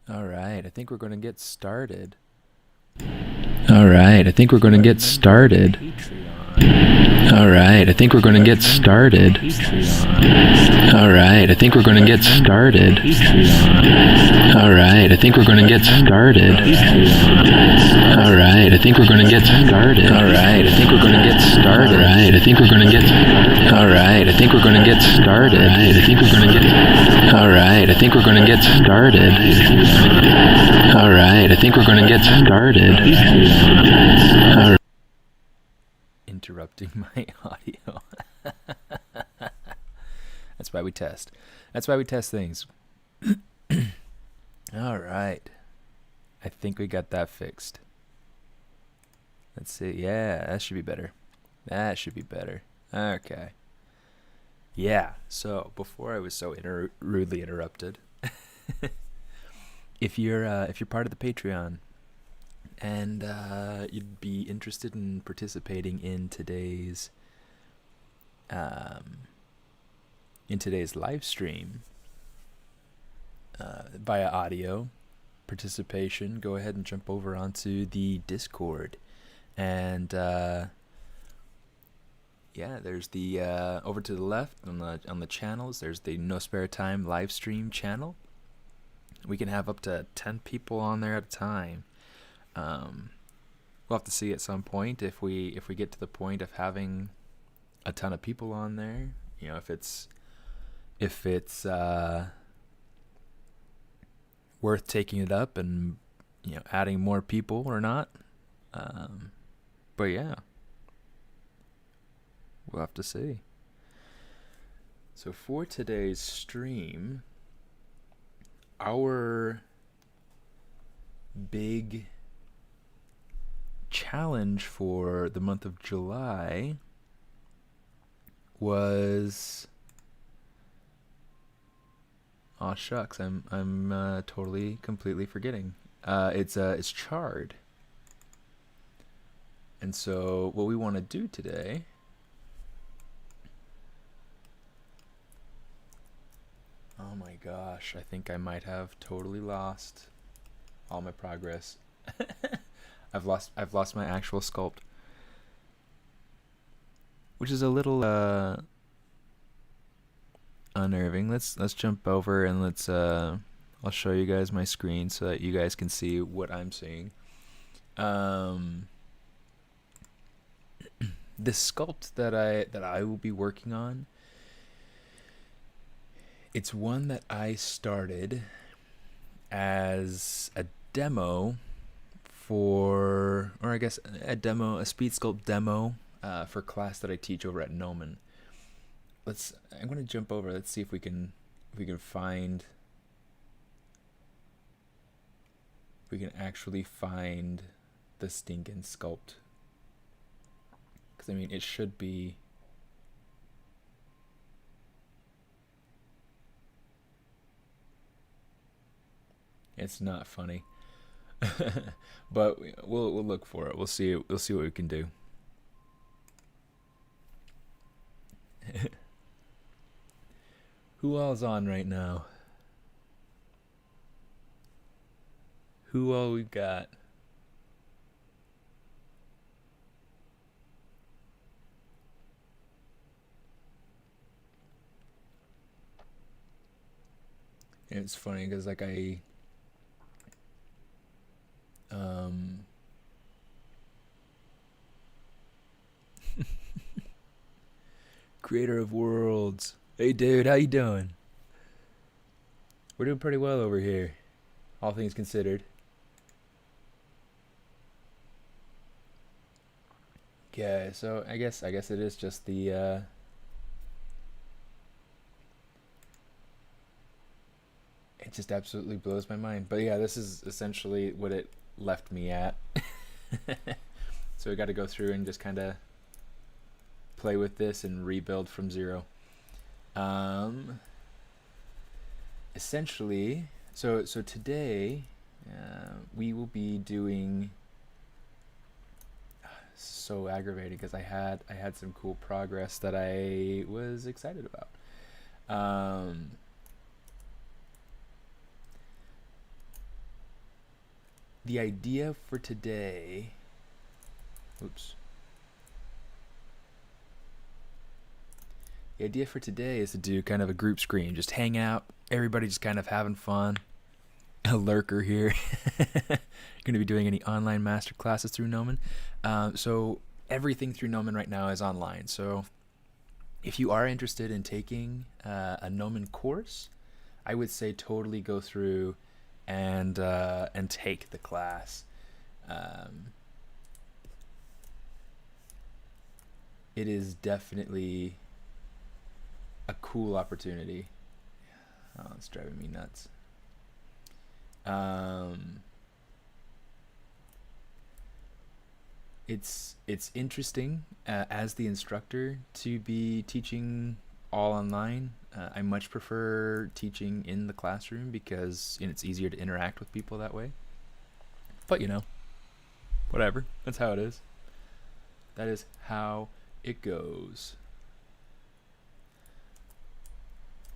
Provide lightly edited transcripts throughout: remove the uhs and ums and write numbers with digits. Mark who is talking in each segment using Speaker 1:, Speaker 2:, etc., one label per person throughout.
Speaker 1: All right, I think we're going to get started.
Speaker 2: All right, I think we're going to get started. All right, I think we're going to get started. All right, I think we're going to get started. All right, I think we're going to get started. All right, I think we're going to get started. All right, I think we're going to get started. All right, I think we're going to get. All right, I think we're going to get started. I think we're going to get. All right, I think we're going to get started. All right, I think we're going to get started. All right.
Speaker 1: Interrupting my audio. That's why we test. That's why we test things. All right. I think we got that fixed. Let's see. Yeah, that should be better. That should be better. Okay. Yeah. So before I was so rudely interrupted, if you're part of the Patreon and you'd be interested in participating in today's live stream via audio participation, go ahead and jump over onto the Discord. And yeah, there's the over to the left on the channels. There's the No Spare Time live stream channel. We can have up to 10 people on there at a time. We'll have to see at some point if we get to the point of having a ton of people on there. You know, if it's worth taking it up and adding more people or not. But yeah, we'll have to see. So for today's stream, our big challenge for the month of July was, oh shucks, I'm totally completely forgetting. It's charred. And so what we want to do today oh my gosh, I think I might have totally lost all my progress. I've lost my actual sculpt, which is a little unnerving. Let's jump over and I'll show you guys my screen so that you guys can see what I'm seeing. The sculpt that I will be working on, it's one that I started as a demo for, or I guess a speed sculpt demo for class that I teach over at Nomen. I'm going to jump over. Let's see if we can find, if we can actually find the stinking sculpt. Because I mean, it should be. It's not funny. But we'll look for it. We'll see what we can do. Who all's on right now? Who all we got? And it's funny because like creator of worlds. Hey dude, how you doing? We're doing pretty well over here, all things considered. Okay, so I guess it is just the it just absolutely blows my mind. But yeah, this is essentially what it left me at. So we got to go through and just kind of play with this and rebuild from zero. Essentially, so today we will be doing. So aggravating because I had some cool progress that I was excited about. the idea for today. Oops. The idea for today is to do kind of a group screen, just hang out, everybody just kind of having fun. A lurker here. Going to be doing any online master classes through Gnomon. So everything through Gnomon right now is online. So if you are interested in taking a Gnomon course, I would say totally go through and take the class. It is definitely a cool opportunity. Oh, it's driving me nuts. It's interesting as the instructor to be teaching all online. I much prefer teaching in the classroom because it's easier to interact with people that way. But whatever. That's how it is. That is how it goes.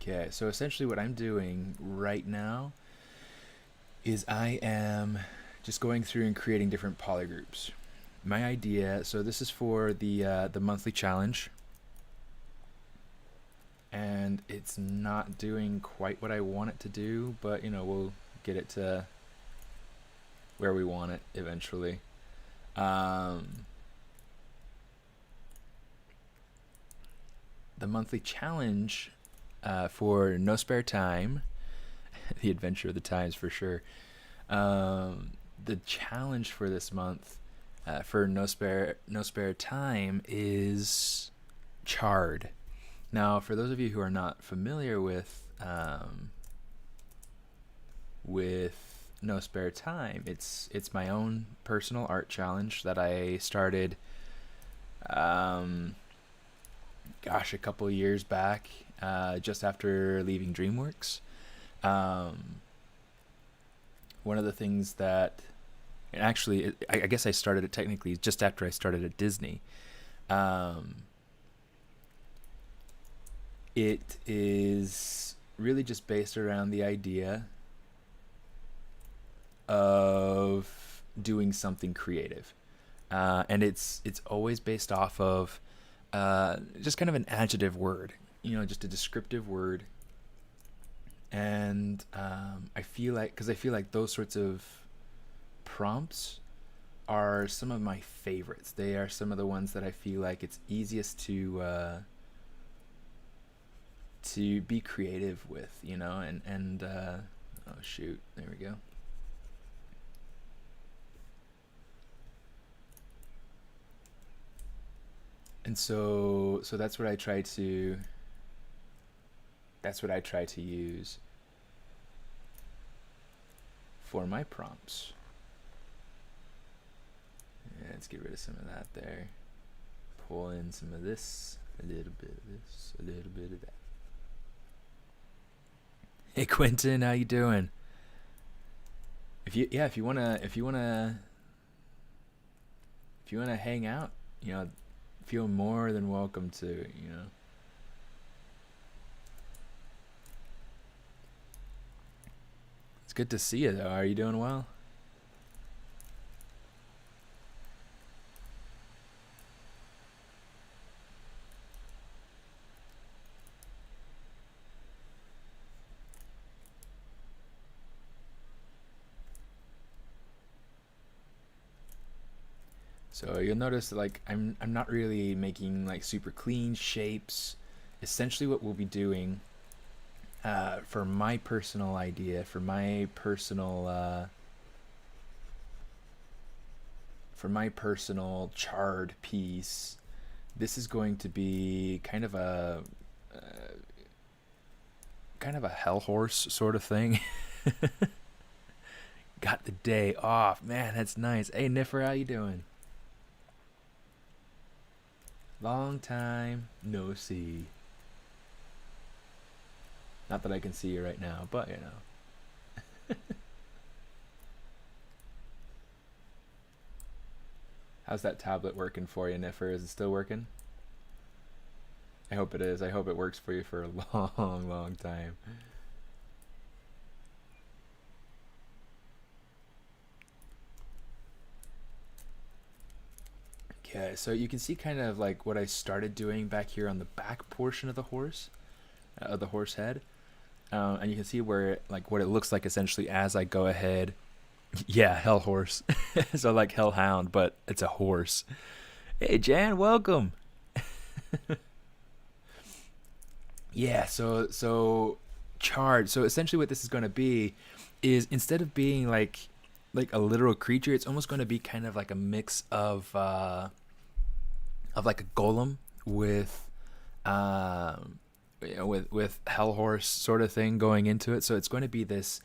Speaker 1: Okay, so essentially what I'm doing right now is I am just going through and creating different polygroups. My idea, so this is for the monthly challenge, and it's not doing quite what I want it to do, but we'll get it to where we want it eventually. The monthly challenge for No Spare Time, the adventure of the times for sure. The challenge for this month for no spare time is Charred. Now, for those of you who are not familiar with No Spare Time, it's my own personal art challenge that I started a couple years back, just after leaving DreamWorks. One of the things that, and actually, I guess I started it technically just after I started at Disney. It is really just based around the idea of doing something creative, and it's always based off of just kind of an adjective word, just a descriptive word. And I feel like those sorts of prompts are some of my favorites. They are some of the ones that I feel like it's easiest to be creative with, and oh shoot, there we go. And so that's what I try to use for my prompts. Yeah, let's get rid of some of that there. Pull in some of this, a little bit of this, a little bit of that. Hey Quentin, how you doing? If you wanna hang out, feel more than welcome to. It's good to see you though. Are you doing well? So you'll notice like I'm not really making like super clean shapes. Essentially what we'll be doing for my personal idea, for my personal charred piece, this is going to be kind of a hell horse sort of thing. Got the day off, man. That's nice. Hey Niffer, how you doing? Long time no see. Not that I can see you right now, but How's that tablet working for you, Niffer? Is it still working? I hope it is. I hope it works for you for a long, long time. Okay, so you can see kind of like what I started doing back here on the back portion of the horse head. And you can see where like what it looks like essentially as I go ahead. Yeah, hell horse. So like hellhound, but it's a horse. Hey Jan, welcome. Yeah, so charge. So essentially what this is going to be is instead of being like a literal creature, it's almost going to be kind of like a mix of like a golem with with hell horse sort of thing going into it. So it's going to be this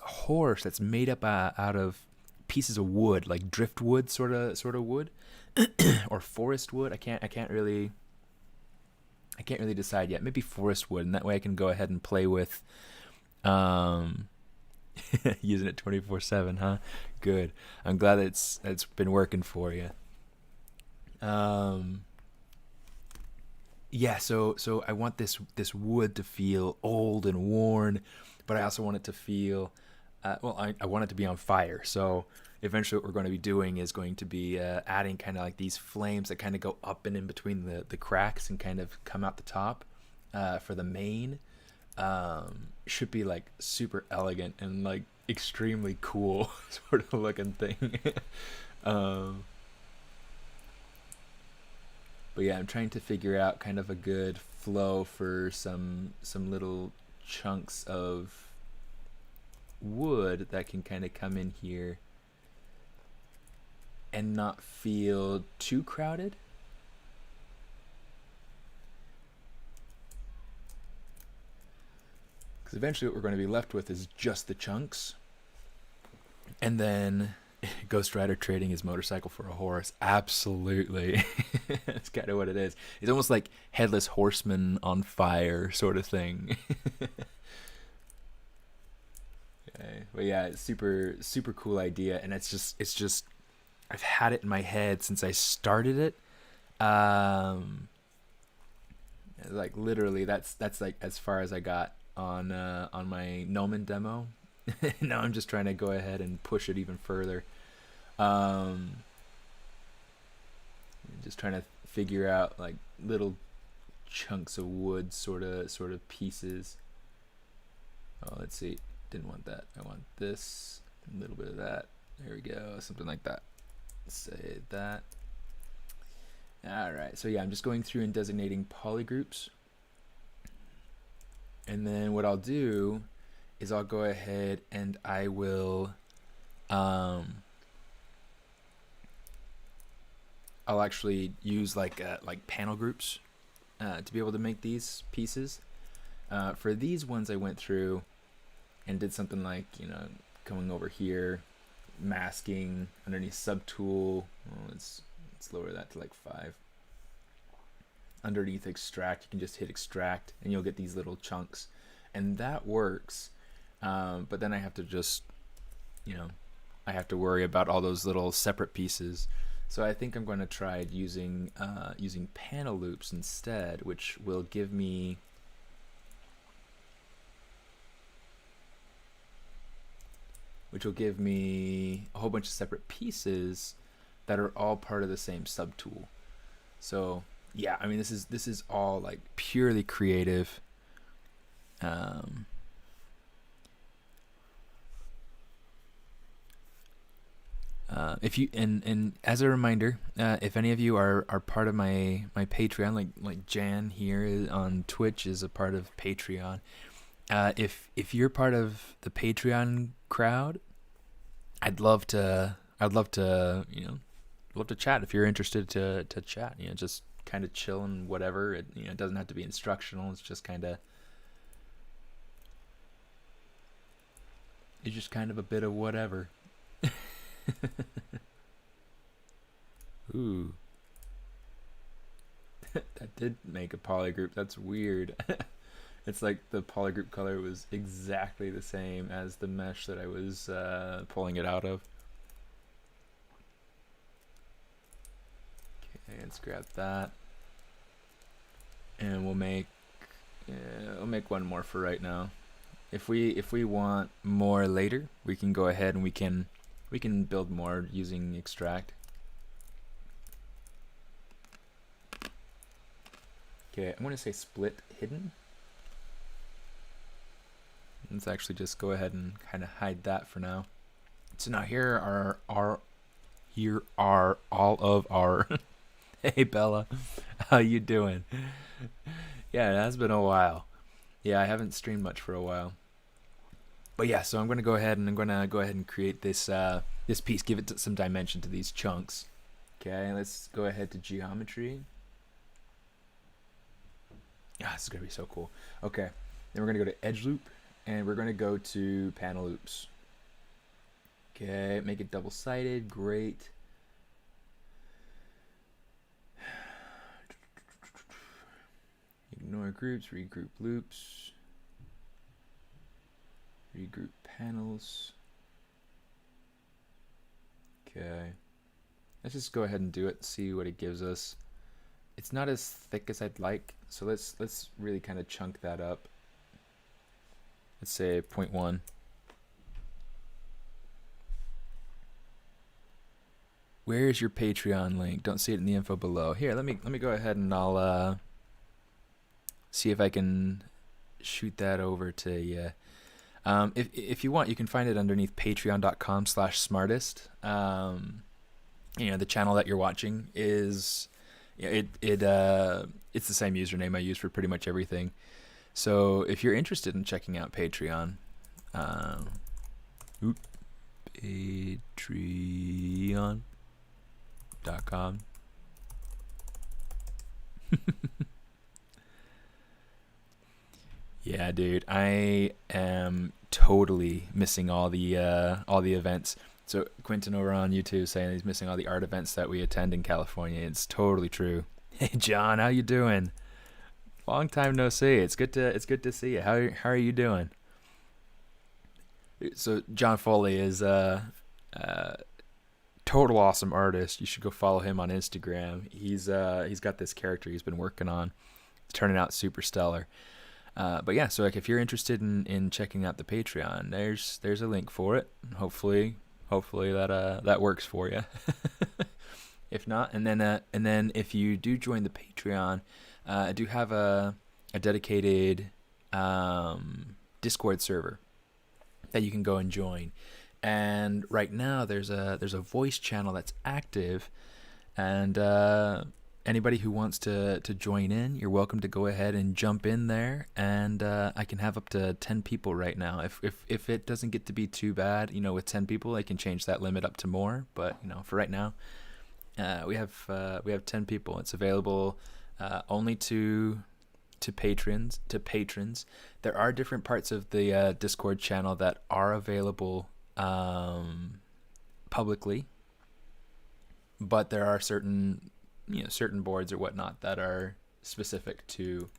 Speaker 1: horse that's made up out of pieces of wood, like driftwood sort of wood, or forest wood. I can't really decide yet. Maybe forest wood, and that way I can go ahead and play with um, using it 24/7, huh? Good. I'm glad it's been working for you. Um, yeah. So I want this wood to feel old and worn, but I also want it to feel well. I want it to be on fire. So eventually, what we're going to be doing is going to be adding kind of like these flames that kind of go up and in between the cracks and kind of come out the top for the mane. Should be like super elegant and like extremely cool sort of looking thing. um, but yeah, I'm trying to figure out kind of a good flow for some little chunks of wood that can kind of come in here and not feel too crowded. Because eventually what we're going to be left with is just the chunks. And then Ghost Rider trading his motorcycle for a horse. Absolutely. That's kind of what it is. It's almost like Headless Horseman on fire sort of thing. Okay. But yeah, it's super cool idea. And it's just I've had it in my head since I started it. Like literally, that's like as far as I got on my Gnomon demo. Now I'm just trying to go ahead and push it even further. Um, just trying to figure out like little chunks of wood, sort of pieces. Oh, let's see. Didn't want that. I want this. A little bit of that. There we go. Something like that. Say that. All right. So yeah, I'm just going through and designating polygroups. And then what I'll do is I'll go ahead and I will I'll actually use like panel groups to be able to make these pieces. For these ones, I went through and did something like coming over here, masking underneath subtool. Oh, let's lower that to like 5. Underneath extract, you can just hit extract, and you'll get these little chunks, and that works. But then I have to just I have to worry about all those little separate pieces. So I think I'm going to try using panel loops instead, which will give me a whole bunch of separate pieces that are all part of the same subtool. So yeah, I mean this is all like purely creative. If you and as a reminder, if any of you are part of my Patreon, like Jan here on Twitch is a part of Patreon. If you're part of the Patreon crowd, I'd love to love to chat if you're interested to chat. Just kind of chill and whatever. It doesn't have to be instructional. It's just kind of a bit of whatever. Ooh. That did make a polygroup. That's weird. It's like the polygroup color was exactly the same as the mesh that I was pulling it out of. Okay, let's grab that. And we'll make one more for right now. If we want more later, we can go ahead and we can build more using extract. Okay, I'm going to say split hidden. Let's actually just go ahead and kind of hide that for now. So now here are all of our. Hey Bella, how you doing? Yeah, it has been a while. Yeah, I haven't streamed much for a while. But yeah, so I'm going to go ahead and create this this piece, give it some dimension to these chunks. Okay, let's go ahead to geometry. Ah, this is going to be so cool. Okay, then we're going to go to edge loop, and we're going to go to panel loops. Okay, make it double-sided. Great. Ignore groups, regroup loops, regroup panels. Okay. Let's just go ahead and do it, see what it gives us. It's not as thick as I'd like, so let's really kind of chunk that up. Let's say 0.1. Where's your Patreon link? Don't see it in the info below. Here, let me go ahead and I'll see if I can shoot that over to you. If you want, you can find it underneath patreon.com/smartist. You know, the channel that you're watching is, you know, it's the same username I use for pretty much everything. So if you're interested in checking out Patreon, patreon.com. Yeah, dude, I am totally missing all the events. So Quentin over on YouTube saying he's missing all the art events that we attend in California. It's totally true. Hey John, how you doing? Long time no see. It's good to see you. How are you doing? So John Foley is total awesome artist. You should go follow him on Instagram. He's got this character he's been working on. It's turning out super stellar. But yeah, so like if you're interested in checking out the Patreon, there's a link for it. Hopefully that works for you. If not, and then if you do join the Patreon, I do have a dedicated Discord server that you can go and join. And right now there's a voice channel that's active, and anybody who wants to join in, you're welcome to go ahead and jump in there, and I can have up to 10 people right now. If it doesn't get to be too bad, you know, with 10 people, I can change that limit up to more. But you know, for right now, we have 10 people. It's available only to patrons. There are different parts of the Discord channel that are available publicly, but there are certain boards or whatnot that are specific to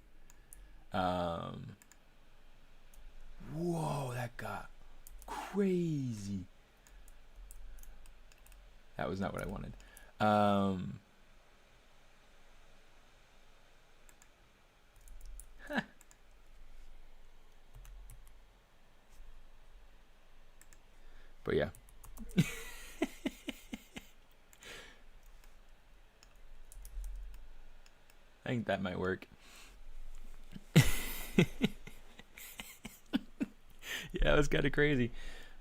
Speaker 1: whoa, that got crazy. That was not what I wanted. But yeah. I think that might work. Yeah, it was kind of crazy.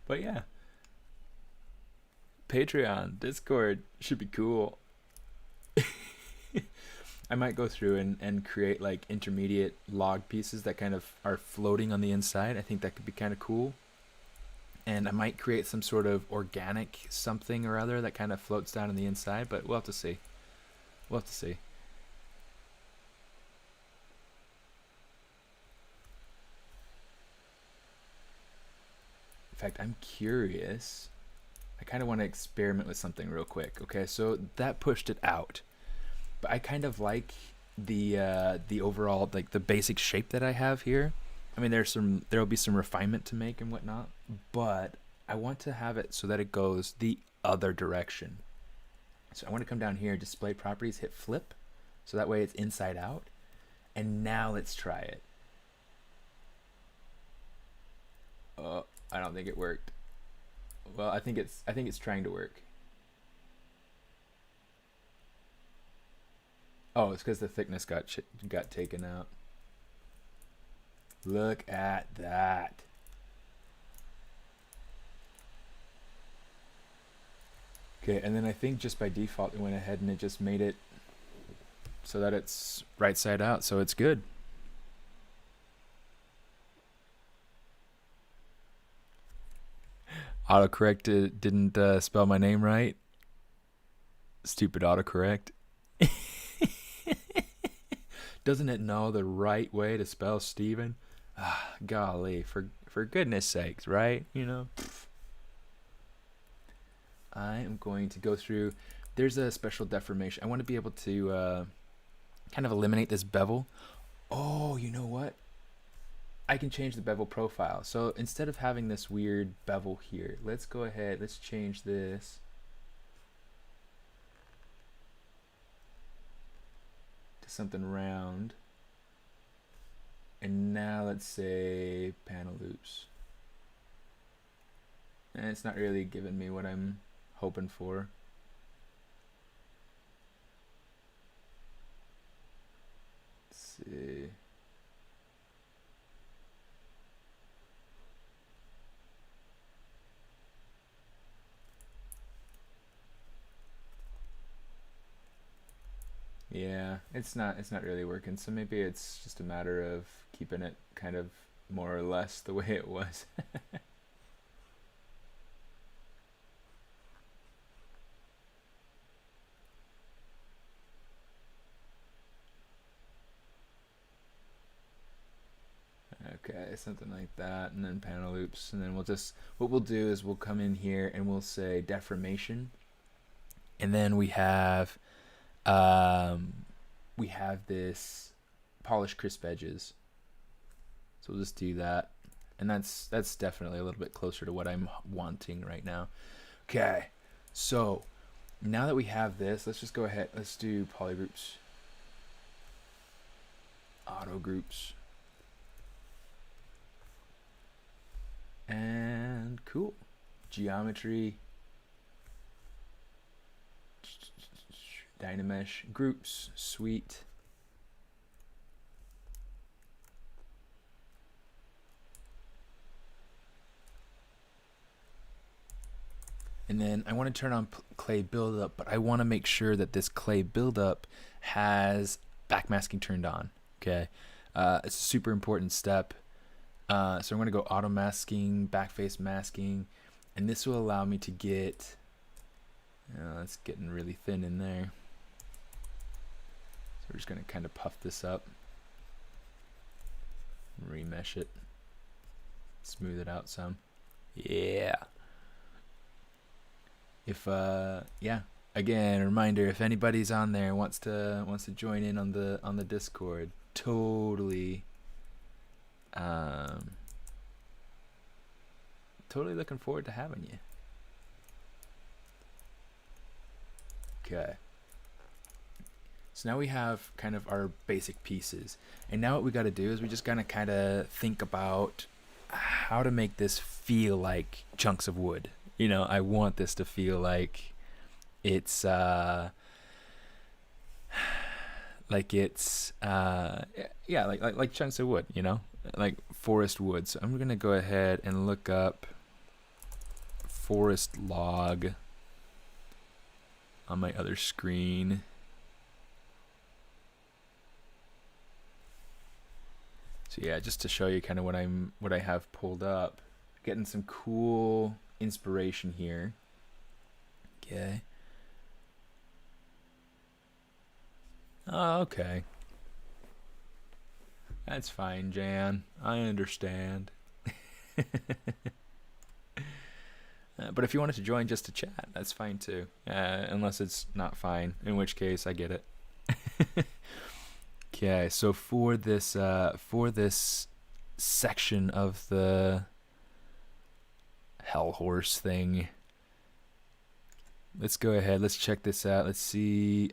Speaker 1: But yeah. Patreon, Discord should be cool. I might go through and create like intermediate log pieces that kind of are floating on the inside. I think that could be kind of cool. And I might create some sort of organic something or other that kind of floats down on the inside, but we'll have to see. We'll have to see. In fact, I'm curious. I kind of want to experiment with something real quick. Okay, so that pushed it out, but I kind of like the overall, like the basic shape that I have here. I mean, there'll be some refinement to make and whatnot, but I want to have it so that it goes the other direction. So I want to come down here, display properties, hit flip, so that way it's inside out. And now let's try it. I don't think it worked. Well, I think it's trying to work. Oh, it's because the thickness got taken out. Look at that. Okay, and then I think just by default it went ahead and it just made it so that it's right side out, so it's good. Autocorrect didn't spell my name right. Stupid autocorrect. Doesn't it know the right way to spell Steven? Golly, for goodness sakes, right? You know. I am going to go through. There's a special deformation. I want to be able to kind of eliminate this bevel. Oh, you know what? I can change the bevel profile. So instead of having this weird bevel here, let's go ahead. Let's change this to something round. And now let's say panel loops. And it's not really giving me what I'm hoping for. Let's see. Yeah, it's not really working. So maybe it's just a matter of keeping it kind of more or less the way it was. Okay, something like that, and then panel loops, and then what we'll do is we'll come in here and we'll say deformation, and then we have this polish crisp edges. So we'll just do that, and that's definitely a little bit closer to what I'm wanting right now. Okay, so now that we have this, let's just go ahead. Let's do polygroups, auto groups. And cool. Geometry. Dynamesh. Groups. Sweet. And then I want to turn on clay buildup, but I want to make sure that this clay buildup has backmasking turned on. Okay. It's a super important step. So I'm going to go auto masking, backface masking, and this will allow me to get, it's getting really thin in there. So we're just going to kind of puff this up, remesh it, smooth it out some. Yeah. Yeah. Again, a reminder: if anybody's on there wants to join in on the Discord, totally looking forward to having you. Okay. So now we have kind of our basic pieces. And now what we got to do is we just got to kind of think about how to make this feel like chunks of wood. You know, I want this to feel like it's like chunks of wood, you know? Like forest wood. So I'm going to go ahead and look up forest log on my other screen. So yeah, just to show you kind of what I have pulled up, getting some cool inspiration here. Okay. Oh, okay. That's fine, Jan. I understand. But if you wanted to join just to chat, that's fine too. Unless it's not fine, in which case I get it. Okay, so for this section of the hell horse thing, let's go ahead. Let's check this out. Let's see.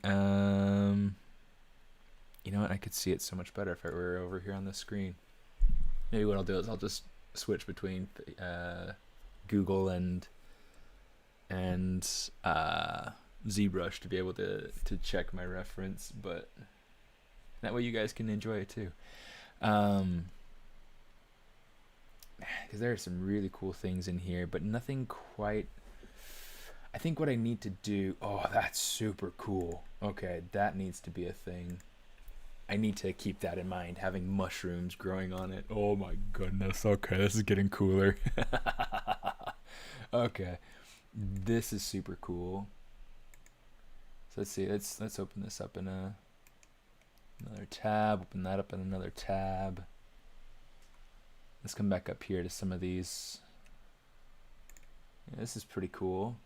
Speaker 1: You know what? I could see it so much better if I were over here on the screen. Maybe what I'll do is I'll just switch between Google and ZBrush to be able to check my reference. But That way you guys can enjoy it too. Um, because there are some really cool things in here, but nothing quite. I think what I need to do. Oh, that's super cool. Okay, that needs to be a thing. I need to keep that in mind. Having mushrooms growing on it. Oh my goodness. Okay, this is getting cooler. Okay, this is super cool. So let's see. Let's open this up in another tab. Open that up in another tab. Let's come back up here to some of these. Yeah, this is pretty cool.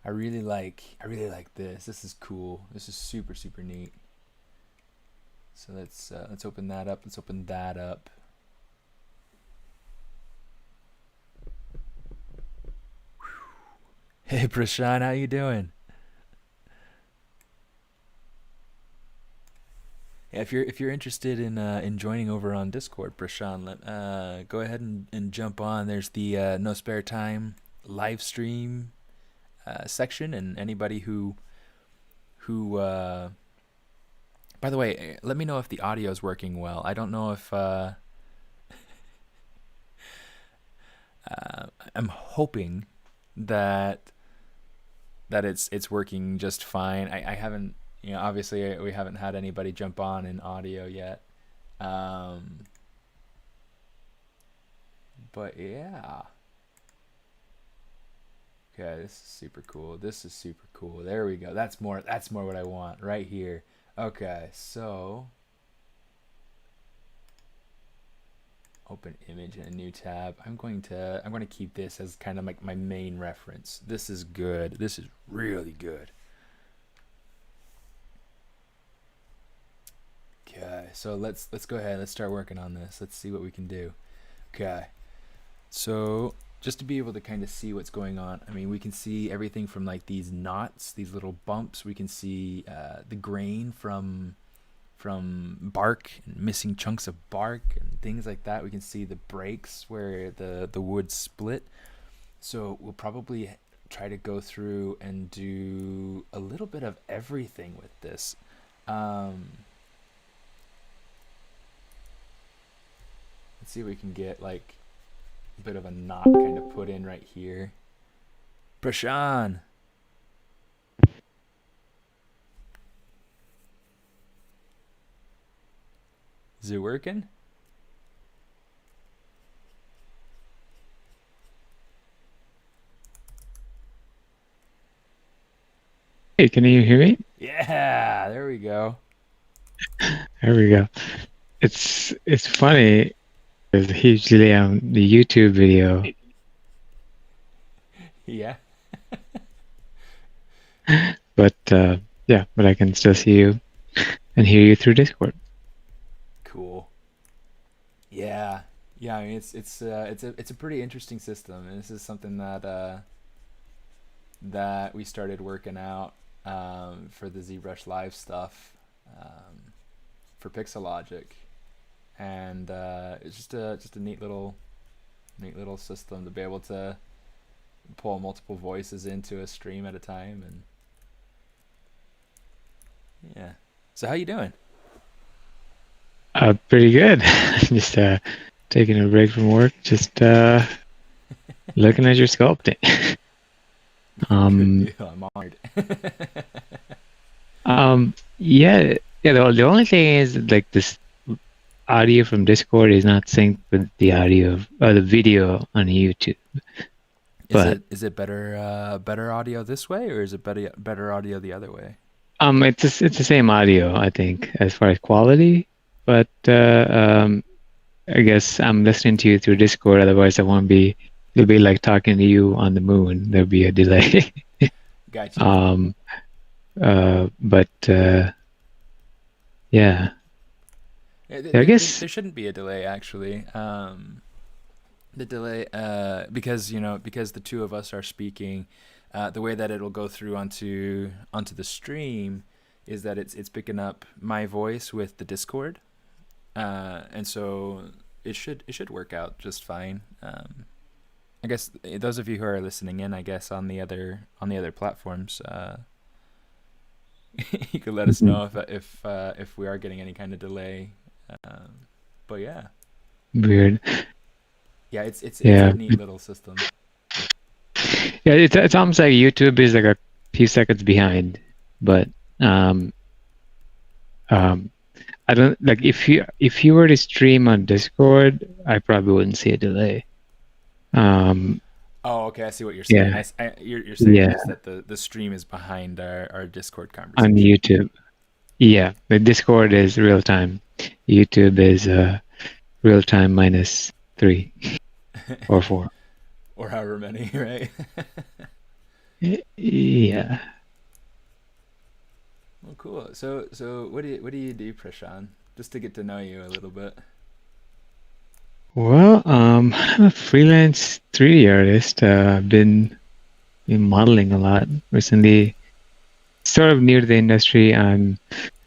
Speaker 1: I really like this. This is cool. This is super super neat. So let's open that up. Let's open that up. Hey Prashan, how you doing? Yeah, if you're interested in joining over on Discord, Prashan, go ahead and jump on. There's the No Spare Time live stream section, and anybody who by the way, let me know if the audio is working well. I don't know if I'm hoping that it's working just fine. I haven't, obviously we haven't had anybody jump on in audio yet. Um, but yeah. Okay, this is super cool. This is super cool. There we go. That's more what I want right here. Okay, so open image in a new tab. I'm going to keep this as kind of like my main reference. This is good. This is really good. Okay, so let's go ahead. Let's start working on this. Let's see what we can do. Okay. So just to be able to kind of see what's going on, I mean, we can see everything from like these knots, these little bumps. We can see the grain from bark and missing chunks of bark and things like that. We can see the breaks where the wood split. So we'll probably try to go through and do a little bit of everything with this. Let's see if we can get like a bit of a knot kind of put in right here. Prashan, is it working?
Speaker 2: Hey, can you hear me?
Speaker 1: Yeah, there we go.
Speaker 2: There we go. It's funny because usually on the YouTube video,
Speaker 1: Yeah.
Speaker 2: but yeah, but I can still see you and hear you through Discord.
Speaker 1: Cool. Yeah. Yeah, I mean it's a pretty interesting system, and this is something that we started working out for the ZBrush Live stuff for Pixelogic, and it's just a neat little system to be able to pull multiple voices into a stream at a time, and yeah. So how you doing?
Speaker 2: Pretty good. Just taking a break from work, just looking at your sculpting.
Speaker 1: Good deal. I'm honored.
Speaker 2: Yeah, yeah. The only thing is like this audio from Discord is not synced with the audio of the video on YouTube. But
Speaker 1: Is it better audio this way, or is it better audio the other way?
Speaker 2: it's the same audio, I think, as far as quality. But I guess I'm listening to you through Discord. Otherwise, I won't be. It'll be like talking to you on the moon. There'll be a delay.
Speaker 1: Gotcha.
Speaker 2: But yeah, I guess.
Speaker 1: There shouldn't be a delay actually. The delay, because the two of us are speaking, the way that it'll go through onto the stream is that it's picking up my voice with the Discord, and so it should work out just fine. I guess those of you who are listening in, I guess on the other platforms, you could let us
Speaker 2: Mhm.
Speaker 1: know if we are getting any kind of delay. Um, but yeah,
Speaker 2: Weird.
Speaker 1: yeah, it's a
Speaker 2: Yeah.
Speaker 1: neat little system.
Speaker 2: Yeah, it's almost like YouTube is like a few seconds behind, but um, um, I don't like if you were to stream on Discord, I probably wouldn't see a delay. Um,
Speaker 1: Oh, okay, I see what you're saying.
Speaker 2: yeah,
Speaker 1: You're saying
Speaker 2: yeah,
Speaker 1: just that the stream is behind our Discord
Speaker 2: on
Speaker 1: conversation.
Speaker 2: YouTube. Yeah, the Discord is real time. YouTube is real time minus 3 or 4.
Speaker 1: Or however many, right?
Speaker 2: Yeah.
Speaker 1: Well, cool. So what do you do, Prashant? Just to get to know you a little bit.
Speaker 2: Well, I'm a freelance 3D artist. I've been modeling a lot recently. Sort of new to the industry. I'm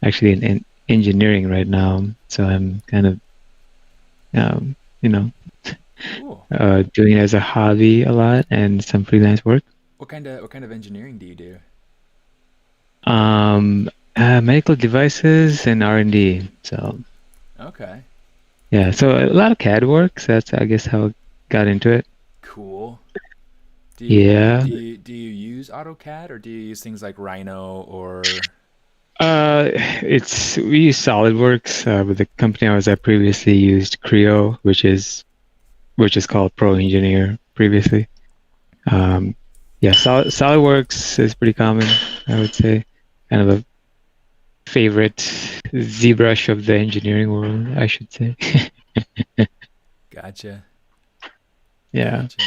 Speaker 2: actually in engineering right now, so I'm kind of um, you know
Speaker 1: Cool.
Speaker 2: doing it as a hobby a lot and some freelance work.
Speaker 1: What kind of engineering do you do?
Speaker 2: Um, medical devices and R&D. So
Speaker 1: Okay.
Speaker 2: yeah, so a lot of CAD work. So that's I guess how I got into it.
Speaker 1: Cool.
Speaker 2: Yeah.
Speaker 1: Do you use AutoCAD or do you use things like Rhino or
Speaker 2: It's we use SolidWorks. With the company I was at previously used Creo, which is called Pro Engineer previously. Um, yeah, SolidWorks is pretty common, I would say. Kind of a favorite ZBrush of the engineering world, I should say.
Speaker 1: Gotcha.
Speaker 2: Yeah,
Speaker 1: Gotcha.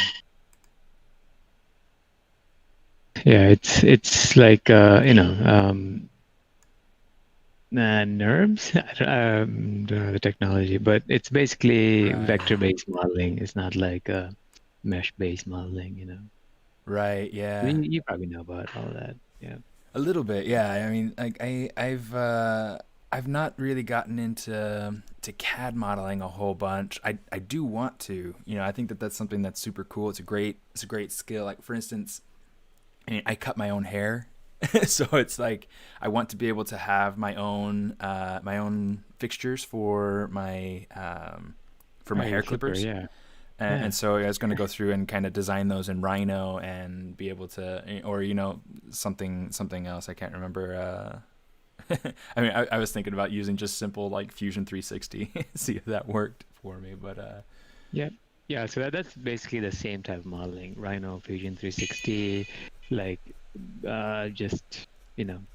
Speaker 2: yeah, it's like NURBS. Don't know the technology, but it's basically
Speaker 1: Right.
Speaker 2: vector-based modeling. It's not like mesh-based modeling.
Speaker 1: Right, yeah.
Speaker 2: You probably know about all that. Yeah.
Speaker 1: A little bit, yeah. I mean, like I've not really gotten into to CAD modeling a whole bunch. I do want to. You know, I think that that's something that's super cool. It's a great skill. Like for instance, I cut my own hair, so it's like I want to be able to have my own fixtures for my
Speaker 2: Oh, your
Speaker 1: hair
Speaker 2: clipper.
Speaker 1: clippers.
Speaker 2: Yeah.
Speaker 1: And
Speaker 2: Yeah.
Speaker 1: so I was going to go through and kind of design those in Rhino and be able to, or something else. I can't remember. I mean, I was thinking about using just simple like Fusion 360, see if that worked for me. But
Speaker 2: Yeah. Yeah. So that's basically the same type of modeling. Rhino, Fusion 360, like just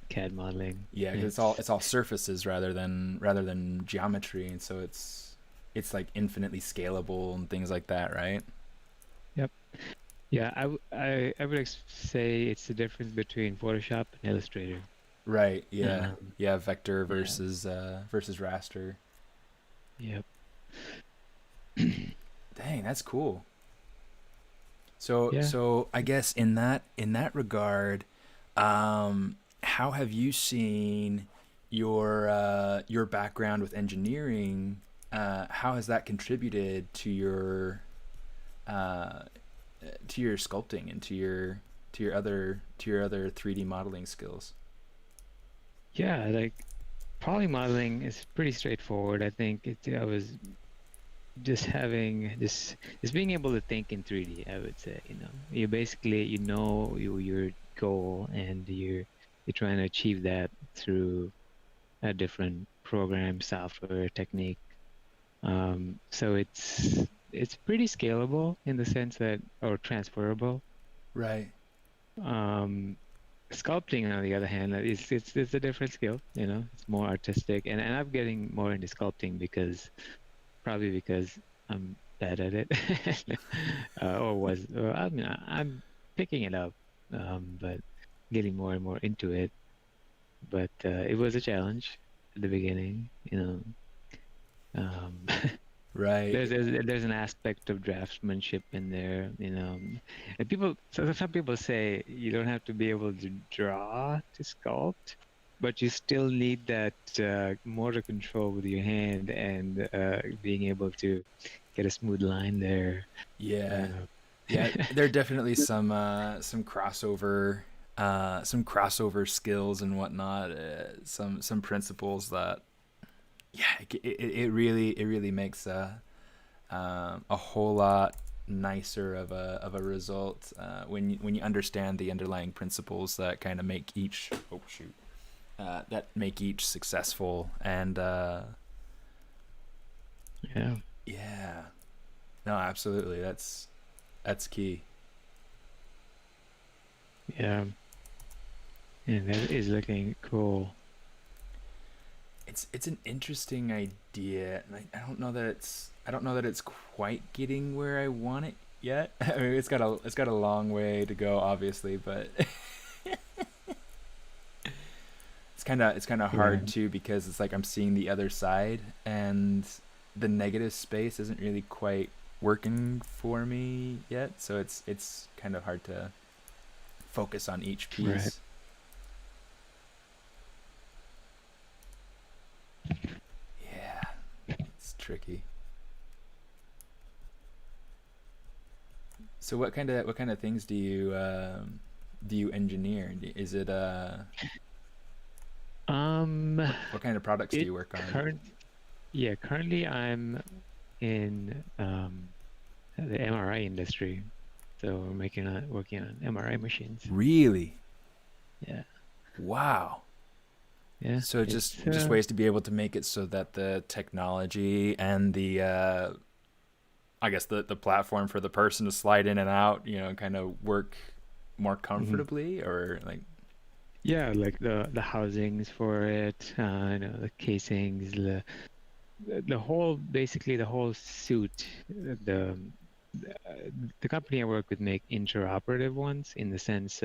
Speaker 2: CAD modeling.
Speaker 1: yeah, because
Speaker 2: It's
Speaker 1: it's all surfaces rather than geometry, and so it's like infinitely scalable and things like that, right?
Speaker 2: Yep. Yeah. I would say it's the difference between Photoshop and Illustrator.
Speaker 1: Right. Yeah.
Speaker 2: Um,
Speaker 1: Yeah. Vector
Speaker 2: yeah.
Speaker 1: versus raster.
Speaker 2: Yep.
Speaker 1: Dang, that's cool.
Speaker 2: Yeah.
Speaker 1: So I guess in that regard, how have you seen your background with engineering? How has that contributed uh, to your sculpting and to your other 3D modeling skills?
Speaker 2: Yeah. Like poly modeling is pretty straightforward. I think I was just having just being able to think in 3D, I would say. You basically your goal, and you're trying to achieve that through a different program, software, technique. So it's pretty scalable in the sense that, or transferable.
Speaker 1: Right.
Speaker 2: um Sculpting, on the other hand, it's a different skill. It's more artistic, and I'm getting more into sculpting because I'm bad at it. Or was, I mean, I'm picking it up, but getting more and more into it. But it was a challenge at the beginning. Um,
Speaker 1: Right.
Speaker 2: there's an aspect of draftsmanship in there. And some people say you don't have to be able to draw to sculpt, but you still need that motor control with your hand, and being able to get a smooth line there.
Speaker 1: Yeah.
Speaker 2: Uh,
Speaker 1: Yeah, there are definitely some crossover skills and whatnot. Some principles that yeah, it really makes a whole lot nicer of a result when you understand the underlying principles that kind of make each that make each successful and
Speaker 2: Yeah,
Speaker 1: yeah, no, absolutely, that's key.
Speaker 2: yeah, and that is looking cool.
Speaker 1: It's an interesting idea, and I don't know that it's quite getting where I want it yet. I mean, it's got a long way to go, obviously, but it's kind of
Speaker 2: Yeah,
Speaker 1: hard too because it's like I'm seeing the other side, and the negative space isn't really quite working for me yet. So it's kind of hard to focus on each
Speaker 2: right.
Speaker 1: piece. Yeah, it's tricky. So what kind of things do you engineer? Is it
Speaker 2: Um,
Speaker 1: what kind of products do
Speaker 2: it
Speaker 1: you work on?
Speaker 2: current yeah, currently I'm in the MRI industry, so we're working on MRI machines.
Speaker 1: Really?
Speaker 2: Yeah,
Speaker 1: Wow.
Speaker 2: yeah,
Speaker 1: So
Speaker 2: it's
Speaker 1: just ways to be able to make it so that the technology and the I guess the platform for the person to slide in and out, you know, kind of work more
Speaker 2: mhm.
Speaker 1: comfortably or like
Speaker 2: Yeah, like the housings for it, the casings, the whole basically the whole suit. The company I work with make interoperative ones in the sense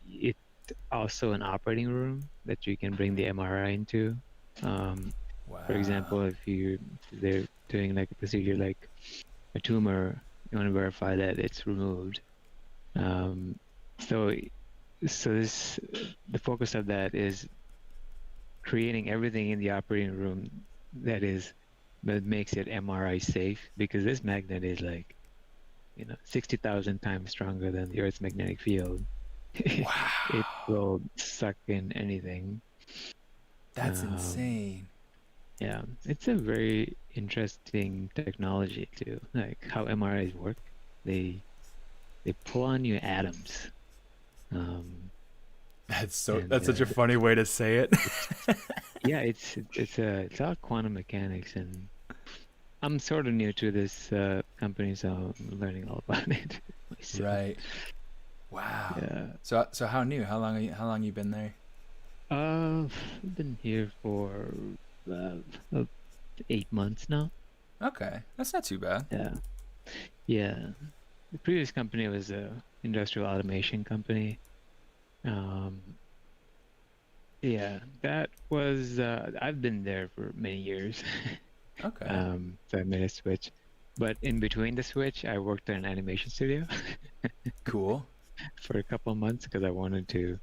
Speaker 2: it also an operating room that you can bring the MRI into. Um, for
Speaker 1: wow.
Speaker 2: example, if they're doing like a procedure like a tumor, you want to verify that it's removed. Um, so so this the focus of that is creating everything in the operating room that is that makes it MRI safe because this magnet is like 60,000 times stronger than the Earth's magnetic field. It
Speaker 1: Wow.
Speaker 2: will suck in anything.
Speaker 1: That's
Speaker 2: Um,
Speaker 1: insane.
Speaker 2: yeah, it's a very interesting technology too. Like how MRIs work. They they pull on your atoms. Um, and
Speaker 1: That's such a funny way to say it.
Speaker 2: it's yeah, it's all quantum mechanics, and I'm sort of new to this company, so I'm learning all about it myself.
Speaker 1: Right. Wow.
Speaker 2: Yeah.
Speaker 1: So how new? How long you been there?
Speaker 2: I've been here for uh, uh, 8 months now.
Speaker 1: Okay. That's not too bad.
Speaker 2: Yeah. Yeah. The previous company was a industrial automation company. Um, yeah, that was I've been there for many years.
Speaker 1: Okay.
Speaker 2: So I made a switch. But in between the switch, I worked at an animation studio
Speaker 1: Cool.
Speaker 2: for a couple of months because I wanted to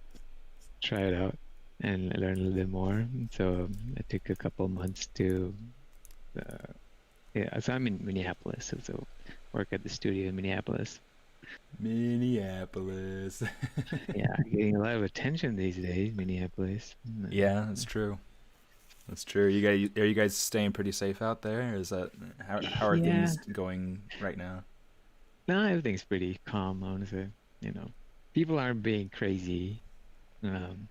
Speaker 2: try it out and learn a little bit more. So I took a couple of months to, uh, yeah, so I'm in Minneapolis, so work at the studio in Minneapolis.
Speaker 1: Minneapolis.
Speaker 2: Yeah, getting a lot of attention these days, Minneapolis.
Speaker 1: Yeah, that's true. That's true. Are you guys staying pretty safe out there? Is that how are
Speaker 2: Yeah,
Speaker 1: things going right now?
Speaker 2: no, everything's pretty calm, honestly. You know, people aren't being crazy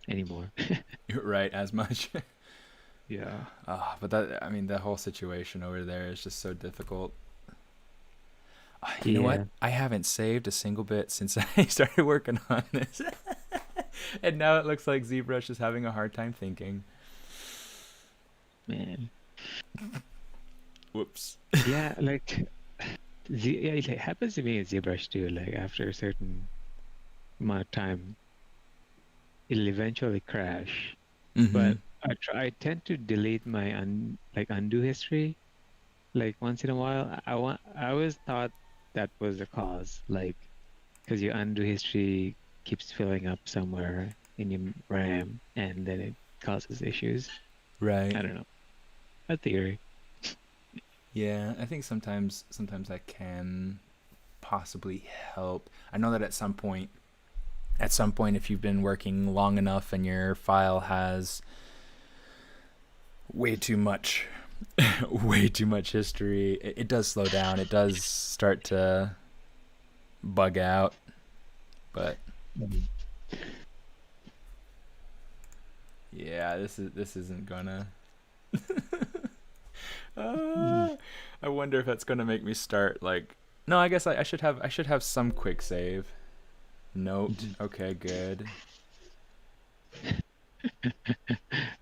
Speaker 2: anymore.
Speaker 1: Right, as much.
Speaker 2: Yeah.
Speaker 1: But that I mean the whole situation over there is just so difficult. You know what?
Speaker 2: Yeah,
Speaker 1: I haven't saved a single bit since I started working on this, and now it looks like ZBrush is having a hard time thinking.
Speaker 2: man.
Speaker 1: Whoops.
Speaker 2: Yeah, like yeah, it happens to me in ZBrush too. Like after a certain amount of time, it'll eventually crash.
Speaker 1: Mm-hmm.
Speaker 2: But I tend to delete my undo history like once in a while. I always thought that was the cause, like because your undo history keeps filling up somewhere in your RAM and then it causes issues.
Speaker 1: Right.
Speaker 2: I don't know. A theory.
Speaker 1: Yeah, I think sometimes that can. possibly help? I know that at some point, if you've been working long enough and your file has way too much, way too much history, it does slow down. It does start to bug out, but
Speaker 3: Mhm.
Speaker 1: yeah, this isn't gonna.
Speaker 3: Mm.
Speaker 1: I wonder if that's gonna make me start like. No, I guess I should have some quick save. Note.
Speaker 3: Mhm.
Speaker 1: Okay, good.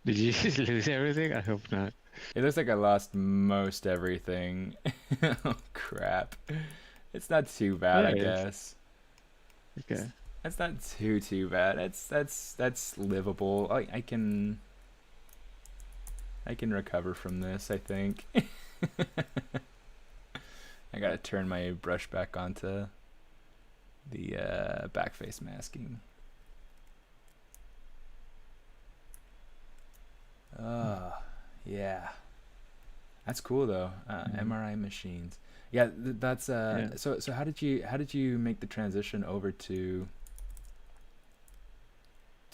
Speaker 3: Did you just lose everything? I hope not.
Speaker 1: It looks like I lost most everything. Oh crap. It's not too bad, I
Speaker 3: There it is.
Speaker 1: guess. It's,
Speaker 3: Okay.
Speaker 1: that's not too bad. That's livable. I can recover from this, I think. I gotta turn my brush back onto the backface masking. Oh, yeah. That's cool though.
Speaker 3: Mhm.
Speaker 1: MRI machines. Yeah, that's
Speaker 3: Yeah.
Speaker 1: so how did you make the transition over to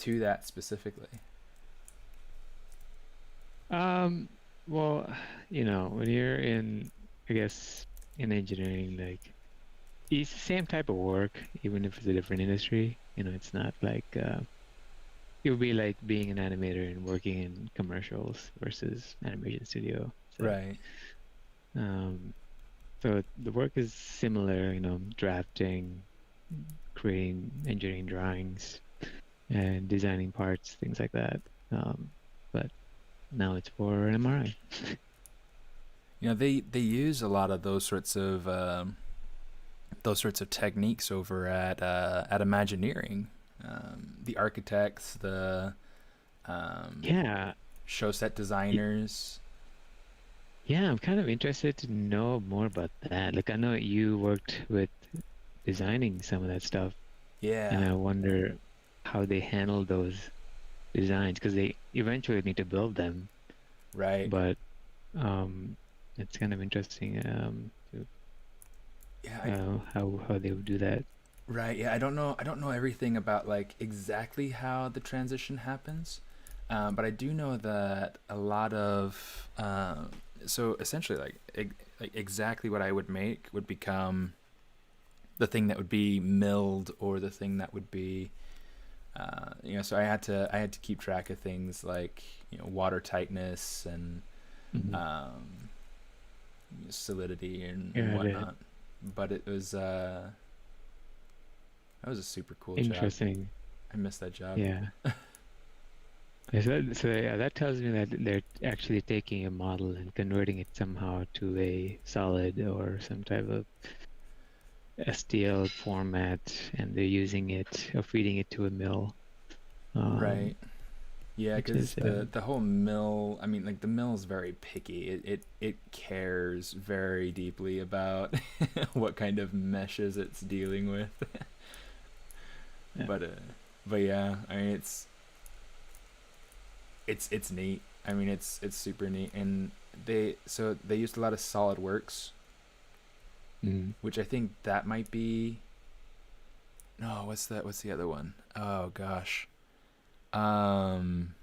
Speaker 1: that specifically?
Speaker 3: Um, well, when you're in, I guess, in engineering, like, it's the same type of work, even if it's a different industry. It's not like it would be like being an animator and working in commercials versus animation studio.
Speaker 1: Right.
Speaker 3: Um, so the work is similar, drafting, creating engineering drawings, and designing parts, things like that. But now it's for an MRI.
Speaker 1: You know, they use a lot of those sorts of techniques over at Imagineering. The architects, the um,
Speaker 3: Yeah,
Speaker 1: show set
Speaker 3: y-
Speaker 1: designers.
Speaker 3: yeah, I'm kind of interested to know more about that. Like, I know you worked with designing some of that stuff, and
Speaker 1: Yeah.
Speaker 3: I wonder how they handle those designs because they eventually need to build them.
Speaker 1: Right.
Speaker 3: But um, it's kind of interesting to
Speaker 1: Yeah.
Speaker 3: how they would do that.
Speaker 1: Right. Yeah. I don't know everything about like exactly how the transition happens, but I do know that a lot of so essentially like exactly what I would make would become the thing that would be milled or the thing that would be so I had to keep track of things like water tightness and
Speaker 3: Hmm.
Speaker 1: um, solidity and
Speaker 3: Got it.
Speaker 1: whatnot. But it was that was a super cool job.
Speaker 3: Interesting.
Speaker 1: I missed that job.
Speaker 3: Yeah. So yeah, that tells me that they're actually taking a model and converting it somehow to a solid or some type of STL format, and they're using it or feeding it to a mill,
Speaker 1: Right.
Speaker 3: um,
Speaker 1: Yeah,
Speaker 3: which
Speaker 1: because
Speaker 3: is
Speaker 1: the whole mill. I mean, like the mill is very picky. It cares very deeply about what kind of meshes it's dealing with.
Speaker 3: yeah.
Speaker 1: But but yeah, I mean it's neat. I mean it's super neat, and they used a lot of SolidWorks,
Speaker 3: Mm.
Speaker 1: which I think that might be. No, what's that? What's the other one? Oh gosh. Um,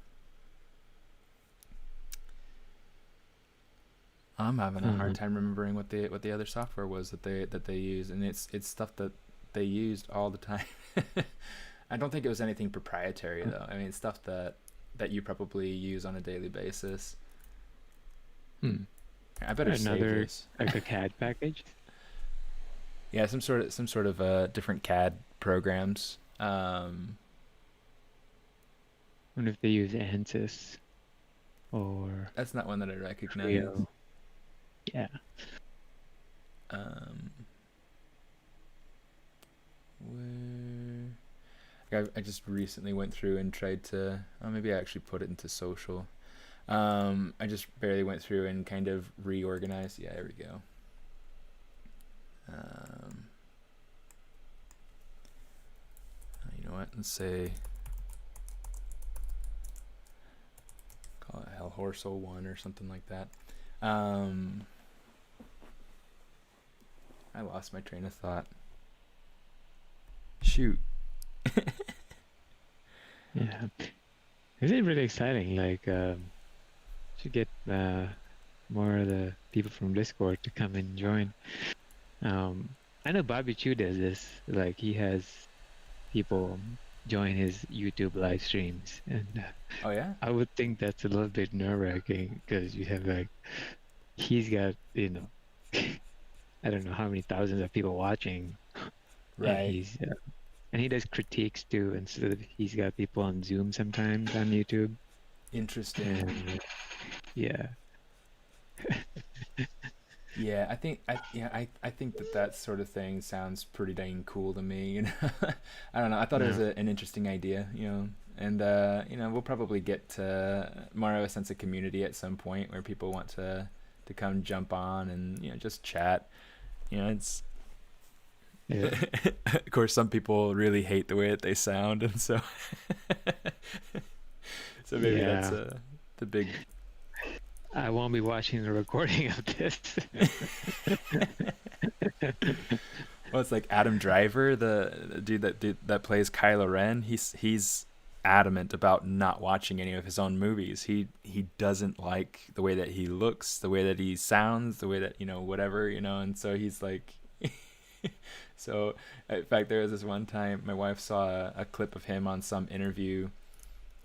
Speaker 1: I'm having a hard
Speaker 3: Uh,
Speaker 1: time remembering what the other software was that they use, and it's stuff that they used all the time. I don't think it was anything proprietary though. I mean, it's stuff that you probably use on a daily basis.
Speaker 3: hmm.
Speaker 1: I better save
Speaker 3: Another
Speaker 1: this.
Speaker 3: like a CAD package.
Speaker 1: Yeah, some sort of different CAD programs.
Speaker 3: Wonder if they use ANSYS or
Speaker 1: That's not one that I recognize.
Speaker 3: Creo. Yeah.
Speaker 1: Um, where I just recently went through and tried to. Oh, maybe I actually put it into social. I just barely went through and kind of reorganized. Yeah, there we go. Um, you know what? Let's say call it Hell Horse 01 or something like that. Um, I lost my train of thought. Shoot.
Speaker 3: Yeah. Is it really exciting? Like, should get more of the people from Discord to come and join. I know Bobby Chu does this. Like, he has people join his YouTube live streams, and
Speaker 1: Oh yeah.
Speaker 3: I would think that's a little bit nerve-wracking because you have like he's got I don't know how many thousands of people watching, and
Speaker 1: Right.
Speaker 3: he does critiques too, and so he's got people on Zoom sometimes on YouTube,
Speaker 1: Interesting.
Speaker 3: and yeah,
Speaker 1: Yeah, I think that sort of thing sounds pretty dang cool to me. You know, I don't know. I thought it was
Speaker 3: no,
Speaker 1: an interesting idea. You know, and you know, we'll probably get to more of a sense of community at some point where people want to come jump on and just chat. You know, it's
Speaker 3: yeah,
Speaker 1: of course some people really hate the way that they sound, and so so maybe that's
Speaker 3: yeah.
Speaker 1: the big.
Speaker 3: I won't be watching the recording of this.
Speaker 1: Well, it's like Adam Driver, the dude that plays Kylo Ren. He's adamant about not watching any of his own movies. He doesn't like the way that he looks, the way that he sounds, the way that whatever and so he's like. So, in fact, there was this one time my wife saw a clip of him on some interview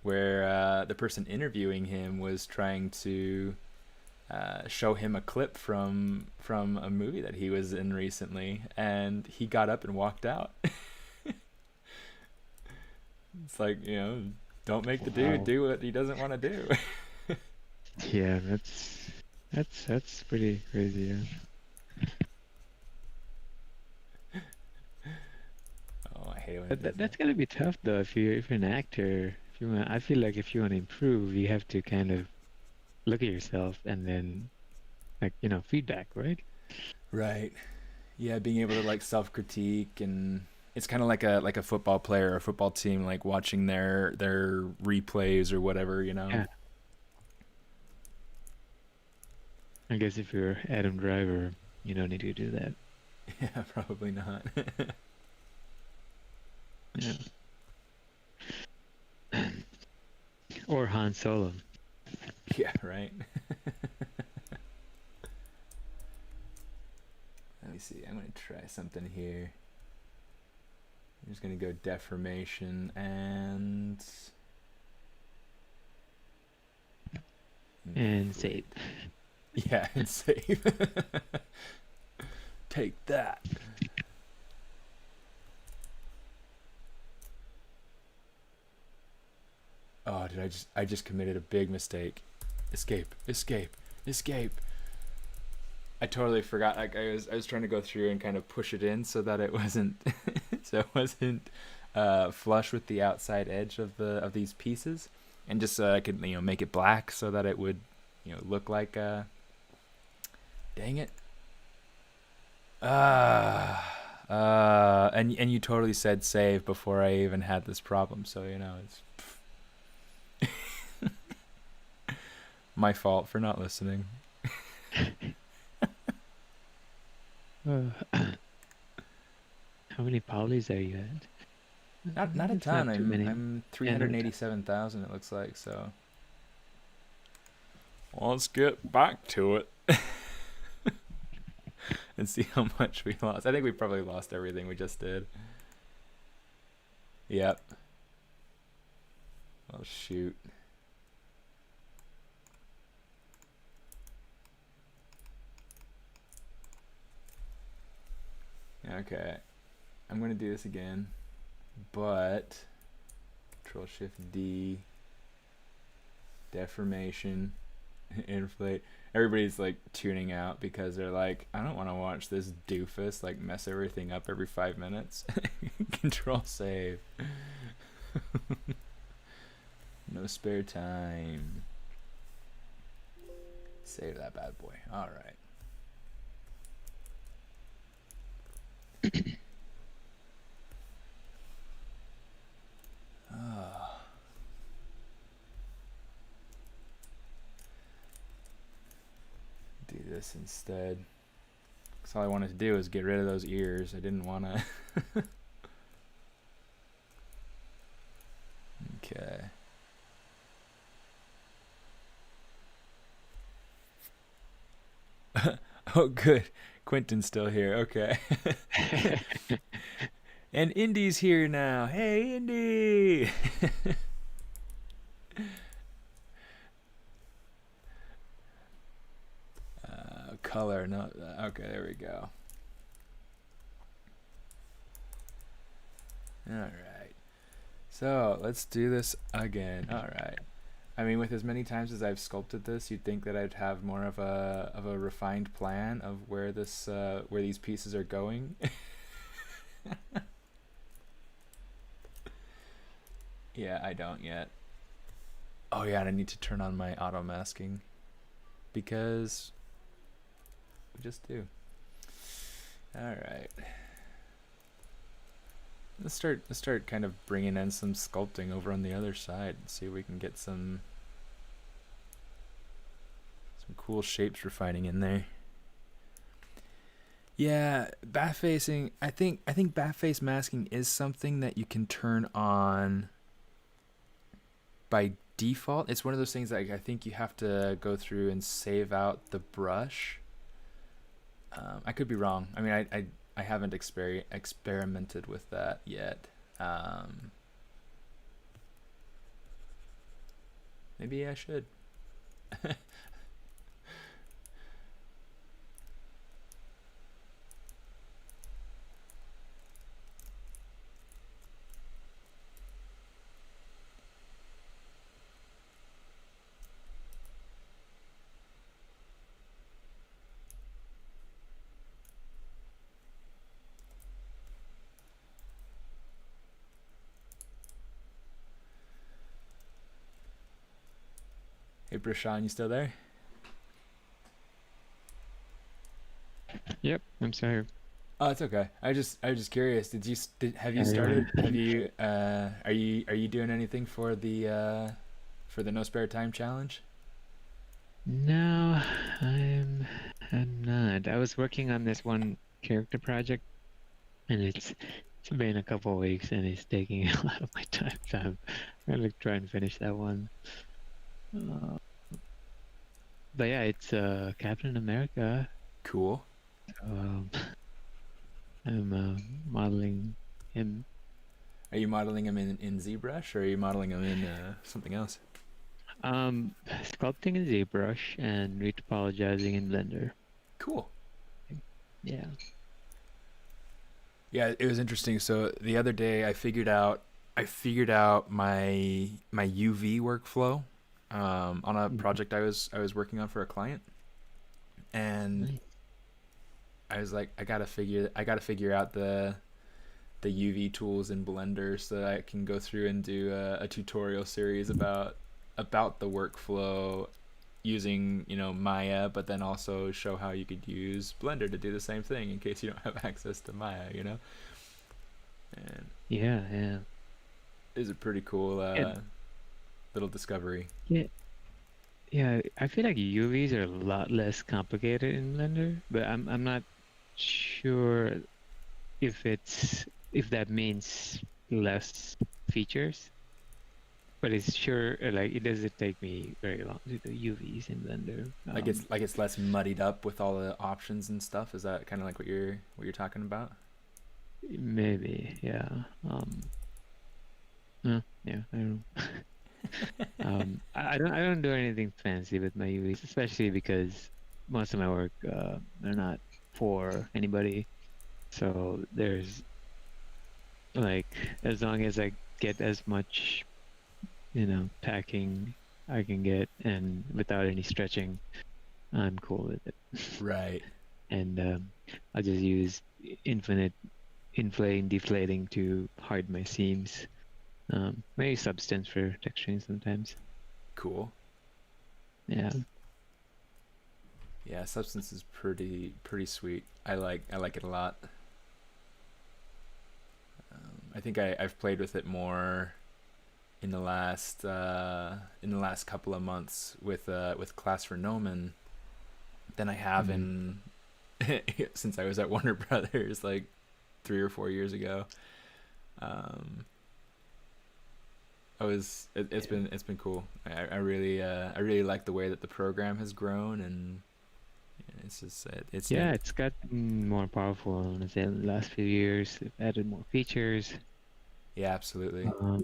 Speaker 1: where the person interviewing him was trying to show him a clip from a movie that he was in recently, and he got up and walked out. It's like, don't make the dude
Speaker 3: Wow.
Speaker 1: do what he doesn't want to do.
Speaker 3: Yeah, that's pretty crazy. Yeah.
Speaker 1: Oh, I hate when it
Speaker 3: But
Speaker 1: does that.
Speaker 3: that's gonna be tough though if you're an actor. If you want, I feel like if you want to improve, you have to kind of look at yourself and then like feedback, right?
Speaker 1: Right. Yeah, being able to like self-critique, and it's kind of like a football player or a football team, like watching their replays or whatever.
Speaker 3: Yeah. I guess if you're Adam Driver, you don't need to do that.
Speaker 1: Yeah, probably not.
Speaker 3: Yeah. Or Han Solo.
Speaker 1: Yeah, right. Let me see. I'm gonna try something here. I'm just gonna go deformation and
Speaker 3: And save.
Speaker 1: yeah, and save. Take that. Oh, did I just committed a big mistake. Escape, escape, escape. I totally forgot. Like I was trying to go through and kind of push it in so that it wasn't so it wasn't flush with the outside edge of these pieces, and just so I could make it black so that it would look like dang it. And you totally said save before I even had this problem, so it's my fault for not listening.
Speaker 3: Uh, how many Paulies are you at?
Speaker 1: Not a
Speaker 3: It's
Speaker 1: ton.
Speaker 3: not too
Speaker 1: I'm
Speaker 3: many.
Speaker 1: I'm
Speaker 3: Yeah, not a ton.
Speaker 1: 387,000 it looks like, so well, let's get back to it and see how much we lost. I think we probably lost everything we just did. Yep. Oh shoot. Okay. I'm gonna do this again, but Control Shift D, deformation, inflate. Everybody's like tuning out because they're like, I don't want to watch this doofus like mess everything up every 5 minutes. Control save. No spare time. Save that bad boy. All right. Oh. Do this instead. 'Cause all I wanted to do was get rid of those ears. I didn't want to. Okay. Oh, good. Quentin's still here. Okay. And Indy's here now. Hey, Indy. Color. No. Okay, there we go. All right. So let's do this again. All right. I mean, with as many times as I've sculpted this, you'd think that I'd have more of a refined plan of where where these pieces are going. Yeah, I don't yet. Oh yeah, and I need to turn on my auto masking because we just do. All right. Let's start kind of bringing in some sculpting over on the other side and see if we can get some cool shapes refining in there. Yeah, bat facing. I think bat face masking is something that you can turn on by default. It's one of those things that I think you have to go through and save out the brush. I could be wrong. I mean, I haven't experimented with that yet. Maybe I should. Hey, Prashan, you still there?
Speaker 3: Yep, I'm sorry.
Speaker 1: Oh, it's okay. I was just curious. Have you
Speaker 3: Yeah,
Speaker 1: started?
Speaker 3: yeah.
Speaker 1: Have you are you doing anything for the No Spare Time challenge?
Speaker 3: No, I'm not. I was working on this one character project, and it's been a couple of weeks, and it's taking a lot of my time. So I'm gonna try and finish that one. Uh, but yeah, it's Captain America.
Speaker 1: Cool.
Speaker 3: Um, I'm modeling him.
Speaker 1: Are you modeling him in ZBrush or are you modeling him in something else?
Speaker 3: Sculpting in ZBrush and retopologizing in Blender.
Speaker 1: Cool.
Speaker 3: Yeah.
Speaker 1: Yeah, it was interesting. So the other day I figured out my UV workflow on a
Speaker 3: Mhm.
Speaker 1: project I was working on for a client, and
Speaker 3: Nice.
Speaker 1: I was like, I gotta figure out the UV tools in Blender so that I can go through and do a tutorial series about the workflow using Maya, but then also show how you could use Blender to do the same thing in case you don't have access to Maya. And
Speaker 3: Yeah, yeah.
Speaker 1: it was a pretty cool
Speaker 3: And
Speaker 1: little discovery.
Speaker 3: yeah, yeah, I feel like UVs are a lot less complicated in Blender, but I'm not sure if that means less features. But it's sure like it doesn't take me very long to do UVs in Blender.
Speaker 1: Like it's less muddied up with all the options and stuff. Is that kind of like what you're talking about?
Speaker 3: Maybe, yeah. Yeah, I don't know. I don't do anything fancy with my UVs, especially because most of my work are not for anybody. So there's like as long as I get as much, packing I can get and without any stretching, I'm cool with it.
Speaker 1: Right.
Speaker 3: And I'll just use infinite inflating, deflating to hide my seams. Maybe substance for texturing sometimes.
Speaker 1: Cool.
Speaker 3: Yeah.
Speaker 1: Yeah, Substance is pretty sweet. I like it a lot. I think I've played with it more in the last couple of months with Class for Nomen than I have
Speaker 3: Mm.
Speaker 1: in since I was at Warner Brothers like 3 or 4 years ago. Um, it's been cool. I really like the way that the program has grown, and it's just it's
Speaker 3: Yeah,
Speaker 1: neat.
Speaker 3: it's gotten more powerful, let's say, in the last few years. They've added more features.
Speaker 1: Yeah, absolutely,
Speaker 3: Um,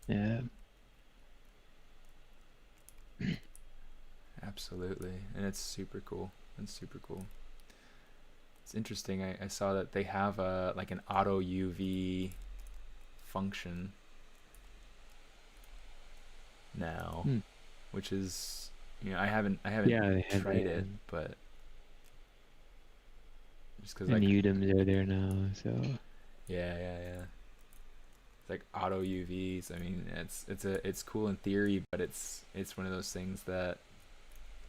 Speaker 3: yeah,
Speaker 1: absolutely, and it's super cool. It's super cool. It's interesting. I saw that they have a like an auto UV function now,
Speaker 3: hmm.
Speaker 1: which is I haven't
Speaker 3: Yeah, they have
Speaker 1: tried
Speaker 3: that.
Speaker 1: it, but just because
Speaker 3: And
Speaker 1: like
Speaker 3: Udem's are there now, so
Speaker 1: yeah, it's like auto UVs. I mean, it's cool in theory, but it's one of those things that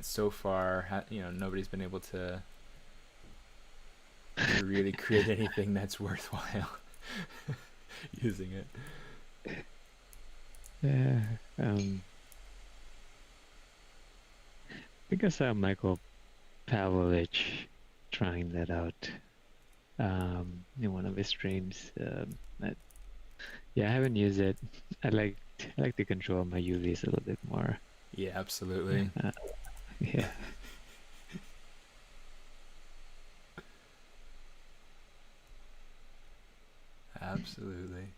Speaker 1: so far nobody's been able to really create anything that's worthwhile using it.
Speaker 3: yeah. I think I saw Michael Pavlovich trying that out in one of his streams. Yeah, I haven't used it. I like to control my UVs a little bit more.
Speaker 1: Yeah, absolutely,
Speaker 3: Uh, yeah,
Speaker 1: absolutely.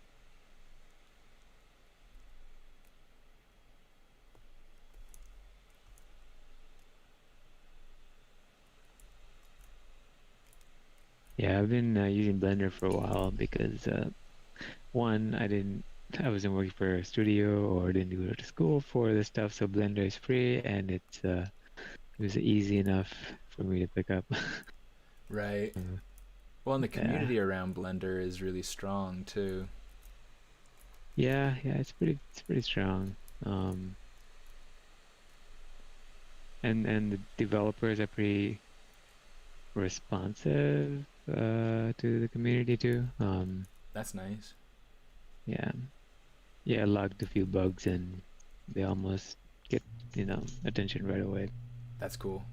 Speaker 3: yeah. I've been using Blender for a while because one, I wasn't working for a studio or didn't go to school for this stuff, so Blender is free and it was easy enough for me to pick up.
Speaker 1: Right.
Speaker 3: Uh,
Speaker 1: Well, and the
Speaker 3: yeah,
Speaker 1: community around Blender is really strong too.
Speaker 3: yeah. It's pretty strong. Um, and the developers are pretty responsive to the community too.
Speaker 1: That's nice.
Speaker 3: Yeah, yeah. I logged a few bugs and they almost get attention right away.
Speaker 1: That's cool.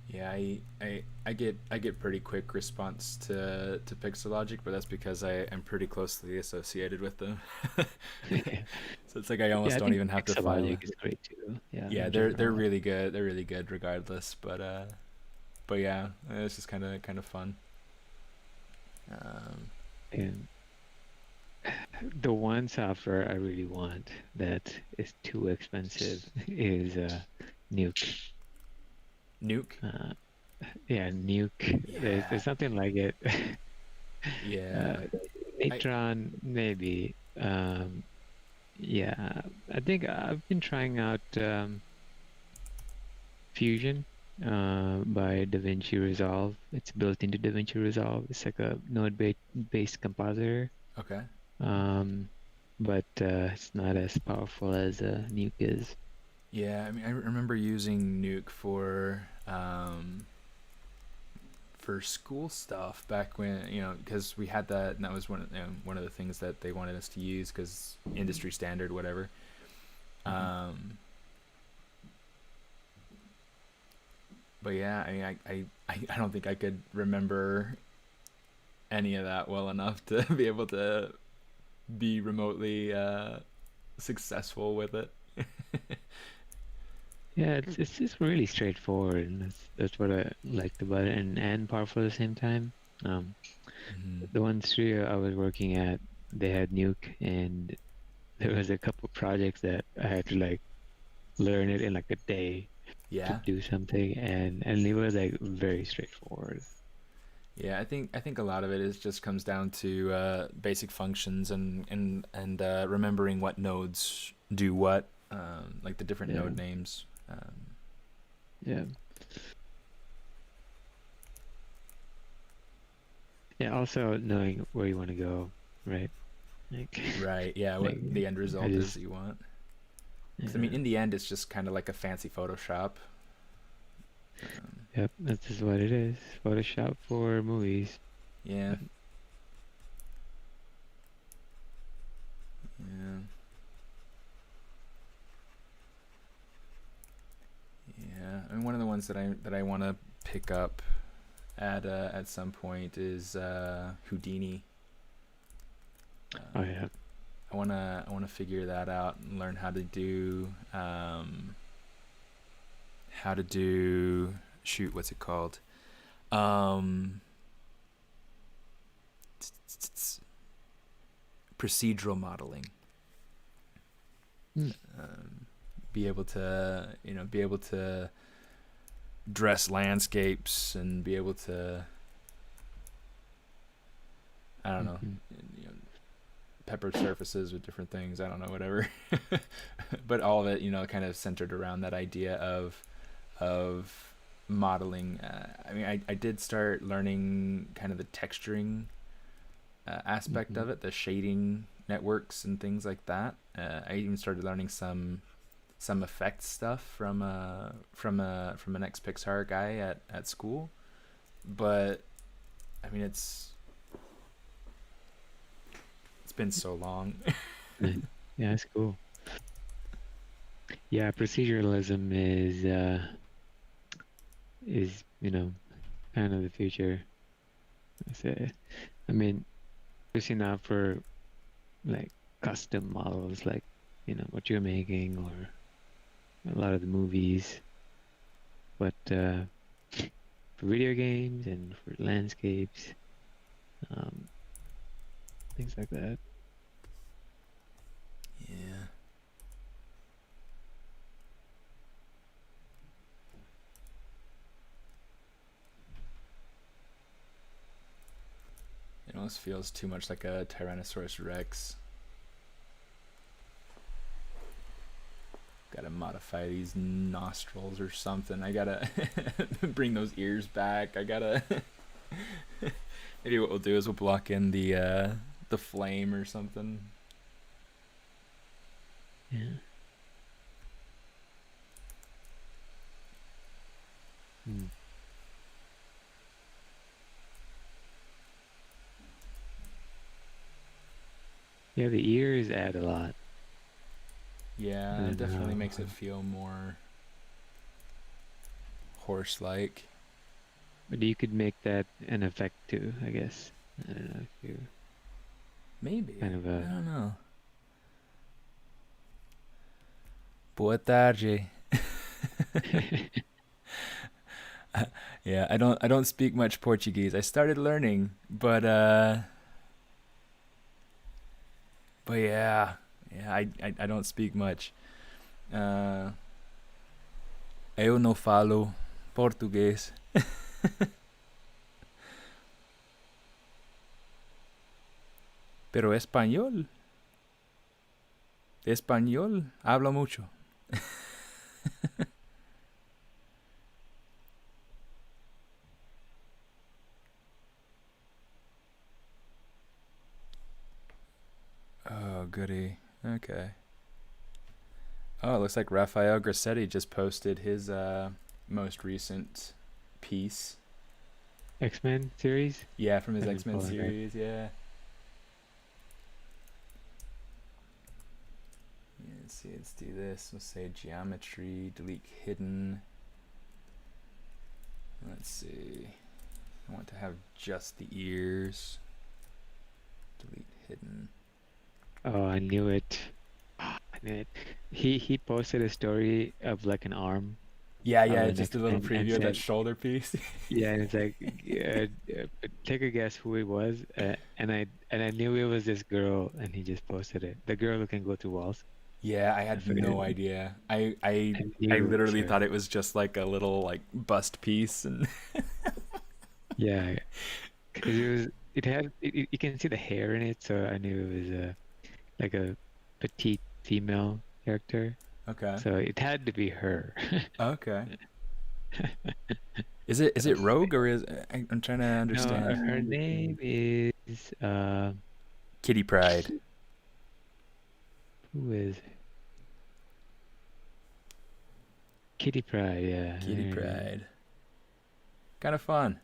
Speaker 1: Yeah, I get pretty quick response to Pixelogic, but that's because I am pretty closely associated with them. So it's like I
Speaker 3: Yeah,
Speaker 1: almost
Speaker 3: I
Speaker 1: don't
Speaker 3: think
Speaker 1: even have to file.
Speaker 3: Pixelogic is great too. Yeah,
Speaker 1: Yeah,
Speaker 3: in
Speaker 1: they're
Speaker 3: general.
Speaker 1: really good. They're really good regardless. But yeah, it's just kind of fun. Um,
Speaker 3: And the one software I really want that is too expensive is Nuke.
Speaker 1: Nuke.
Speaker 3: Uh, yeah, Nuke.
Speaker 1: Yeah,
Speaker 3: There's something like it.
Speaker 1: yeah.
Speaker 3: uh,
Speaker 1: I
Speaker 3: Natron, maybe. Yeah, I think I've been trying out Fusion by DaVinci Resolve. It's built into DaVinci Resolve. It's like a node-based compositor,
Speaker 1: okay.
Speaker 3: um, but it's not as powerful as Nuke is.
Speaker 1: Yeah, I mean, I remember using Nuke for school stuff back when because we had that, and that was one of the things that they wanted us to use because industry standard, whatever.
Speaker 3: Mhm.
Speaker 1: Um, but yeah, I mean, I don't think I could remember any of that well enough to be able to be remotely successful with it.
Speaker 3: Yeah, it's just really straightforward, and that's what I liked about it, and powerful at the same time. Um,
Speaker 1: Hmm.
Speaker 3: the one studio I was working at, they had Nuke, and there was a couple projects that I had to like learn it in like a day to
Speaker 1: Yeah,
Speaker 3: do something, and it was like very straightforward.
Speaker 1: yeah. I think a lot of it is just comes down to basic functions and remembering what nodes do what, like the different
Speaker 3: Yeah,
Speaker 1: node names.
Speaker 3: yeah, yeah. Also knowing where you want to go, right? Like,
Speaker 1: Right. Yeah. What
Speaker 3: like
Speaker 1: the end
Speaker 3: I
Speaker 1: result is
Speaker 3: just
Speaker 1: that you want. Because I mean,
Speaker 3: yeah,
Speaker 1: in the end, it's just kind of like a fancy Photoshop. Um,
Speaker 3: yep. That's just what it is. Photoshop for movies.
Speaker 1: yeah. Yeah. Yeah. and one of the ones that I want to pick up at some point is Houdini.
Speaker 3: Oh yeah.
Speaker 1: I wanna figure that out and learn how to do shoot, what's it called? Um, Procedural modeling.
Speaker 3: Hmm.
Speaker 1: Be able to, be able to dress landscapes and be able to, I don't know,
Speaker 3: Mhm.
Speaker 1: you know, pepper surfaces with different things. I don't know, whatever. But all of it, kind of centered around that idea of modeling. I mean, I did start learning kind of the texturing aspect
Speaker 3: Mhm.
Speaker 1: of it, the shading networks and things like that. I even started learning some effects stuff from an ex Pixar guy at school. But I mean, it's been so long.
Speaker 3: Yeah, yeah, that's cool. Yeah, proceduralism is kind of the future. I say. I mean, especially now for like custom models, like what you're making or a lot of the movies, but for video games and for landscapes, um, things like that.
Speaker 1: Yeah. It almost feels too much like a Tyrannosaurus Rex. Gotta modify these nostrils or something. I gotta bring those ears back. I gotta. Maybe what we'll do is we'll block in the flame or something.
Speaker 3: Yeah. Hmm. Yeah, the ears add a lot. I
Speaker 1: Yeah, it
Speaker 3: don't
Speaker 1: definitely
Speaker 3: know.
Speaker 1: makes it feel more horse-like.
Speaker 3: But you could make that an effect too, I guess. I don't know if you
Speaker 1: Maybe.
Speaker 3: kind of
Speaker 1: I
Speaker 3: a.
Speaker 1: don't know. Boa tarde. Yeah, I don't speak much Portuguese. I started learning, but yeah, I don't speak much. Uh, eu não falo português, pero español hablo mucho. Oh, goody. Okay. Oh, it looks like Rafael Grassetti just posted his most recent piece.
Speaker 3: X-Men series.
Speaker 1: Yeah, from his
Speaker 3: I've been
Speaker 1: X-Men
Speaker 3: following that.
Speaker 1: series. Yeah. Yeah, let's see. Let's do this. Let's say geometry, delete hidden. Let's see. I want to have just the ears. Delete hidden.
Speaker 3: Oh, I knew it. I knew it. He posted a story of like an arm
Speaker 1: Yeah,
Speaker 3: of
Speaker 1: yeah,
Speaker 3: an
Speaker 1: just a little
Speaker 3: X-Men and
Speaker 1: preview of that
Speaker 3: said,
Speaker 1: shoulder piece.
Speaker 3: yeah, and it's like, take a guess who it was, and I knew it was this girl, and he just posted it. The girl who can go through walls.
Speaker 1: Yeah, I
Speaker 3: I
Speaker 1: had
Speaker 3: forget.
Speaker 1: no idea. I
Speaker 3: I
Speaker 1: I
Speaker 3: knew it was
Speaker 1: literally
Speaker 3: her.
Speaker 1: thought it was just like a little like bust piece and
Speaker 3: Yeah, because you can see the hair in it, so I knew it was like a petite female character.
Speaker 1: okay.
Speaker 3: So it had to be her.
Speaker 1: Okay. Is it
Speaker 3: That's funny.
Speaker 1: Rogue or I'm trying to
Speaker 3: No, her
Speaker 1: understand.
Speaker 3: name is
Speaker 1: Kitty Pride.
Speaker 3: who is Kitty Pryde? Yeah,
Speaker 1: Kitty
Speaker 3: there it is.
Speaker 1: Pride. Kind of fun.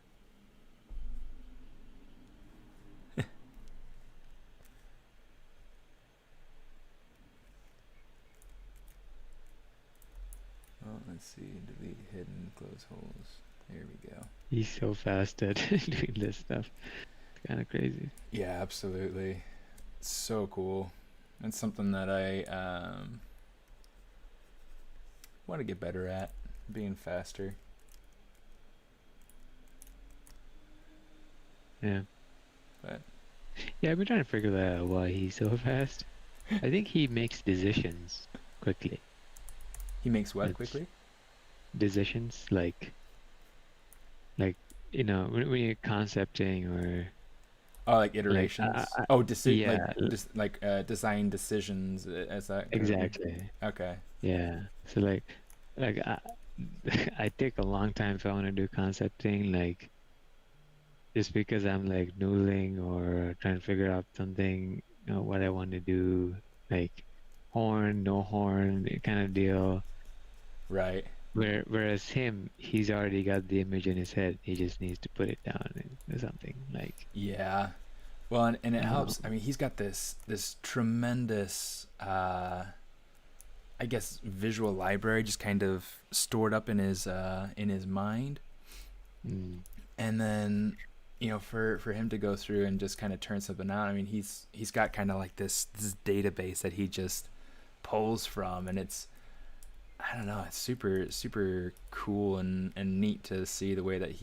Speaker 1: Oh, let's see. Delete hidden, close holes. There we go.
Speaker 3: He's so fast at doing this stuff. It's kind of crazy.
Speaker 1: Yeah, absolutely. So cool. It's something that I want to get better at, being faster.
Speaker 3: Yeah.
Speaker 1: But
Speaker 3: Yeah, I've been trying to figure that out why he's so fast. I think he makes decisions quickly.
Speaker 1: he makes what
Speaker 3: It's
Speaker 1: quickly?
Speaker 3: decisions like when you're concepting or
Speaker 1: Oh, like
Speaker 3: like
Speaker 1: iterations. Oh,
Speaker 3: yeah,
Speaker 1: design decisions as that kind of thing.
Speaker 3: exactly.
Speaker 1: Okay.
Speaker 3: Yeah. So like I take a long time if I want to do concepting, like just because I'm like noodling or trying to figure out something, what I want to do, like horn, no horn, kind of deal.
Speaker 1: Right.
Speaker 3: Whereas him, he's already got the image in his head. He just needs to put it down or something like.
Speaker 1: Yeah. Well, and it helps. I
Speaker 3: Um,
Speaker 1: mean, he's got this tremendous, I guess, visual library just kind of stored up in his mind,
Speaker 3: mm,
Speaker 1: and then for him to go through and just kind of turn something out. I mean, he's got kind of like this database that he just pulls from, and it's, I don't know, it's super super cool and neat to see the way that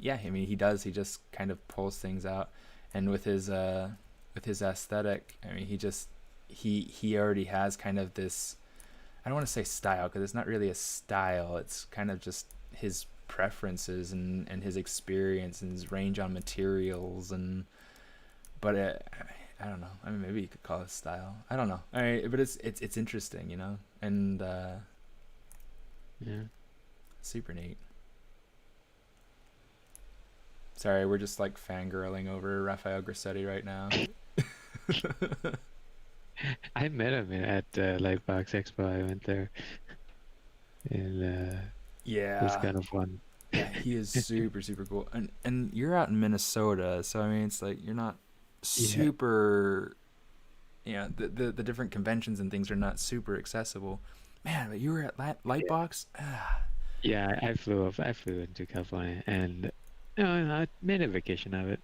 Speaker 1: yeah, I mean, he just kind of pulls things out, and with his aesthetic, I mean, he already has kind of this, I don't want to say style because it's not really a style, it's kind of just his preferences and his experience and his range on materials, and but I don't know, I mean, maybe you could call it style, I don't know, I mean, but it's interesting, and
Speaker 3: yeah.
Speaker 1: super neat. Sorry, we're just like fangirling over Raphael Grassetti right now.
Speaker 3: I met him at Lightbox Expo. I went there, and it was
Speaker 1: Yeah,
Speaker 3: kind of fun.
Speaker 1: yeah, he is super super cool. And you're out in Minnesota, so I mean, it's like you're not
Speaker 3: Yeah,
Speaker 1: super. The different conventions and things are not super accessible. Man, but you were at
Speaker 3: yeah,
Speaker 1: Lightbox. Ah,
Speaker 3: yeah. I flew into California, and I made a vacation of it.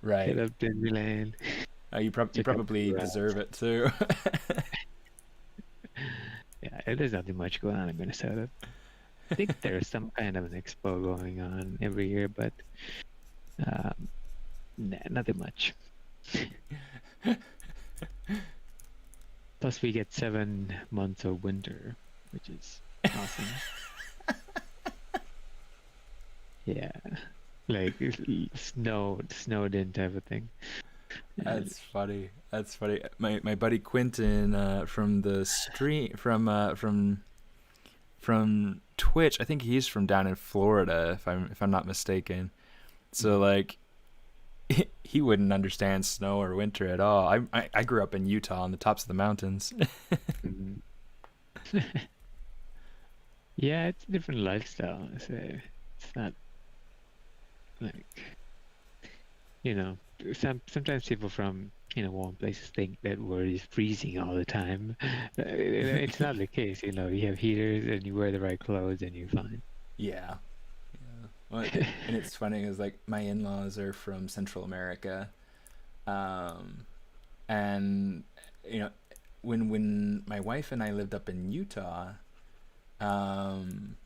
Speaker 1: right.
Speaker 3: Hit up Disneyland,
Speaker 1: You
Speaker 3: took up
Speaker 1: probably
Speaker 3: the
Speaker 1: deserve it too.
Speaker 3: yeah. There's nothing much going on in Minnesota. I think there's some kind of an expo going on every year, but um, nah, nothing much. Plus, we get 7 months of winter, which is awesome. Yeah, like snowed in type of thing. And
Speaker 1: That's funny. That's funny. My buddy Quentin from the stream from Twitch. I think he's from down in Florida, if I'm not mistaken. So
Speaker 3: mm,
Speaker 1: like he wouldn't understand snow or winter at all. I grew up in Utah on the tops of the mountains.
Speaker 3: mm. Yeah, it's a different lifestyle. So it's not like sometimes people from warm places think that we're just freezing all the time. It's not the case. You have heaters and you wear the right clothes and you're fine.
Speaker 1: Yeah. Yeah. Well, and it's funny because like my in-laws are from Central America, um, and you know when my wife and I lived up in Utah, um,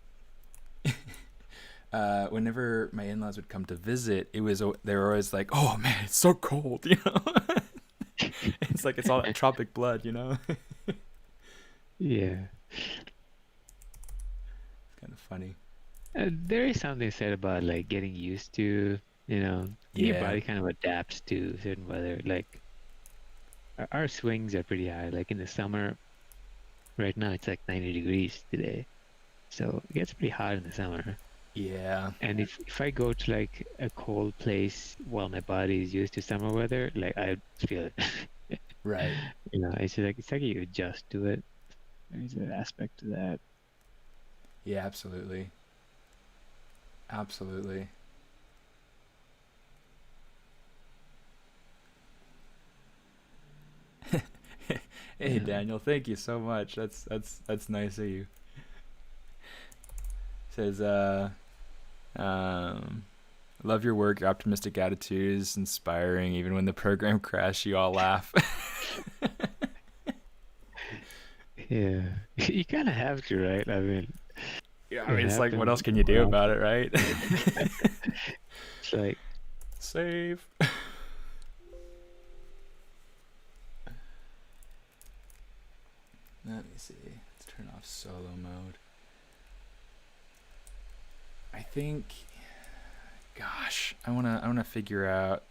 Speaker 1: whenever my in-laws would come to visit, they were always like, "Oh man, it's so cold," you know. It's like it's all that tropic blood. It's
Speaker 3: Yeah.
Speaker 1: kind of funny.
Speaker 3: There is something said about like getting used to, your
Speaker 1: Yeah,
Speaker 3: body kind of adapts to certain weather. Like our swings are pretty high. Like in the summer, right now it's like 90 degrees today. So it gets pretty hot in the summer.
Speaker 1: yeah,
Speaker 3: And if I go to like a cold place while my body is used to summer weather, like I feel it.
Speaker 1: right.
Speaker 3: It's like you adjust to it. There's an aspect to that.
Speaker 1: Yeah, absolutely, absolutely. Hey
Speaker 3: Um,
Speaker 1: Daniel, thank you so much. That's nice of you. says, um, love your work. Your optimistic attitude is inspiring. Even when the program crashed, you all laugh.
Speaker 3: Yeah, you kind of have to, right? I mean,
Speaker 1: Yeah, I
Speaker 3: it
Speaker 1: mean, it's like, what
Speaker 3: happens
Speaker 1: else can you do
Speaker 3: more
Speaker 1: about
Speaker 3: often.
Speaker 1: it, right?
Speaker 3: It's like,
Speaker 1: Save. Let me see. Let's turn off solo mode. I think, gosh, I wanna figure out.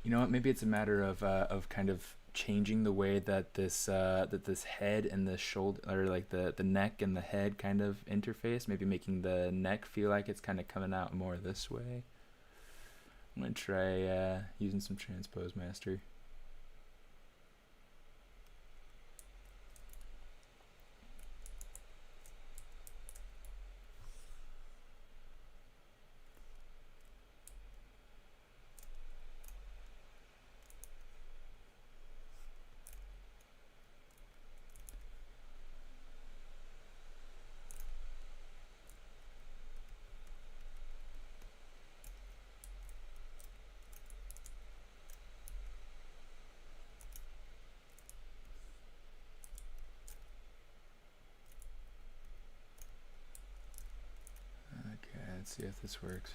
Speaker 1: You know what? Maybe it's a matter of kind of changing the way that this head and the shoulder, or like the neck and the head kind of interface. Maybe making the neck feel like it's kind of coming out more this way. I'm gonna try using some transpose master. Okay, let's see if this works.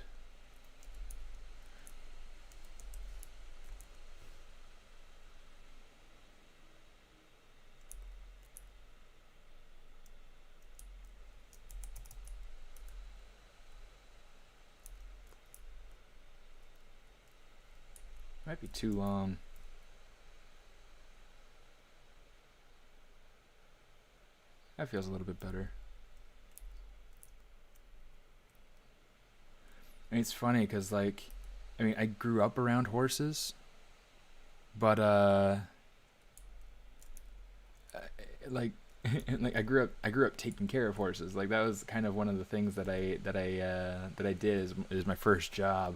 Speaker 1: Might be too long. That feels a little bit better. I mean, it's funny because, like, I mean, I grew up around horses, but like, like I grew up taking care of horses. Like that was kind of one of the things that I did is my first job.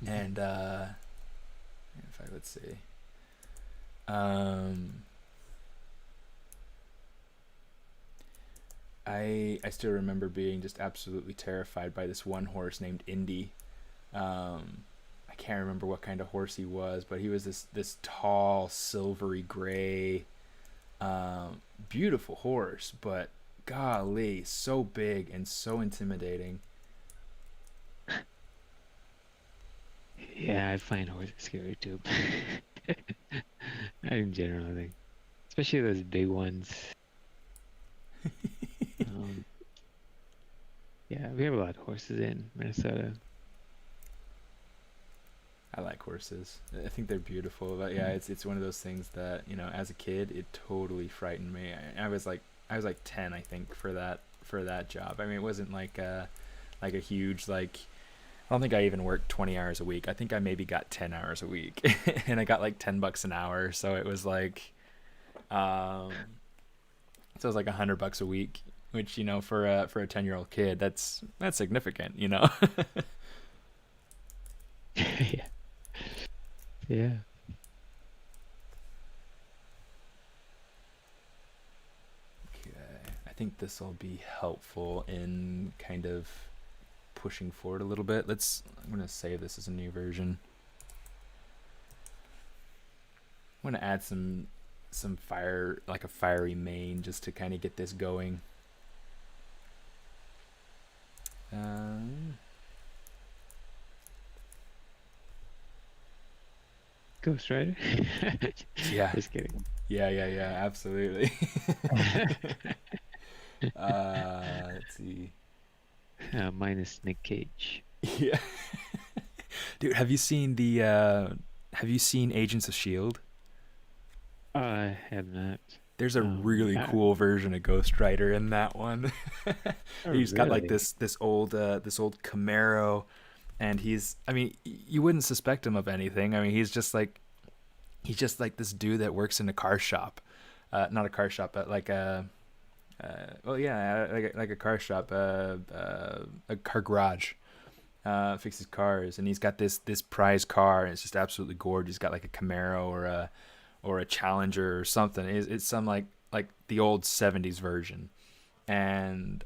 Speaker 3: Mhm.
Speaker 1: And in fact, let's see. Um, I still remember being just absolutely terrified by this one horse named Indy. I can't remember what kind of horse he was, but he was this tall, silvery gray, beautiful horse, but golly, so big and so intimidating.
Speaker 3: Yeah, I find horses scary too. In general, I think, especially those big ones. Um, yeah, we have a lot of horses in Minnesota.
Speaker 1: I like horses. I think they're beautiful, but yeah,
Speaker 3: Mm.
Speaker 1: it's one of those things that, as a kid, it totally frightened me. I was like 10, I think, for that job. I mean, it wasn't like a huge, like, I don't think I even worked 20 hours a week. I think I maybe got 10 hours a week, and I got like $10 an hour. So it was like, um, so it was like $100 a week, which, for a 10-year-old kid, that's significant.
Speaker 3: Yeah, yeah.
Speaker 1: Okay, I think this will be helpful in kind of pushing forward a little bit. I'm gonna save this as a new version. I'm gonna add some fire, like a fiery main, just to kind of get this going. Um,
Speaker 3: Ghost Rider.
Speaker 1: yeah,
Speaker 3: Just kidding.
Speaker 1: yeah, absolutely. Let's see.
Speaker 3: Minus Nick Cage.
Speaker 1: Yeah, dude, have you seen Agents of Shield?
Speaker 3: I have not.
Speaker 1: There's a really
Speaker 3: Yeah.
Speaker 1: cool version of Ghost Rider in that one.
Speaker 3: Oh,
Speaker 1: He's got like
Speaker 3: really?
Speaker 1: this old Camaro, and I mean, you wouldn't suspect him of anything. I mean, he's just like this dude that works in a car shop, not a car shop, but like well, yeah, like a car shop, a car garage, fixes cars, and he's got this prize car, and it's just absolutely gorgeous. He's got like a Camaro or a Challenger or something. It's some like the old '70s version, and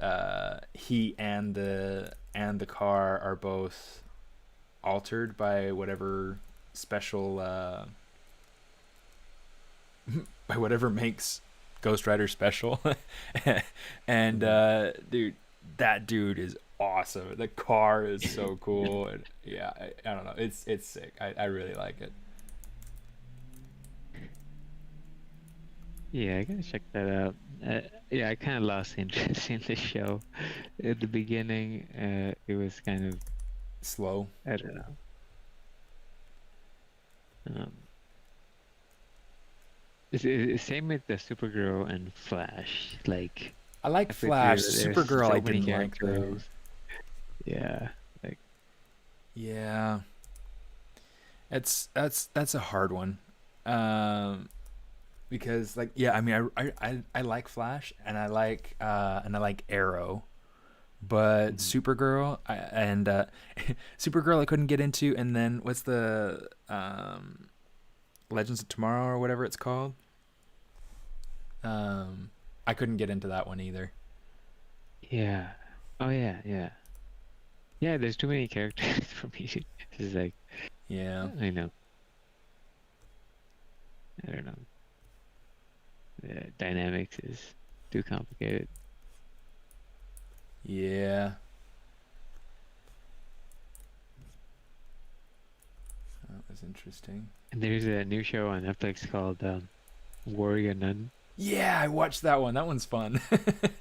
Speaker 1: he and the car are both altered by whatever special by whatever makes Ghost Rider special. And
Speaker 3: Mhm.
Speaker 1: dude, that dude is awesome. The car is so cool, and yeah, I don't know, it's sick. I really like it.
Speaker 3: Yeah, I gotta check that out. Yeah, I kind of lost interest in the show at the beginning. It was kind of,
Speaker 1: Slow.
Speaker 3: I don't know. Um, same with the Supergirl and Flash. Like
Speaker 1: I like
Speaker 3: halfway through,
Speaker 1: Flash.
Speaker 3: there's
Speaker 1: Supergirl I
Speaker 3: so many
Speaker 1: didn't like though.
Speaker 3: characters. Yeah, like
Speaker 1: Yeah, that's a hard one. Um, because like yeah, I mean I like Flash and I like Arrow, but
Speaker 3: mhm.
Speaker 1: Supergirl and Supergirl I couldn't get into, and then what's the Legends of Tomorrow or whatever it's called? Um, I couldn't get into that one either.
Speaker 3: Yeah. Oh yeah, yeah. Yeah, there's too many characters for me. It's like
Speaker 1: Yeah,
Speaker 3: I know. I don't know. The dynamics is too complicated.
Speaker 1: yeah, that was interesting.
Speaker 3: And there's a new show on Netflix called Warrior Nun.
Speaker 1: Yeah, I watched that one. That one's fun.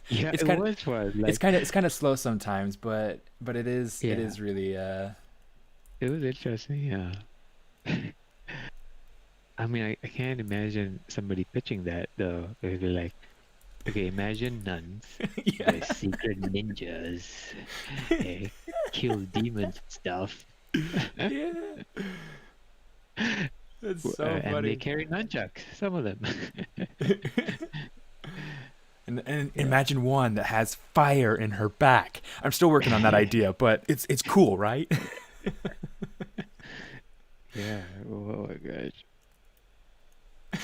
Speaker 3: Yeah,
Speaker 1: it's
Speaker 3: it
Speaker 1: kind of
Speaker 3: was fun.
Speaker 1: it's
Speaker 3: Like,
Speaker 1: kind of it's kind of slow sometimes, but it
Speaker 3: yeah,
Speaker 1: is really
Speaker 3: it was interesting. Yeah. I mean, I can't imagine somebody pitching that though. It'd be like, okay, imagine nuns,
Speaker 1: yeah.
Speaker 3: the secret ninjas, eh, kill demons and stuff,
Speaker 1: Yeah, that's so
Speaker 3: and they
Speaker 1: funny.
Speaker 3: carry nunchucks. Some of them.
Speaker 1: And
Speaker 3: Yeah,
Speaker 1: imagine one that has fire in her back. I'm still working on that idea, but it's cool, right?
Speaker 3: yeah. Oh my gosh.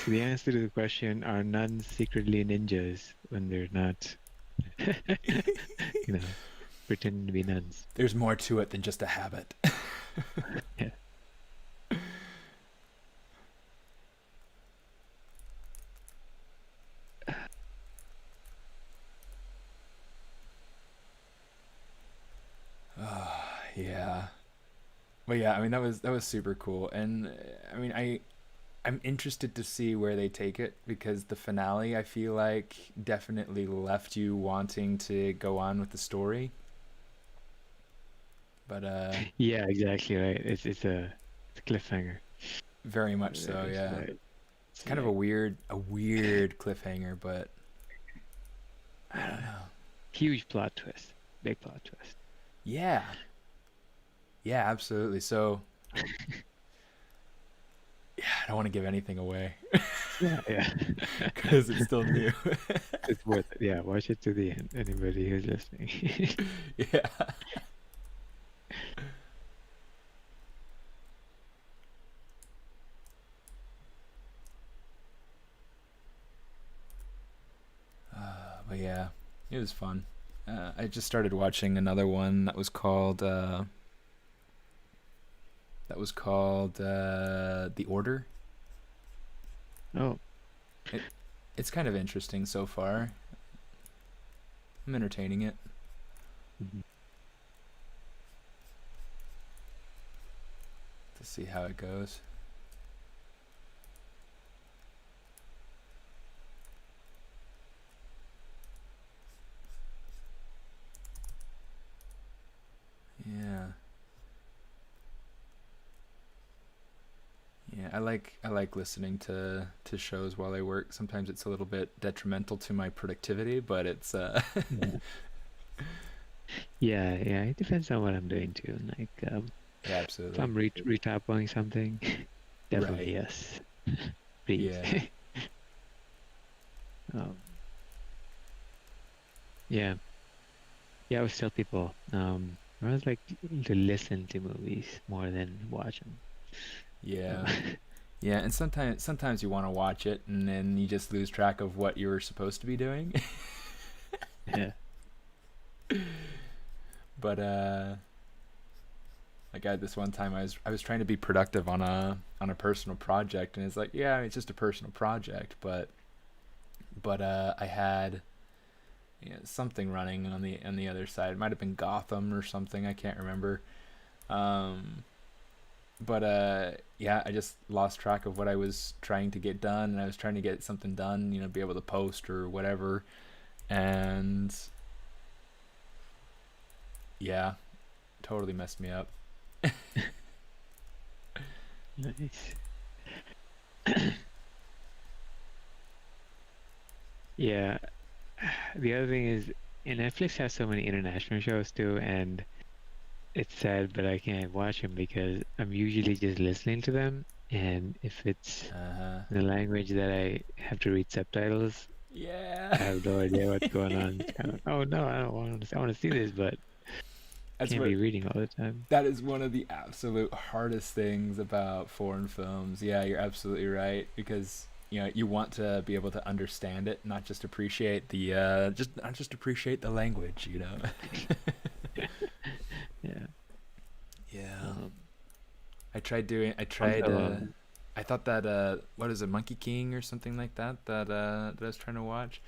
Speaker 3: So the answer to the question, are nuns secretly ninjas when they're not, you know, pretending to be nuns?
Speaker 1: There's more to it than just a habit.
Speaker 3: Yeah.
Speaker 1: Yeah. But yeah, I mean that was super cool, and I mean I'm interested to see where they take it, because the finale I feel like definitely left you wanting to go on with the story. But
Speaker 3: Yeah, exactly right. It's a cliffhanger.
Speaker 1: very much so,
Speaker 3: It's
Speaker 1: yeah.
Speaker 3: like,
Speaker 1: It's
Speaker 3: it's
Speaker 1: kind of
Speaker 3: like,
Speaker 1: a weird cliffhanger, but I don't
Speaker 3: yeah,
Speaker 1: know.
Speaker 3: huge plot twist, big plot twist.
Speaker 1: Yeah. Yeah, absolutely. So, yeah, I don't want to give anything away
Speaker 3: Yeah, yeah.
Speaker 1: cuz it's still new.
Speaker 3: It's worth it. Yeah, watch it to the end. Anybody who's listening.
Speaker 1: Yeah. But yeah, it was fun. I just started watching another one that was called The Order.
Speaker 3: Oh,
Speaker 1: It it's kind of interesting so far. I'm entertaining it
Speaker 3: mhm.
Speaker 1: to see how it goes. Yeah. Yeah, I like listening to shows while I work. Sometimes it's a little bit detrimental to my productivity, but it's
Speaker 3: Yeah. Yeah, yeah. It depends on what I'm doing too. Like,
Speaker 1: yeah,
Speaker 3: if
Speaker 1: absolutely.
Speaker 3: I'm retapping something, definitely
Speaker 1: Right.
Speaker 3: yes. Please.
Speaker 1: Yeah.
Speaker 3: Um, yeah. Yeah, I always tell people, I always like to listen to movies more than watch them.
Speaker 1: Yeah. Yeah, and sometimes you want to watch it and then you just lose track of what you were supposed to be doing.
Speaker 3: Yeah.
Speaker 1: But like I had this one time I was trying to be productive on a personal project, and it's like, yeah, it's just a personal project, but I had, something running on the other side. It might have been Gotham or something. I can't remember. Um, but yeah, I just lost track of what I was trying to get done, and I was trying to get something done, be able to post or whatever, and yeah, totally messed me up.
Speaker 3: Nice. Yeah. The other thing is, Netflix has so many international shows too, and it's sad, but I can't watch them because I'm usually just listening to them, and if it's
Speaker 1: Uh-huh.
Speaker 3: in a language that I have to read subtitles,
Speaker 1: Yeah.
Speaker 3: I have no idea what's going on. It's kind of, oh no, I don't want to. I want to see this, but
Speaker 1: That's
Speaker 3: can't
Speaker 1: what
Speaker 3: be reading all the time.
Speaker 1: that is one of the absolute hardest things about foreign films. Yeah, you're absolutely right, because you want to be able to understand it, not just appreciate the just not just appreciate the language.
Speaker 3: Yeah.
Speaker 1: Yeah.
Speaker 3: Um,
Speaker 1: I tried
Speaker 3: also,
Speaker 1: I thought that what is it, Monkey King or something like that I was trying to watch.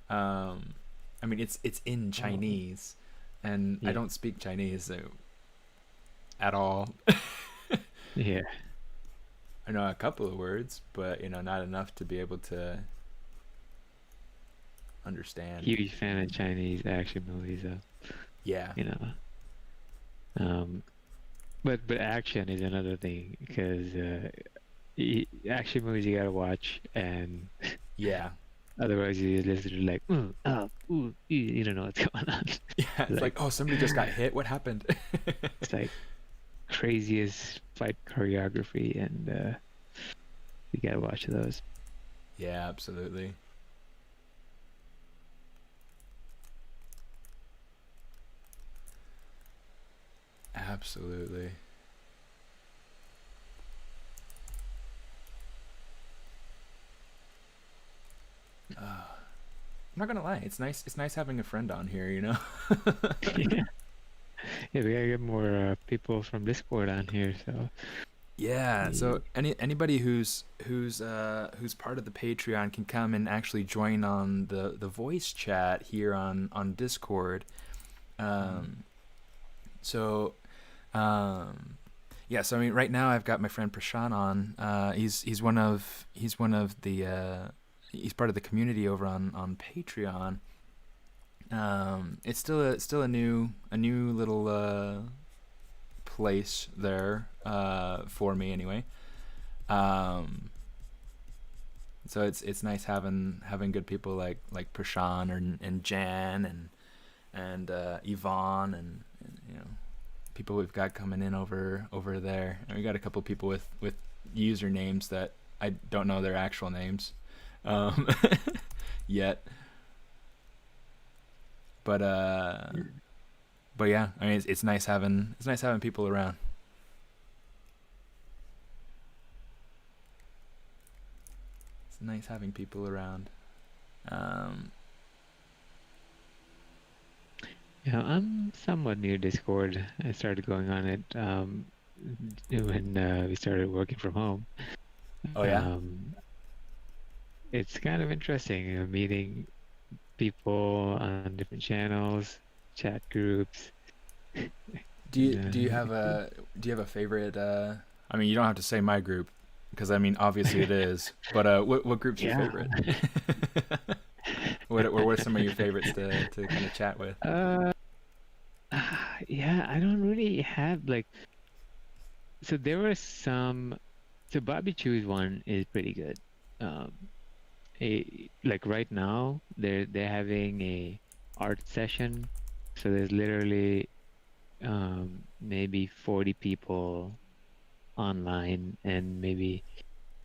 Speaker 1: Um I mean, it's in
Speaker 3: oh,
Speaker 1: Chinese, and I
Speaker 3: yeah,
Speaker 1: don't speak Chinese, so, at all.
Speaker 3: yeah.
Speaker 1: I know a couple of words, but not enough to be able to understand.
Speaker 3: Huge fan of Chinese action movies, though.
Speaker 1: Yeah.
Speaker 3: You know. Um, but action is another thing because action movies you gotta watch, and
Speaker 1: Yeah.
Speaker 3: otherwise you just listen to like, ooh, you don't know what's going on.
Speaker 1: Yeah. It's
Speaker 3: Like
Speaker 1: like, oh, somebody just got hit. What happened?
Speaker 3: it's like craziest fight choreography, and you gotta watch those.
Speaker 1: Yeah, absolutely. Absolutely. I'm not gonna lie. It's nice. It's nice having a friend on here.
Speaker 3: Yeah, yeah, we gotta get more people from Discord on here. So
Speaker 1: Yeah. So
Speaker 3: y-
Speaker 1: anybody who's part of the Patreon can come and actually join on the voice chat here on Discord.
Speaker 3: mm,
Speaker 1: Um. So, um, yeah. So I mean, right now I've got my friend Prashan on. He's one of the he's part of the community over on Patreon. It's still a new little place there for me anyway. Um, so it's nice having good people like Prashan and Jan and Yvonne and people we've got coming in over there, and we got a couple people with usernames that I don't know their actual names um, yet, but
Speaker 3: yeah,
Speaker 1: but yeah, I mean it's nice having people around. It's nice having people around. Um,
Speaker 3: yeah, I'm somewhat new to Discord. I started going on it when we started working from home.
Speaker 1: oh yeah.
Speaker 3: Um, it's kind of interesting, meeting people on different channels, chat groups.
Speaker 1: Do you do you have
Speaker 3: It's
Speaker 1: a do you have a favorite? I mean, you don't have to say my group, because I mean obviously it is. But what group's your
Speaker 3: yeah.
Speaker 1: favorite? What are some of your favorites to kind of chat with?
Speaker 3: Uh, yeah, I don't really have like. So there were some. So Bobby Chew's one is pretty good. Um, like right now, they're having a art session. So there's literally maybe 40 people online and maybe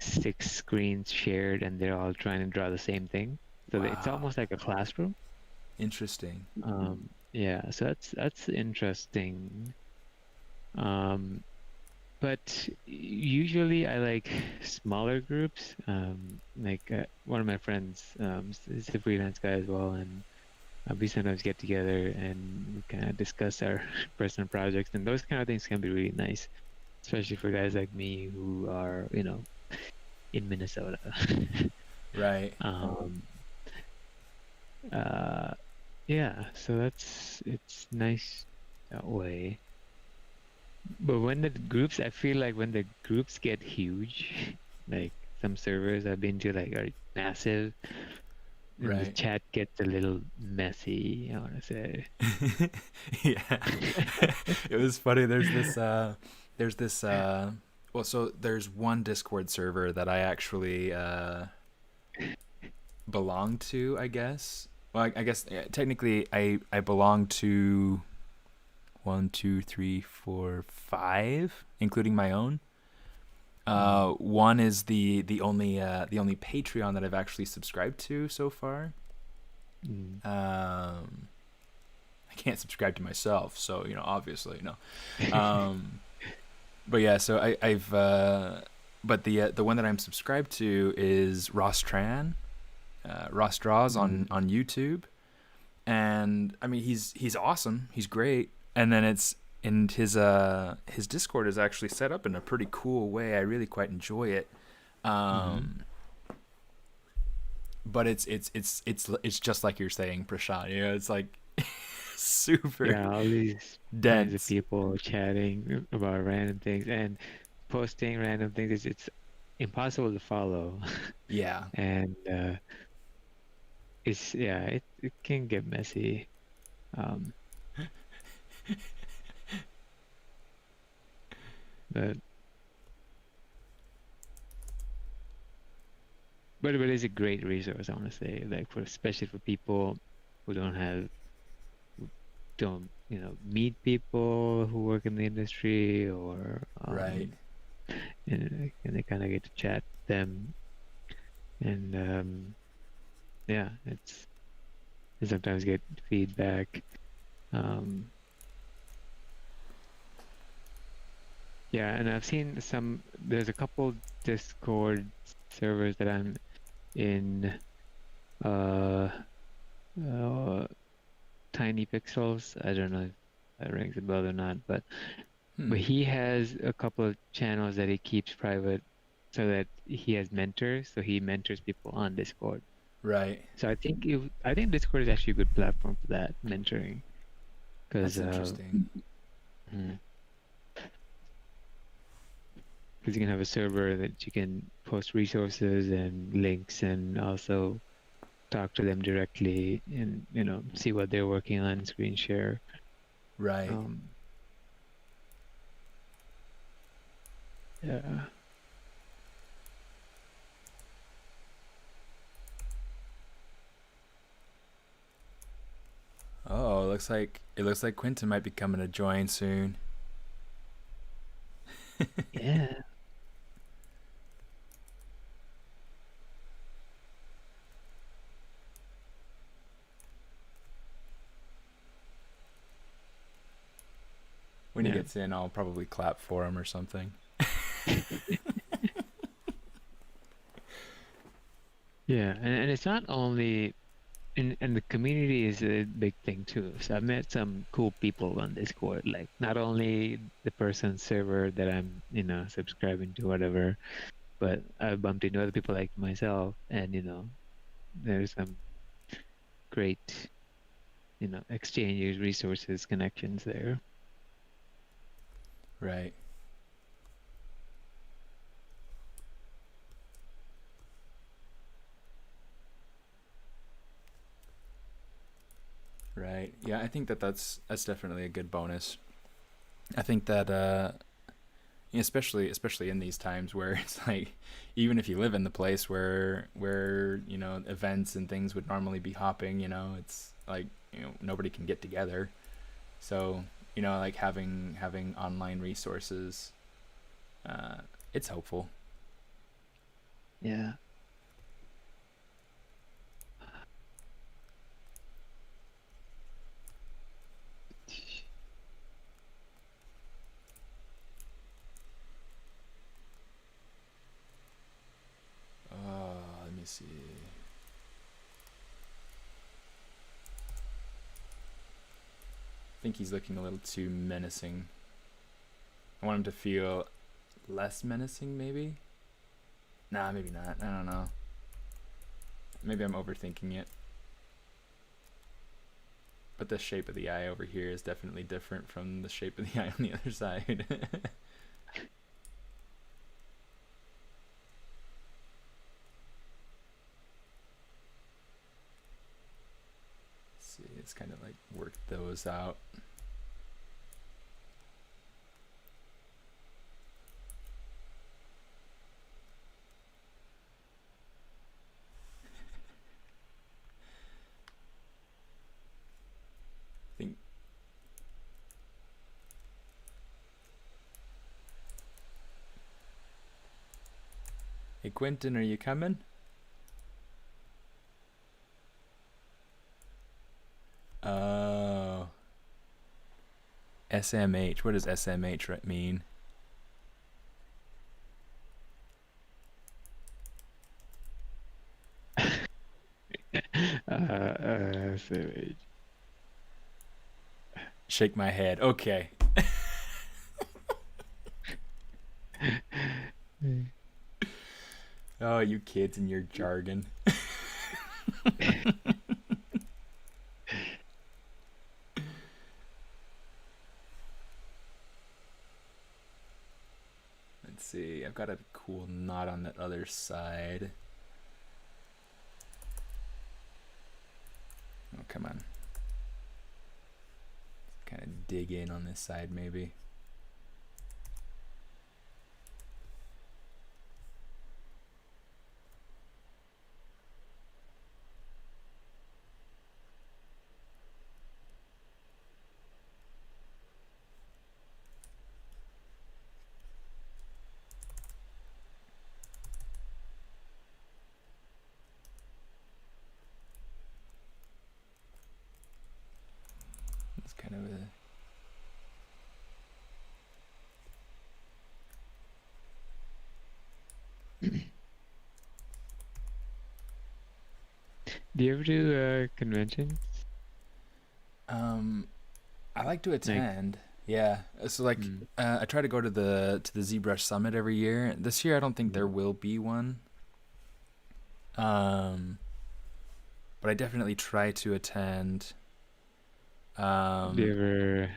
Speaker 3: 6 screens shared, and they're all trying to draw the same thing. So it's
Speaker 1: Wow,
Speaker 3: almost like a classroom.
Speaker 1: interesting.
Speaker 3: Yeah, so that's interesting. Um, but usually I like smaller groups. Like one of my friends is a freelance guy as well, and we sometimes get together and we kind of discuss our personal projects, and those kind of things can be really nice, especially for guys like me who are, in Minnesota.
Speaker 1: Right.
Speaker 3: um, uh, yeah, so it's nice that way. But I feel like when the groups get huge, like some servers I've been to, like are massive, and the
Speaker 1: Right.
Speaker 3: chat gets a little messy, I want to say.
Speaker 1: Yeah. It was funny. There's this well, so there's one Discord server that I actually belong to, I guess. Well, I guess technically I belong to one, two, three, four, five, including my own.
Speaker 3: Mm.
Speaker 1: One is the only Patreon that I've actually subscribed to so far.
Speaker 3: Mm.
Speaker 1: I can't subscribe to myself, so obviously no. Um, but yeah, so I've but the one that I'm subscribed to is Ross Tran, Ross Draws
Speaker 3: Mm.
Speaker 1: on YouTube, and I mean he's awesome, he's great, and then his Discord is actually set up in a pretty cool way. I really quite enjoy it.
Speaker 3: Mm.
Speaker 1: Um, but it's just like you're saying, Prashant. It's like super
Speaker 3: Yeah, all these kinds of
Speaker 1: dense.
Speaker 3: people chatting about random things and posting random things. It's impossible to follow,
Speaker 1: Yeah.
Speaker 3: and it can get messy. Um, but but it's a great resource, I want to say, like for especially for people who who don't meet people who work in the industry, or
Speaker 1: Right.
Speaker 3: and they kind of get to chat with them, and yeah, they sometimes get feedback. Um, yeah, and I've seen there's a couple Discord servers that I'm in, uh, uh Tiny Pixels. I don't know if that rings a bell or not, but
Speaker 1: Hmm.
Speaker 3: he has a couple of channels that he keeps private so that he has mentors, so he mentors people on Discord.
Speaker 1: Right.
Speaker 3: So I think Discord is actually a good platform for that mentoring, because
Speaker 1: That's interesting.
Speaker 3: you can have a server that you can post resources and links, and also talk to them directly, and see what they're working on, screen share.
Speaker 1: Right.
Speaker 3: Um, yeah,
Speaker 1: Oh, it looks like Quentin might be coming to join soon.
Speaker 3: yeah,
Speaker 1: When he
Speaker 3: yeah,
Speaker 1: gets in, I'll probably clap for him or something.
Speaker 3: yeah. And it's not only and the community is a big thing too. So I've met some cool people on Discord, like not only the person's server that I'm, subscribing to, whatever, but I've bumped into other people like myself, and there's some great, exchanges, resources, connections there.
Speaker 1: Right. Right. Yeah, I think that's definitely a good bonus. I think that especially in these times where it's like even if you live in the place where events and things would normally be hopping, it's like nobody can get together. So like having online resources, uh, it's helpful.
Speaker 3: Yeah.
Speaker 1: Let me see. think he's looking a little too menacing. I want him to feel less menacing, maybe? Nah, maybe not. I don't know. Maybe I'm overthinking it. But the shape of the eye over here is definitely different from the shape of the eye on the other side. See, it's kind of like work those out. Think Hey Quentin, are you coming? Oh. SMH. What does SMH mean?
Speaker 3: Savage.
Speaker 1: Shake my head. Okay. Oh, you kids and your jargon. Let's see. I've got a cool knot on that other side. Oh, come on. Kind of dig in on this side, maybe. It's kind of a...
Speaker 3: Do you ever do conventions?
Speaker 1: I like to attend. Yeah. So like I try to go to the ZBrush Summit every year. This year I don't think there will be one. But I definitely try to attend.
Speaker 3: Do you ever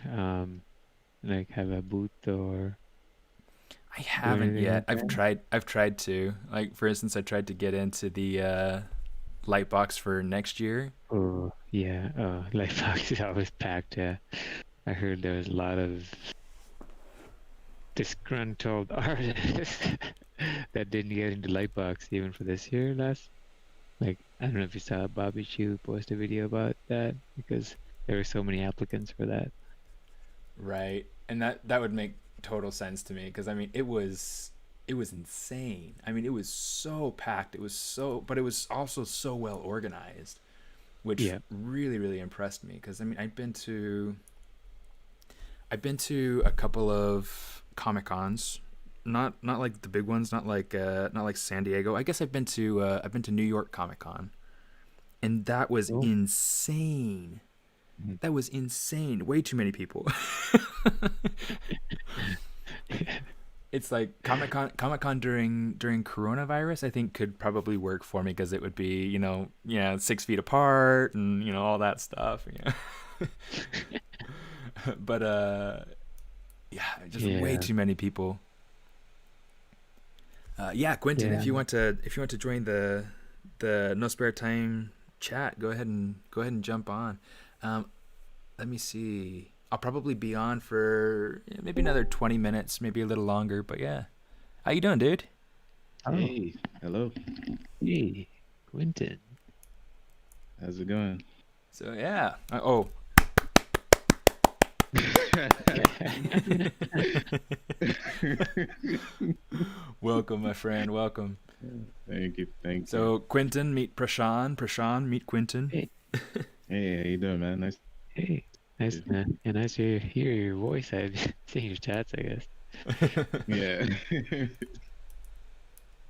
Speaker 3: like have a booth or
Speaker 1: I
Speaker 3: do
Speaker 1: haven't
Speaker 3: anything
Speaker 1: yet.
Speaker 3: like that?
Speaker 1: I've tried to. Like for instance, I tried to get into the Lightbox for next year.
Speaker 3: Oh yeah, Lightbox is always packed. Yeah, I heard there was a lot of disgruntled artists that didn't get into Lightbox even for this year. Like I don't know if you saw Bobby Chu post a video about that because there were so many applicants for that.
Speaker 1: Right. And that would make total sense to me because I mean it was insane. I mean it was so packed. But it was also so well organized, which
Speaker 3: Yeah.
Speaker 1: really impressed me because I mean I've been to a couple of Comic Cons, not like the big ones, not like San Diego. I guess I've been to New York Comic Con, and that was
Speaker 3: Oh.
Speaker 1: insane.
Speaker 3: Mhm.
Speaker 1: That was insane. Way too many people. It's like Comic Con during coronavirus, I think could probably work for me because it would be 6 feet apart and all that stuff. But yeah, just way
Speaker 3: Yeah.
Speaker 1: too many people. Yeah, Quentin,
Speaker 3: Yeah.
Speaker 1: if you want to join the No Spare Time chat, go ahead and jump on. Let me see. I'll probably be on for maybe another 20 minutes, maybe a little longer, but yeah. How you doing, dude?
Speaker 3: Oh,
Speaker 4: Hey, hello.
Speaker 3: hey, Quentin.
Speaker 4: How's it going?
Speaker 1: So yeah. Oh. Welcome, my friend. Welcome.
Speaker 4: Thank you.
Speaker 1: So Quentin, meet Prashan. Prashan, meet Quentin.
Speaker 3: Hey.
Speaker 4: Hey, how you doing, man? Nice.
Speaker 3: Hey, nice man. And nice to hear your voice. I've seen your chats, I guess.
Speaker 4: Yeah.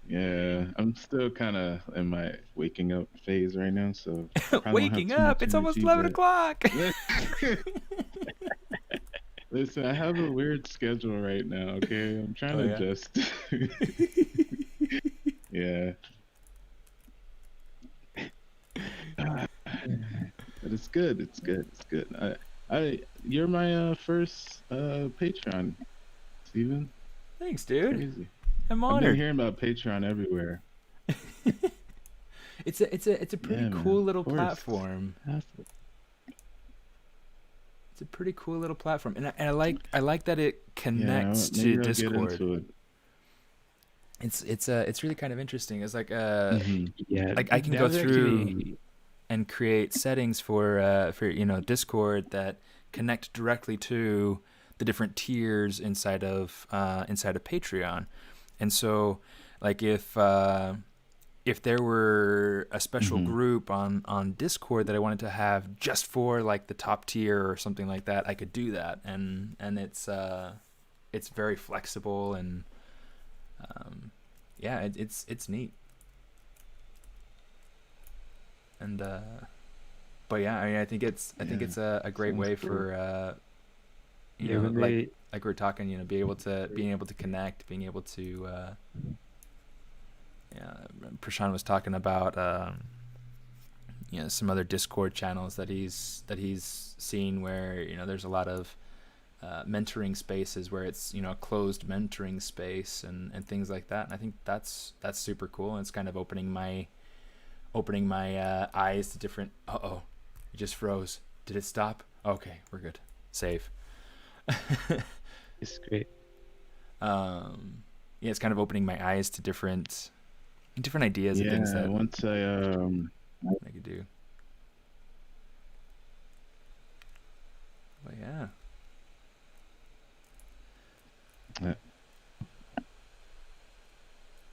Speaker 4: Yeah, I'm still kind of in my waking up phase right now, so probably won't have
Speaker 1: Waking
Speaker 4: too
Speaker 1: up.
Speaker 4: much
Speaker 1: It's almost
Speaker 4: energy,
Speaker 1: 11
Speaker 4: but-
Speaker 1: o'clock.
Speaker 4: Listen, I have a weird schedule right now. Okay, I'm trying
Speaker 1: Oh
Speaker 4: to
Speaker 1: yeah.
Speaker 4: adjust. Yeah, but it's good. It's good. It's good. You're my first Patreon, Steven.
Speaker 1: Thanks,
Speaker 4: It's
Speaker 1: dude.
Speaker 4: crazy.
Speaker 1: I'm
Speaker 4: I've been
Speaker 1: honored.
Speaker 4: hearing about Patreon everywhere.
Speaker 1: It's a pretty
Speaker 4: Yeah,
Speaker 1: cool
Speaker 4: man. Of
Speaker 1: little
Speaker 4: course.
Speaker 1: platform.
Speaker 3: Awesome.
Speaker 1: It's a pretty cool little platform, and I like that it
Speaker 4: Yeah,
Speaker 1: connects to
Speaker 4: maybe I'll get
Speaker 1: Discord.
Speaker 4: into it.
Speaker 1: It's really kind of interesting. It's
Speaker 4: Hmm.
Speaker 3: Yeah,
Speaker 1: like I can
Speaker 3: that
Speaker 1: go
Speaker 3: was
Speaker 1: through
Speaker 3: actually
Speaker 1: and create settings for Discord that connect directly to the different tiers inside of Patreon. And so, like if there were a special
Speaker 4: Hmm.
Speaker 1: group on Discord that I wanted to have just for like the top tier or something like that, I could do that, and it's very flexible, and yeah, it's neat. And but yeah, I mean, I think it's
Speaker 4: Yeah,
Speaker 1: a great
Speaker 4: sounds
Speaker 1: way
Speaker 4: cool.
Speaker 1: for
Speaker 3: yeah when
Speaker 1: like
Speaker 3: they
Speaker 1: we're talking, being able to connect, being able to yeah, Prashant was talking about some other Discord channels that he's seen where there's a lot of mentoring spaces where it's a closed mentoring space and things like that. And I think that's super cool, and it's kind of opening my eyes to different. Uh-oh, it just froze. Did it stop? Okay, we're good. Save.
Speaker 3: it's great.
Speaker 1: Yeah, it's kind of opening my eyes to different ideas and things
Speaker 4: Yeah,
Speaker 1: that
Speaker 4: once
Speaker 1: I could do. But yeah.
Speaker 4: uh,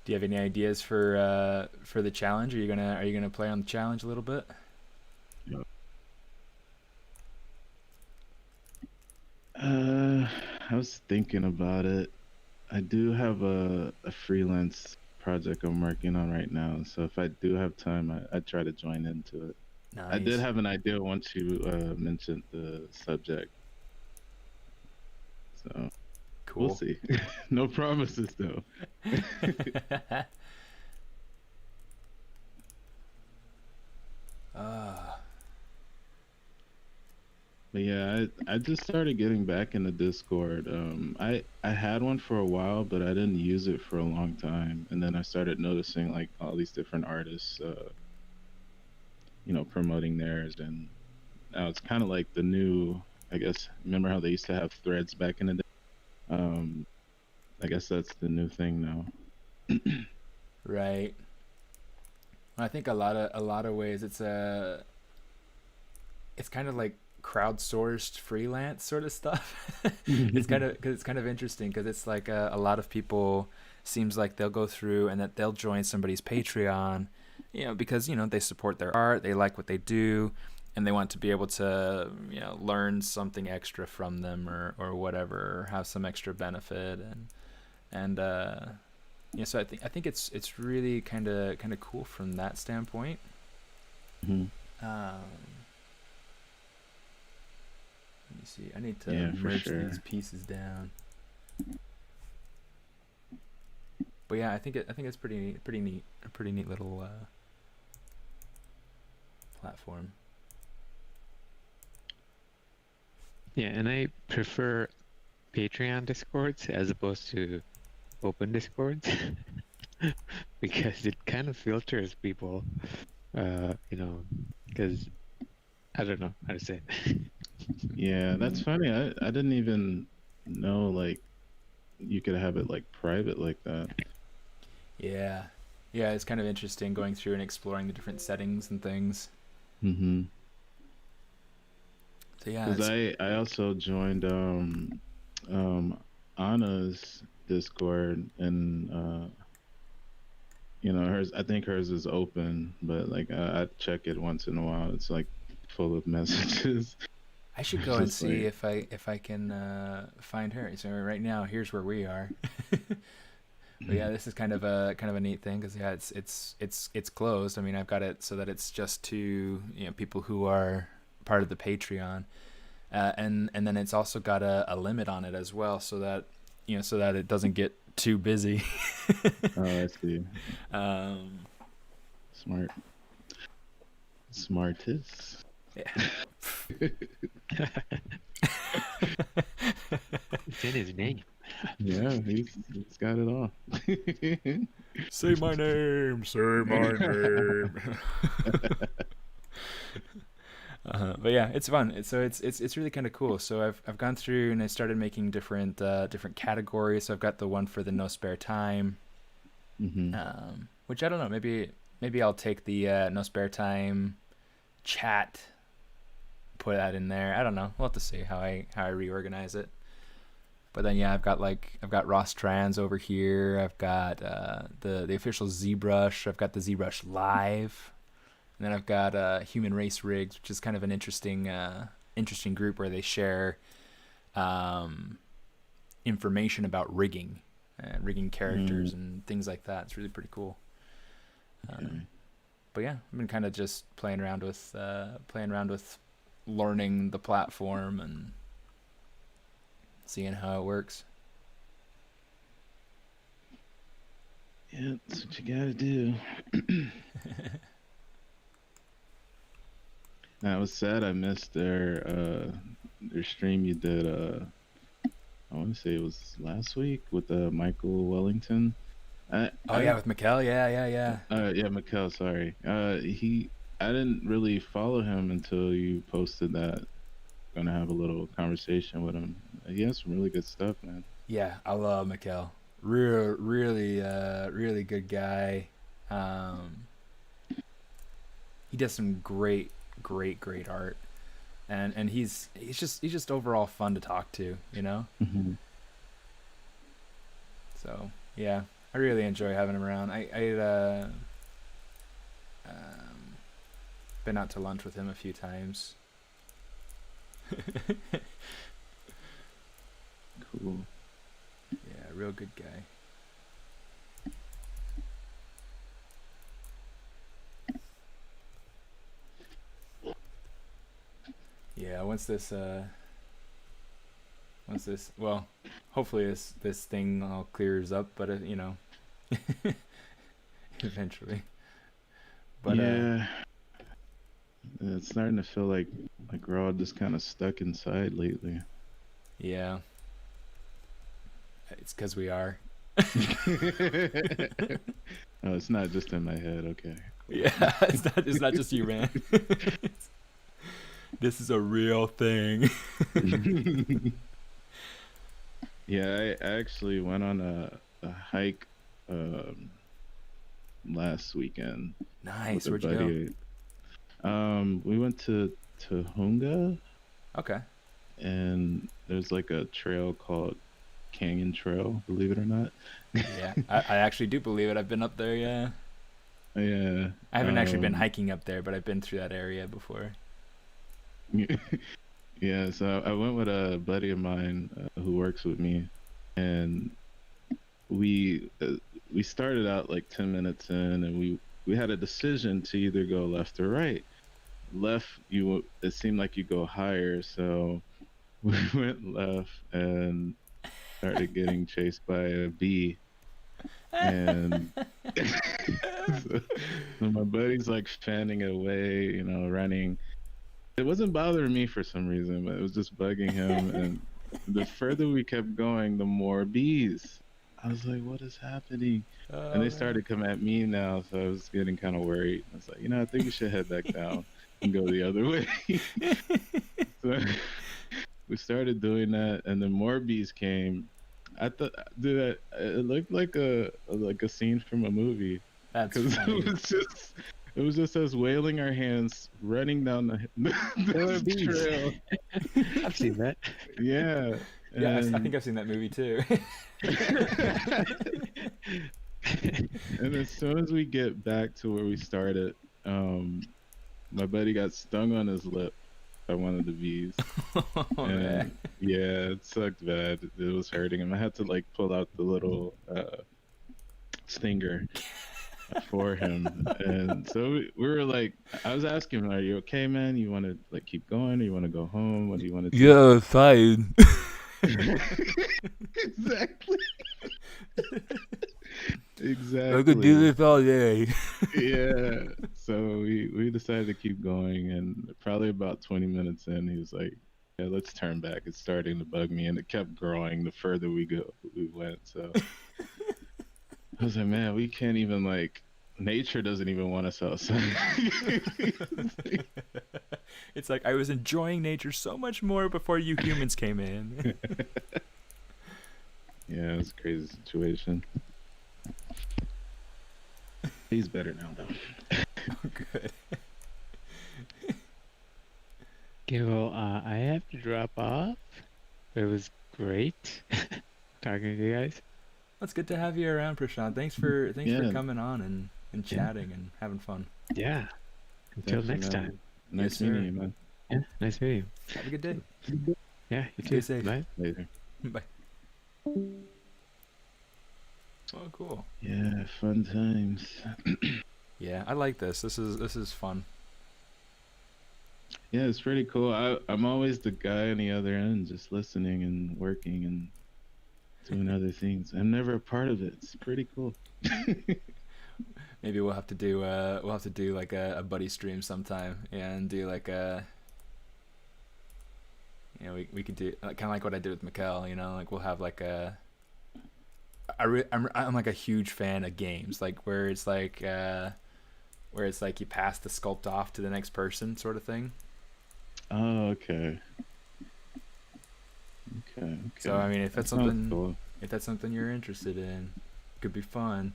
Speaker 1: Do you have any ideas for the challenge? Are you gonna play on the challenge a little bit?
Speaker 4: uh, I was thinking about it. I do have a freelance project I'm working on right now, so if I do have time, I try to join into it. I did
Speaker 1: Nice.
Speaker 4: have an idea once you mentioned the subject, so we'll
Speaker 1: Cool.
Speaker 4: see. No promises though.
Speaker 1: uh,
Speaker 4: But yeah, I just started getting back into Discord. I had one for a while, but I didn't use it for a long time, and then I started noticing like all these different artists, promoting theirs, and now it's kind of like the new. I guess remember how they used to have threads back in the day? Um, I guess that's the new thing now.
Speaker 1: right. I think a lot of ways it's kind of like crowdsourced freelance sort of stuff. It's kind of interesting because it's like a lot of people seems like they'll go through and that they'll join somebody's Patreon, because they support their art, they like what they do, and they want to be able to learn something extra from them or whatever, or have some extra benefit, and yeah. So I think it's really kind of cool from that standpoint.
Speaker 4: Mhm.
Speaker 1: Um, Let me see. I need to
Speaker 4: Yeah, for
Speaker 1: merge these
Speaker 4: sure.
Speaker 1: pieces down. But yeah, I think it's pretty neat. A pretty neat little platform.
Speaker 3: Yeah, and I prefer Patreon Discords as opposed to open Discords because it kind of filters people, because I don't know how to say it.
Speaker 4: Yeah, that's funny. I didn't even know like you could have it like private like that.
Speaker 1: Yeah, yeah. It's kind of interesting going through and exploring the different settings and things.
Speaker 4: Mm-hmm.
Speaker 1: So yeah,
Speaker 4: Because
Speaker 1: it's
Speaker 4: I also joined um Anna's Discord, and hers, I think hers is open, but like I check it once in a while. It's like full of messages.
Speaker 1: I should
Speaker 4: It's
Speaker 1: go and
Speaker 4: just
Speaker 1: see
Speaker 4: like
Speaker 1: if I can find her. So right now, here's where we are. But yeah, this is kind of a neat thing because yeah, it's closed. I mean, I've got it so that it's just to people who are part of the Patreon, and then it's also got a limit on it as well, so that so that it doesn't get too busy.
Speaker 4: Oh, I see.
Speaker 1: um,
Speaker 4: Smart. Smartist.
Speaker 1: yeah.
Speaker 3: It's in his name.
Speaker 4: Yeah, he's got it all.
Speaker 1: Say my name. Say my name. But yeah, it's fun. It's really kind of cool. So I've gone through and I started making different categories. So I've got the one for the no spare time,
Speaker 4: Hmm.
Speaker 1: which I don't know. Maybe I'll take the no spare time chat, put that in there. I don't know. We'll have to see how I reorganize it. But then yeah, I've got Ross Trans over here. I've got the official ZBrush. I've got the ZBrush Live. And then I've got Human Race Rigs, which is kind of an interesting group where they share information about rigging, rigging characters and things like that. It's really pretty cool.
Speaker 4: Okay.
Speaker 1: But yeah, I've been kind of just playing around with learning the platform and seeing how it works.
Speaker 4: Yeah, that's what you gotta do. I was sad I missed their stream you did. I want to say it was last week with Michael Wellington.
Speaker 1: Oh yeah, with Mikkel. Yeah.
Speaker 4: Yeah, Mikkel. Sorry. I didn't really follow him until you posted that. Gonna have a little conversation with him. He has some really good stuff, man.
Speaker 1: Yeah, I love Mikkel. Really good guy. He does some great art, and he's just overall fun to talk to, you know.
Speaker 4: Hmm.
Speaker 1: So yeah, I really enjoy having him around. Um, been out to lunch with him a few times.
Speaker 4: Cool.
Speaker 1: Yeah, real good guy. Yeah, well, hopefully this thing all clears up, but eventually. But
Speaker 4: Yeah, it's starting to feel like we're all just kind of stuck inside lately.
Speaker 1: yeah, it's because we are.
Speaker 4: Oh, it's not just in my head. Okay.
Speaker 1: Yeah, it's not just you, man. This is a real thing.
Speaker 4: Yeah, I actually went on a hike um, last weekend
Speaker 1: Nice.
Speaker 4: with a
Speaker 1: Where'd you go?
Speaker 4: buddy. We went to Hunga,
Speaker 1: Okay.
Speaker 4: and there's like a trail called Canyon Trail, believe it or not.
Speaker 1: Yeah, I actually do believe it. I've been up there. Yeah,
Speaker 4: Yeah.
Speaker 1: I haven't actually been hiking up there, but I've been through that area before.
Speaker 4: Yeah, so I went with a buddy of mine who works with me, and we started out like 10 minutes in, and we had a decision to either go left or right. Left, it seemed like you go higher, so we went left and started getting chased by a bee, and so my buddy's like fanning away, running. It wasn't bothering me for some reason, but it was just bugging him. And the further we kept going, the more bees. I was like, what is happening? And they started coming at me now, so I was getting kind of worried. I was like, I think we should head back down and go the other way. So we started doing that, and then more bees came. I thought, dude, it looked like a scene from a movie.
Speaker 1: That's
Speaker 4: Because
Speaker 1: funny.
Speaker 4: it was just us wailing our hands, running down the
Speaker 3: bees.
Speaker 4: trail.
Speaker 3: I've seen that.
Speaker 4: Yeah.
Speaker 1: Yeah, I
Speaker 4: And,
Speaker 1: think I've seen that movie too.
Speaker 4: and as soon as we get back to where we started, my buddy got stung on his lip by one of the bees.
Speaker 1: Oh,
Speaker 4: And
Speaker 1: man.
Speaker 4: yeah, it sucked bad. It was hurting him. I had to like pull out the little stinger for him. And so we were like, I was asking him, "Are you okay, man? You want to like keep going, or you want to go home? What do you want to do?"
Speaker 1: Yeah, fine.
Speaker 4: Exactly.
Speaker 1: I could do
Speaker 4: Exactly.
Speaker 1: this all day.
Speaker 4: Yeah. So we decided to keep going, and probably about 20 minutes in, he was like, "Yeah, let's turn back. It's starting to bug me," and it kept growing the further we went. So I was like, "Man, we can't even like." Nature doesn't even want us outside. It's like,
Speaker 1: It's like I was enjoying nature so much more before you humans came in.
Speaker 4: yeah, it's a crazy situation. He's better now, though.
Speaker 1: Good.
Speaker 3: Okay, well, I have to drop off. It was great talking to you guys.
Speaker 1: Well, it's good to have you around, Prashant. Thanks for
Speaker 4: Yeah,
Speaker 1: coming on and
Speaker 3: Yeah,
Speaker 1: chatting and having fun.
Speaker 3: yeah. Until
Speaker 4: definitely,
Speaker 3: next
Speaker 4: man.
Speaker 3: time.
Speaker 1: Yes,
Speaker 4: Nice meeting
Speaker 1: sir.
Speaker 4: you, man.
Speaker 3: Yeah, nice meeting
Speaker 1: Have a good day.
Speaker 3: you. Yeah, you
Speaker 1: Stay
Speaker 3: too.
Speaker 1: safe.
Speaker 3: Bye.
Speaker 4: Later.
Speaker 1: Bye. Oh, cool.
Speaker 4: Yeah, fun times.
Speaker 1: Yeah, I like this. This is fun.
Speaker 4: Yeah, it's pretty cool. I'm always the guy on the other end, just listening and working and doing other things. I'm never a part of it. It's pretty cool.
Speaker 1: Maybe we'll have to do like a buddy stream sometime and do like a we could do kind of like what I did with Mikkel. Like we'll have like I'm like a huge fan of games like where it's like you pass the sculpt off to the next person sort of thing.
Speaker 4: Oh, okay. Okay,
Speaker 1: So
Speaker 4: okay.
Speaker 1: I mean,
Speaker 4: That sounds cool.
Speaker 1: if that's something you're interested in, could be fun.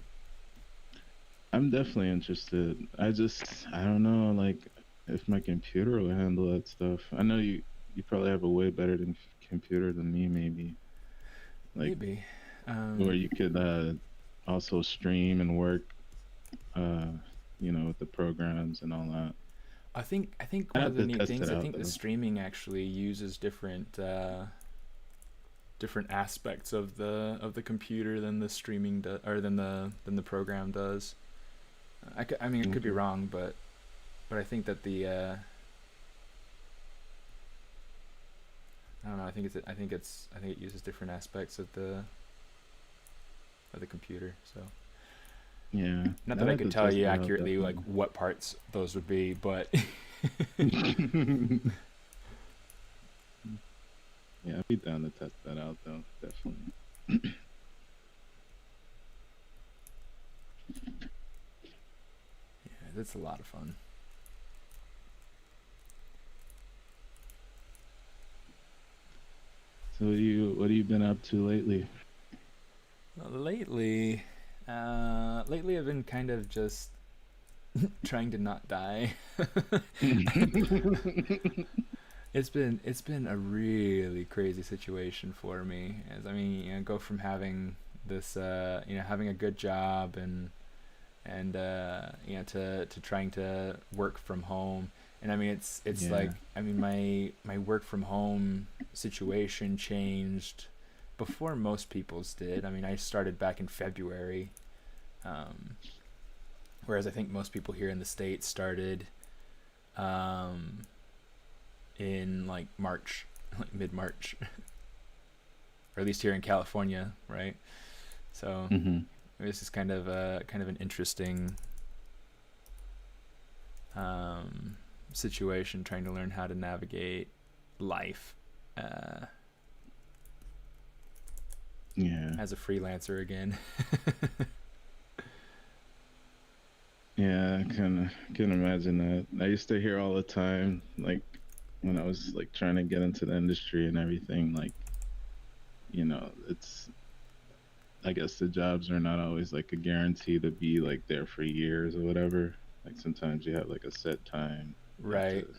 Speaker 4: I'm definitely interested. I don't know, like, if my computer will handle that stuff. I know you probably have a way better computer than me, maybe. Like,
Speaker 1: Maybe.
Speaker 4: where you could also stream and work, uh, with the programs and all that.
Speaker 1: I think
Speaker 4: I
Speaker 1: one of
Speaker 4: have
Speaker 1: the
Speaker 4: to
Speaker 1: neat
Speaker 4: test
Speaker 1: things
Speaker 4: it
Speaker 1: I
Speaker 4: out
Speaker 1: think the
Speaker 4: though.
Speaker 1: streaming actually uses different aspects of the computer than the streaming or than the program does. I mean it could be
Speaker 4: Okay.
Speaker 1: wrong, but I think that the I don't know. I think it uses different aspects of the computer. So
Speaker 4: Yeah,
Speaker 1: not
Speaker 4: I
Speaker 1: that I
Speaker 4: have
Speaker 1: could
Speaker 4: to
Speaker 1: tell
Speaker 4: test
Speaker 1: you
Speaker 4: it out
Speaker 1: accurately like
Speaker 4: definitely.
Speaker 1: what parts those would be, but
Speaker 4: Yeah, I'd be down to test that out though, definitely.
Speaker 1: yeah, that's a lot of fun.
Speaker 4: So what have you been up to lately?
Speaker 1: Lately, lately I've been kind of just trying to not die. It's been a really crazy situation for me. As I mean, go from having this, having a good job and to trying to work from home. And I mean, it's like
Speaker 4: Yeah.
Speaker 1: I mean my work from home situation changed before most people's did. I mean, I started back in February, um, whereas I think most people here in the States started um, in like March, like mid March, or at least here in California, right? So
Speaker 4: Mhm.
Speaker 1: this is kind of an interesting um, situation, trying to learn how to navigate life uh,
Speaker 4: Yeah.
Speaker 1: as a freelancer again.
Speaker 4: Yeah, I can imagine that. I used to hear all the time, like when I was like trying to get into the industry and everything, like, it's I guess the jobs are not always like a guarantee to be like there for years or whatever. Like sometimes you have like a set time. You have
Speaker 1: Right.
Speaker 4: to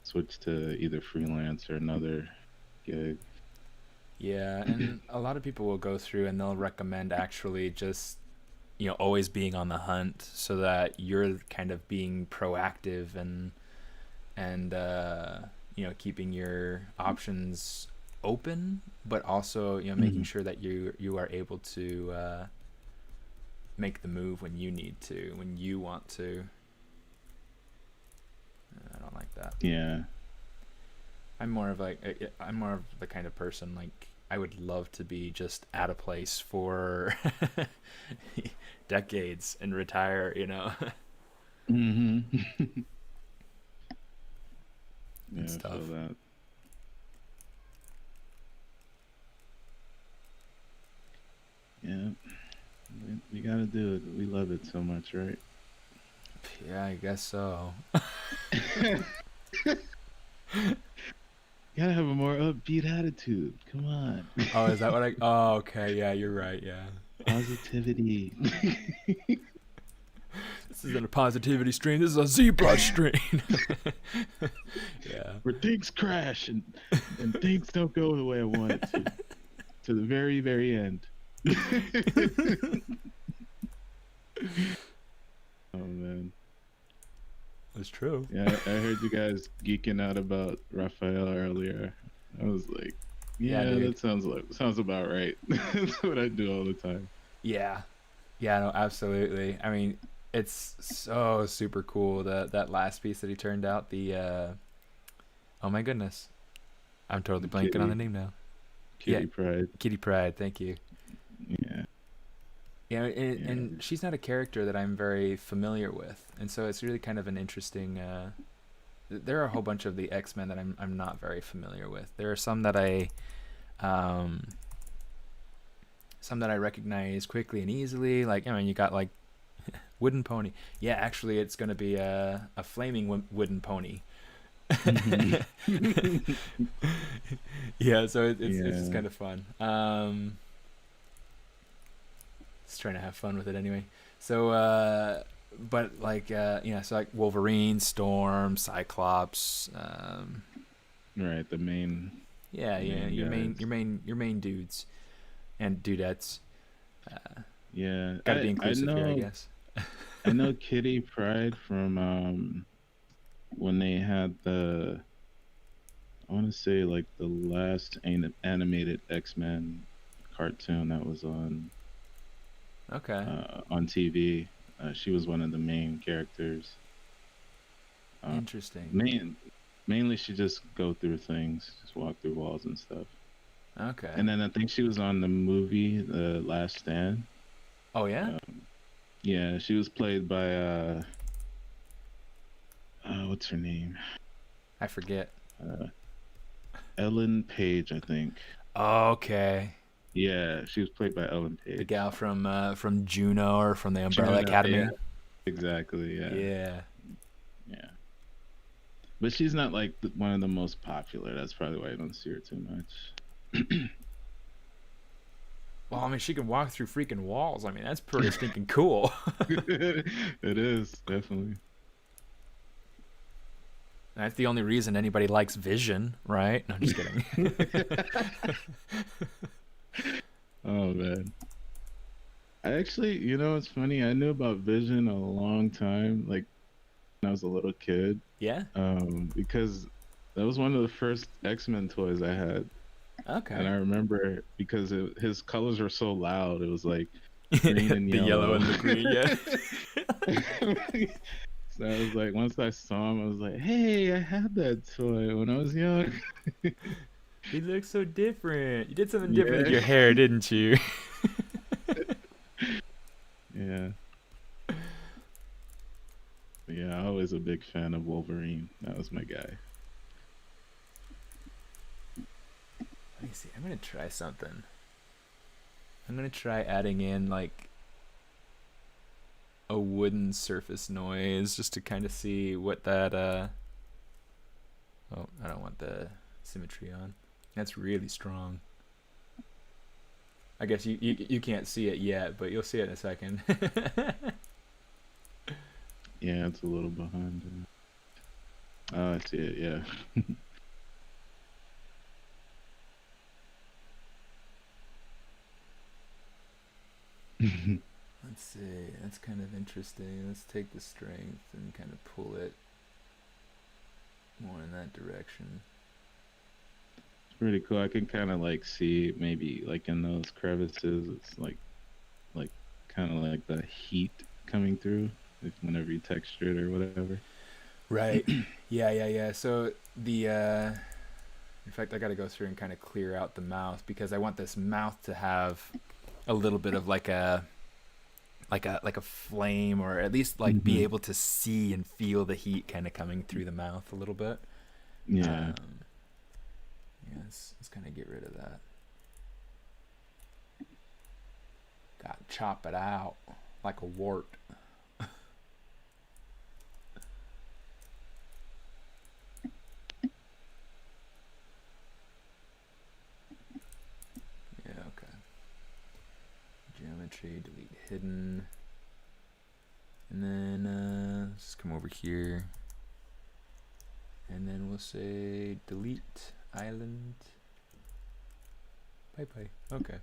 Speaker 4: switch to either freelance or another gig.
Speaker 1: Yeah, and a lot of people will go through and they'll recommend actually just always being on the hunt so that you're kind of being proactive and keeping your options open, but also making
Speaker 4: Mhm.
Speaker 1: sure that you are able to make the move when you need to, when you want to. I don't like that.
Speaker 4: Yeah.
Speaker 1: I'm more of the kind of person, like, I would love to be just at a place for decades and retire,
Speaker 4: Mm-hmm. Yeah,
Speaker 1: and
Speaker 4: I
Speaker 1: stuff.
Speaker 4: feel that. Yeah, we gotta do it. We love it so much, right?
Speaker 1: Yeah, I guess so.
Speaker 4: Gotta have a more upbeat attitude. Come on.
Speaker 1: Oh, is that what I? Oh, okay. Yeah, you're right. Yeah.
Speaker 4: Positivity.
Speaker 1: This isn't a positivity stream. This is a zebra stream. Yeah.
Speaker 4: Where things crash and things don't go the way I want it to the very, very end. Oh man.
Speaker 1: That's true.
Speaker 4: Yeah, I heard you guys geeking out about Raphael earlier. I was like,
Speaker 1: Yeah,
Speaker 4: yeah,
Speaker 1: dude.
Speaker 4: that sounds about right. That's what I do all the time.
Speaker 1: Yeah. Yeah. No, absolutely. I mean, it's so super cool that last piece that he turned out. Oh my goodness, I'm totally blanking on the name now.
Speaker 4: Kitty Pride.
Speaker 1: Kitty Pryde. Thank you.
Speaker 4: Yeah.
Speaker 1: Yeah,
Speaker 4: Yeah.
Speaker 1: and she's not a character that I'm very familiar with, and so it's really kind of an interesting. There are a whole bunch of the X-Men that I'm not very familiar with. There are some that I recognize quickly and easily. Like, I mean, you got like Wooden Pony. Yeah, actually, it's gonna be a flaming wooden pony. Yeah, so it's just kind of fun. Just trying to have fun with it anyway. So, but like, so like Wolverine, Storm, Cyclops.
Speaker 4: Right, the main.
Speaker 1: Yeah, your main dudes and dudettes.
Speaker 4: Yeah,
Speaker 1: Gotta be inclusive here, I guess.
Speaker 4: I know Kitty Pryde from when they had I want to say like the last animated X-Men cartoon that was
Speaker 1: Okay.
Speaker 4: on TV. She was one of the main characters.
Speaker 1: Interesting.
Speaker 4: Mainly she just go through things, just walk through walls and stuff.
Speaker 1: Okay.
Speaker 4: And then I think she was on the movie The Last Stand.
Speaker 1: Oh yeah.
Speaker 4: Yeah, she was played by what's her name?
Speaker 1: I forget.
Speaker 4: Ellen Page, I think.
Speaker 1: Okay.
Speaker 4: Yeah, she was played by Ellen Page.
Speaker 1: The gal from Juno or from the Umbrella
Speaker 4: Juno,
Speaker 1: Academy.
Speaker 4: yeah. Exactly. Yeah.
Speaker 1: Yeah.
Speaker 4: Yeah. But she's not like one of the most popular. That's probably why I don't see her too much.
Speaker 1: Well, I mean, she can walk through freaking walls. I mean, that's pretty stinking cool.
Speaker 4: It is, definitely.
Speaker 1: That's the only reason anybody likes Vision, right? No, I'm just kidding.
Speaker 4: Oh man. I actually, it's funny. I knew about Vision a long time, like when I was a little kid.
Speaker 1: Yeah.
Speaker 4: Because that was one of the first X-Men toys I had.
Speaker 1: Okay.
Speaker 4: And I remember because his colors were so loud. It was like green and
Speaker 1: the
Speaker 4: yellow.
Speaker 1: yellow and the green. Yeah.
Speaker 4: So I was like, once I saw him, I was like, hey, I had that toy when I was young.
Speaker 1: He looks so different. You did something different with your hair, didn't you?
Speaker 4: Yeah. Yeah, I was a big fan of Wolverine. That was my guy.
Speaker 1: Let me see. I'm gonna try something. I'm gonna try adding in like a wooden surface noise just to kind of see what that oh, I don't want the symmetry on. That's really strong. I guess you can't see it yet, but you'll see it in a second.
Speaker 4: Yeah, it's a little behind. Oh, I see it, yeah.
Speaker 1: Let's see. That's kind of interesting. Let's take the strength and kind of pull it more in that direction.
Speaker 4: It's pretty cool. I can kind of like see maybe like in those crevices, it's like kind of like the heat coming through, if whenever you texture it or whatever.
Speaker 1: Right. Yeah. So the in fact, I got to go through and kind of clear out the mouth because I want this mouth to have a little bit of like a flame, or at least like be
Speaker 4: Hmm.
Speaker 1: able to see and feel the heat kind of coming through the mouth a little bit.
Speaker 4: Yeah.
Speaker 1: Um, yeah, let's kind of get rid of that. Got to chop it out like a wart. Yeah, okay. Geometry, delete hidden. And then let's just come over here. And then we'll say delete island. Bye bye. Okay.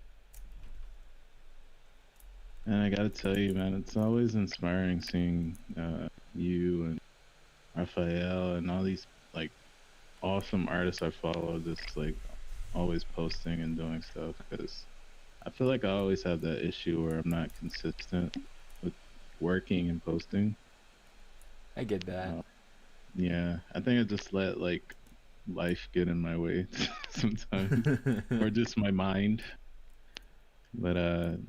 Speaker 4: And I gotta tell you, man, it's always inspiring seeing you and Raphael and all these like awesome artists I follow, just like always posting and doing stuff. Because I feel like I always have that issue where I'm not consistent with working and posting.
Speaker 1: I get that.
Speaker 4: Yeah, I think I just let like life get in my way sometimes, or just my mind. But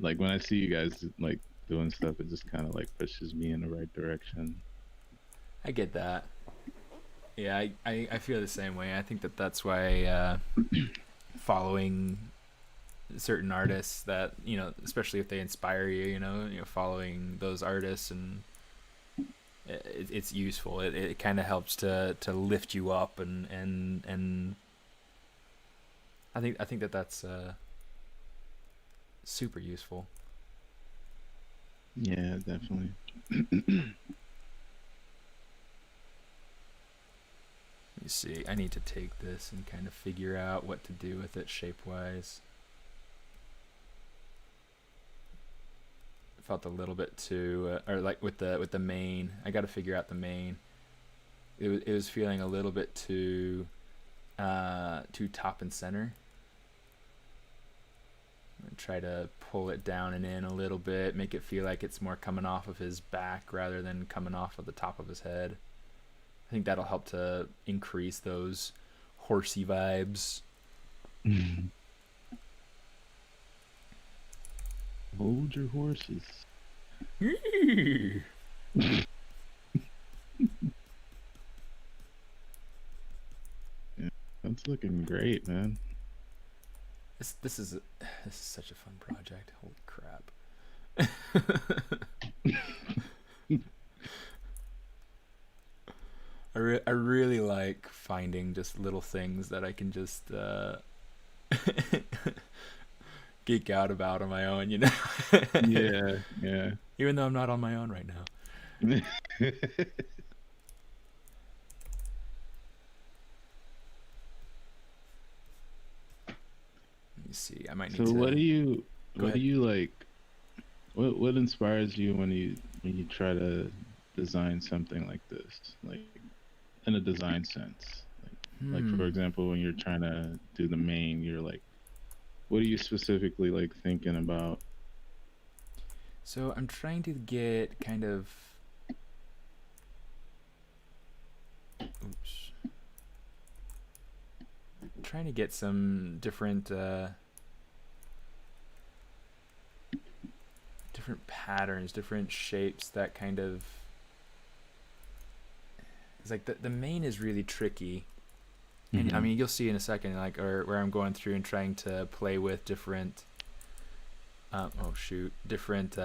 Speaker 4: like when I see you guys like doing stuff, it just kind of like pushes me in the right direction.
Speaker 1: I get that. Yeah, I feel the same way. I think that that's why following certain artists that, especially if they inspire you, following those artists, and it's useful. It kind of helps to lift you up, and I think that that's super useful.
Speaker 4: Yeah, definitely.
Speaker 1: Let me see. I need to take this and kind of figure out what to do with it shape-wise. Felt a little bit too, or like with the main. I got to figure out the main. It was feeling a little bit too top and center. I'm gonna try to pull it down and in a little bit, make it feel like it's more coming off of his back rather than coming off of the top of his head. I think that'll help to increase those horsey vibes.
Speaker 4: Hold your horses. Yeah, that's looking great, man.
Speaker 1: This is such a fun project. Holy crap. I really like finding just little things that I can just geek out about on my own,
Speaker 4: Yeah, yeah.
Speaker 1: Even though I'm not on my own right now. Let me see. I might need
Speaker 4: So
Speaker 1: to.
Speaker 4: what do you
Speaker 1: Go
Speaker 4: what
Speaker 1: ahead.
Speaker 4: do you like what inspires you when you try to design something like this? Like in a design sense. Like for example, when you're trying to do the main, you're like what are you specifically like thinking about?
Speaker 1: So I'm trying to get kind of. Oops. Trying to get some different patterns, different shapes that kind of. It's like the main is really tricky. And I mean, you'll see in a second, like, or where I'm going through and trying to play with different, different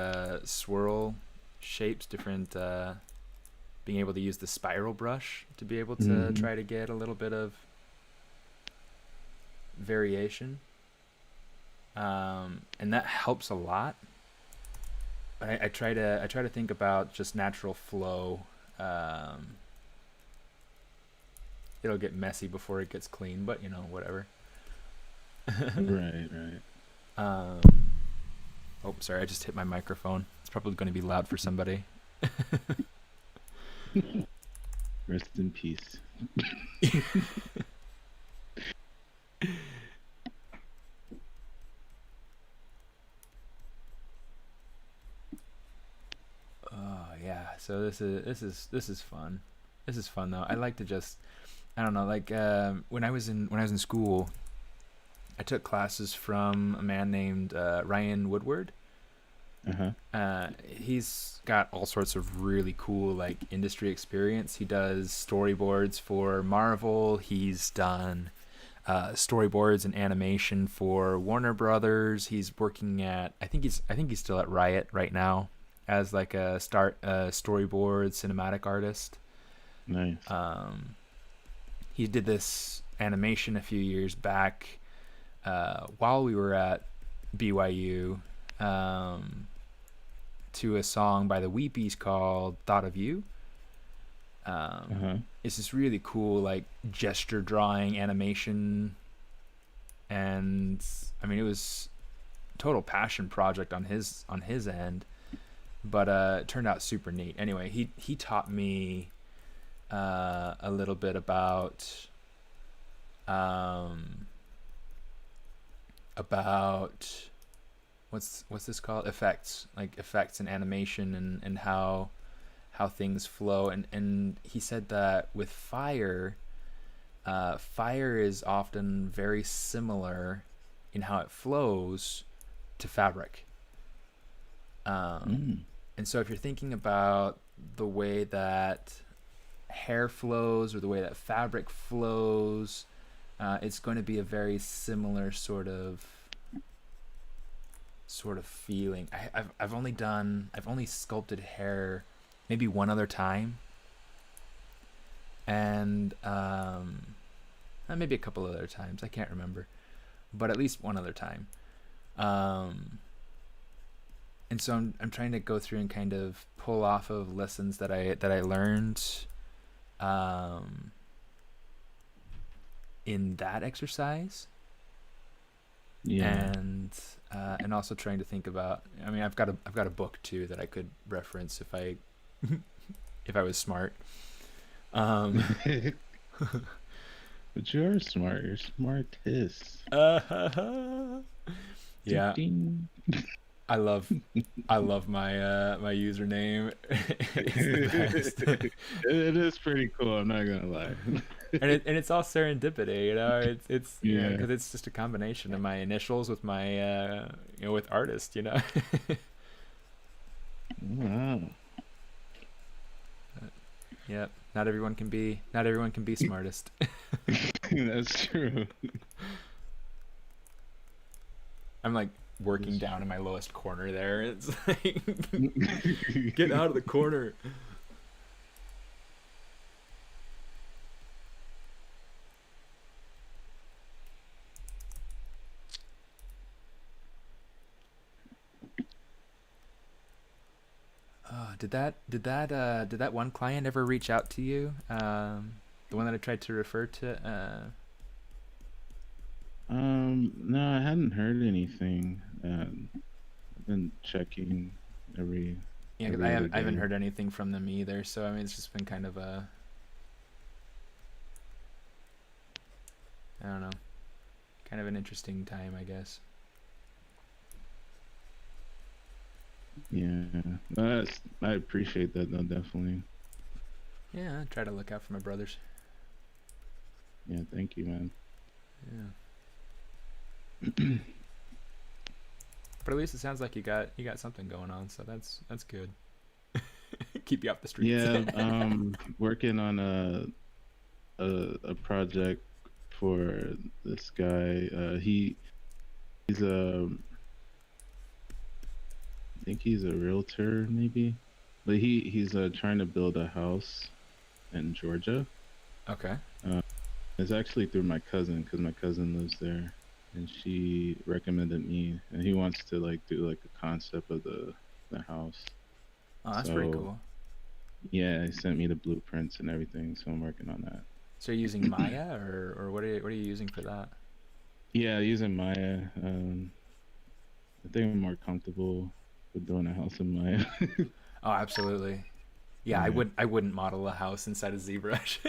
Speaker 1: swirl shapes, different, being able to use the spiral brush to be able to try to get a little bit of variation, and that helps a lot. But I try to think about just natural flow. It'll get messy before it gets clean, but whatever.
Speaker 4: Right.
Speaker 1: Oh, sorry, I just hit my microphone. It's probably going to be loud for somebody.
Speaker 4: Rest in peace.
Speaker 1: So this is fun. This is fun though. I like to just, I don't know, like when I was in school, I took classes from a man named Ryan Woodward.
Speaker 4: Uh-huh.
Speaker 1: He's got all sorts of really cool like industry experience. He does storyboards for Marvel. He's done storyboards and animation for Warner Brothers. He's working at, I think he's still at Riot right now as like a storyboard cinematic artist.
Speaker 4: Nice.
Speaker 1: He did this animation a few years back while we were at BYU, to a song by the Weepies called "Thought of You."
Speaker 4: Uh-huh.
Speaker 1: It's this really cool like gesture drawing animation, and I mean it was a total passion project on his end, but it turned out super neat. Anyway, he taught me a little bit about what's this called, effects and animation, and how things flow, and he said that with fire is often very similar in how it flows to fabric.
Speaker 4: Mm.
Speaker 1: And so if you're thinking about the way that hair flows or the way that fabric flows, it's going to be a very similar sort of feeling. I've only sculpted hair maybe one other time, and maybe a couple other times. I can't remember, but at least one other time. And so I'm trying to go through and kind of pull off of lessons that I learned in that exercise,
Speaker 4: Yeah.
Speaker 1: and also trying to think about. I mean, I've got a book too that I could reference if I was smart. Um,
Speaker 4: But you are smart. You're smartest.
Speaker 1: yeah,
Speaker 4: Ding,
Speaker 1: I love my username. It's the best.
Speaker 4: It is pretty cool. I'm not gonna lie.
Speaker 1: And it's all serendipity, it's
Speaker 4: Yeah.
Speaker 1: because it's just a combination of my initials with my with artist.
Speaker 4: Wow.
Speaker 1: Yep. Not everyone can be smartest.
Speaker 4: That's true.
Speaker 1: I'm like working down in my lowest corner there. It's like get out of the corner. Did that one client ever reach out to you? The one that I tried to refer to.
Speaker 4: No, I hadn't heard anything. I've been checking every
Speaker 1: Yeah, 'cause
Speaker 4: every other
Speaker 1: I haven't
Speaker 4: day.
Speaker 1: heard anything from them either. So I mean, it's just been kind of I don't know, kind of an interesting time, I guess.
Speaker 4: Yeah, I appreciate that though, definitely.
Speaker 1: Yeah, I try to look out for my brothers.
Speaker 4: Yeah, thank you, man.
Speaker 1: Yeah. But at least it sounds like you got something going on, so that's good. Keep you off the streets.
Speaker 4: Yeah, working on a project for this guy. He's I think he's a realtor maybe, but he's trying to build a house in Georgia.
Speaker 1: Okay.
Speaker 4: It's actually through my cousin because my cousin lives there, and she recommended me, and he wants to like do like a concept of the house.
Speaker 1: Oh, that's pretty
Speaker 4: So
Speaker 1: cool.
Speaker 4: yeah, he sent me the blueprints and everything, so I'm working on that.
Speaker 1: So you're using Maya, or what are you using for that?
Speaker 4: Yeah, using Maya. I think I'm more comfortable with doing a house in Maya.
Speaker 1: Oh, absolutely. Yeah, I
Speaker 4: Yeah.
Speaker 1: wouldn't model a house inside of ZBrush.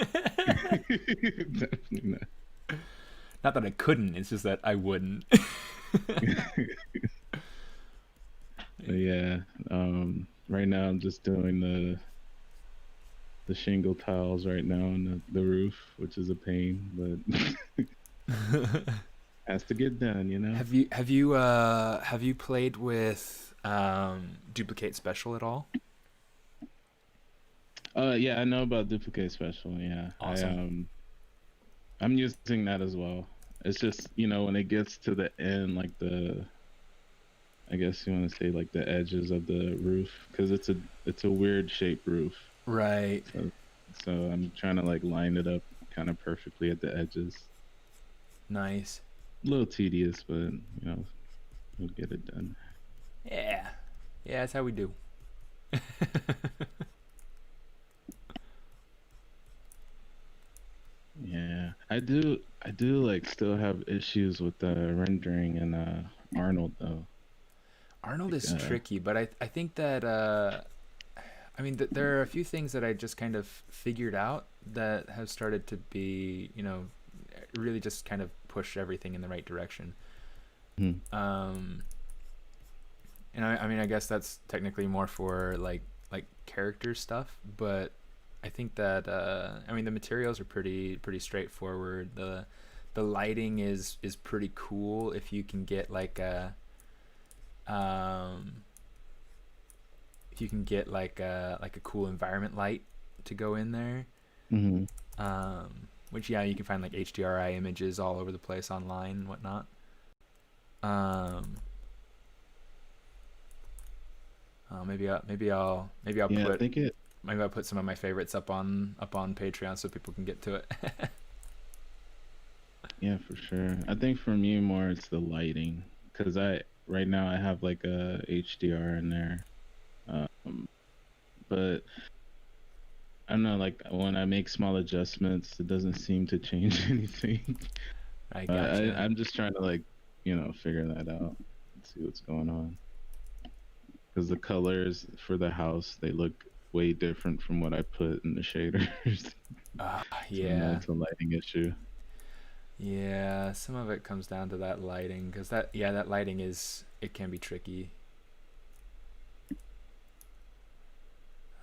Speaker 4: Definitely not.
Speaker 1: Not that I couldn't, it's just that I wouldn't.
Speaker 4: But yeah, right now I'm just doing the shingle tiles right now on the roof, which is a pain, but has to get done, you know.
Speaker 1: Have you played with duplicate special at all?
Speaker 4: Yeah, I know about duplicate special. Yeah,
Speaker 1: Awesome.
Speaker 4: I'm using that as well. It's just, when it gets to the end, like I guess you want to say like the edges of the roof, because it's a weird shaped roof.
Speaker 1: Right.
Speaker 4: So I'm trying to like line it up kind of perfectly at the edges.
Speaker 1: Nice.
Speaker 4: A little tedious, but we'll get it done.
Speaker 1: Yeah. Yeah, that's how we do.
Speaker 4: Yeah, I do like still have issues with rendering in Arnold though.
Speaker 1: Arnold
Speaker 4: Like
Speaker 1: is tricky, but I think that I mean there are a few things that I just kind of figured out that have started to be, really just kind of push everything in the right direction.
Speaker 4: mhm.
Speaker 1: Um, and I mean I guess that's technically more for like character stuff, but I think that I mean the materials are pretty straightforward. The lighting is pretty cool if you can get um if you can get like a cool environment light to go in there.
Speaker 4: Mhm.
Speaker 1: Which yeah, you can find like HDRI images all over the place online and whatnot. Um, maybe I'll
Speaker 4: Yeah, I
Speaker 1: put
Speaker 4: think it.
Speaker 1: some of my favorites up on Patreon so people can get to it.
Speaker 4: Yeah, for sure. I think for me more it's the lighting, because I right now I have like a HDR in there, um, but I don't know. Like when I make small adjustments, it doesn't seem to change anything.
Speaker 1: I
Speaker 4: I
Speaker 1: gotcha.
Speaker 4: I'm just trying to like figure that out and see what's going on. Because the colors for the house, they look way different from what I put in the shaders. So I know
Speaker 1: Yeah,
Speaker 4: it's a lighting issue.
Speaker 1: yeah. Some of it comes down to that lighting, because that lighting it can be tricky.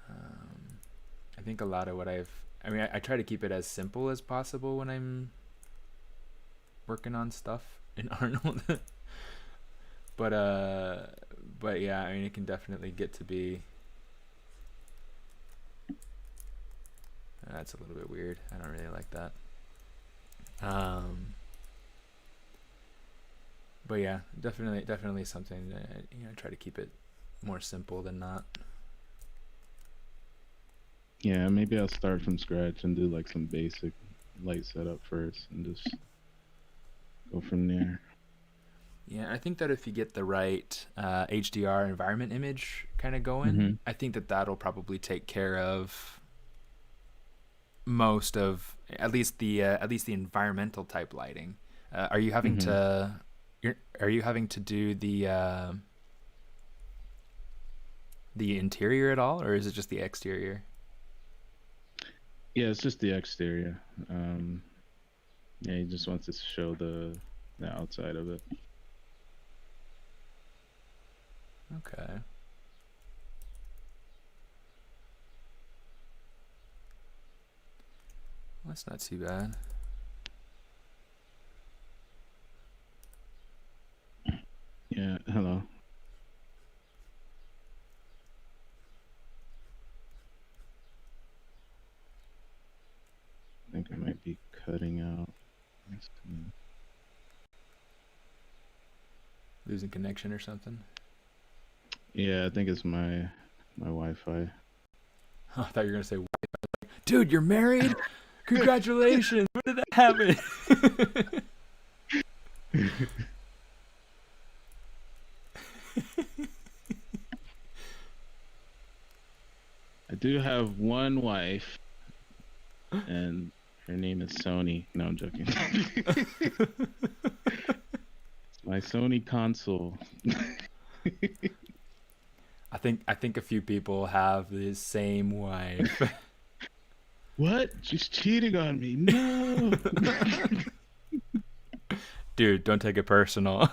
Speaker 1: Um, I think a lot of what I mean, I try to keep it as simple as possible when I'm working on stuff in Arnold. but uh, but yeah, I mean, it can definitely get to be. That's a little bit weird. I don't really like that. Um, but yeah, definitely something that try to keep it more simple than not.
Speaker 4: Yeah, maybe I'll start from scratch and do like some basic light setup first and just go from there.
Speaker 1: Yeah, I think that if you get the right HDR environment image kind of going,
Speaker 4: Hmm.
Speaker 1: I think that that'll probably take care of most of at least the environmental type lighting. Are you having
Speaker 4: Hmm.
Speaker 1: to are you having to do the interior at all, or is it just the exterior?
Speaker 4: Yeah, it's just the exterior. Yeah, he just wants to show the outside of it.
Speaker 1: Okay. Well, that's not too bad.
Speaker 4: Yeah, hello. I think I might be cutting out. Let's see.
Speaker 1: Losing connection or something?
Speaker 4: Yeah, I think it's my Wi-Fi.
Speaker 1: I thought you were gonna say, "Dude, you're married? Congratulations! When did that happen?"
Speaker 4: I do have one wife, and her name is Sony. No, I'm joking. My Sony console.
Speaker 1: I think a few people have the same wife.
Speaker 4: What? She's cheating on me. No.
Speaker 1: Dude, don't take it personal.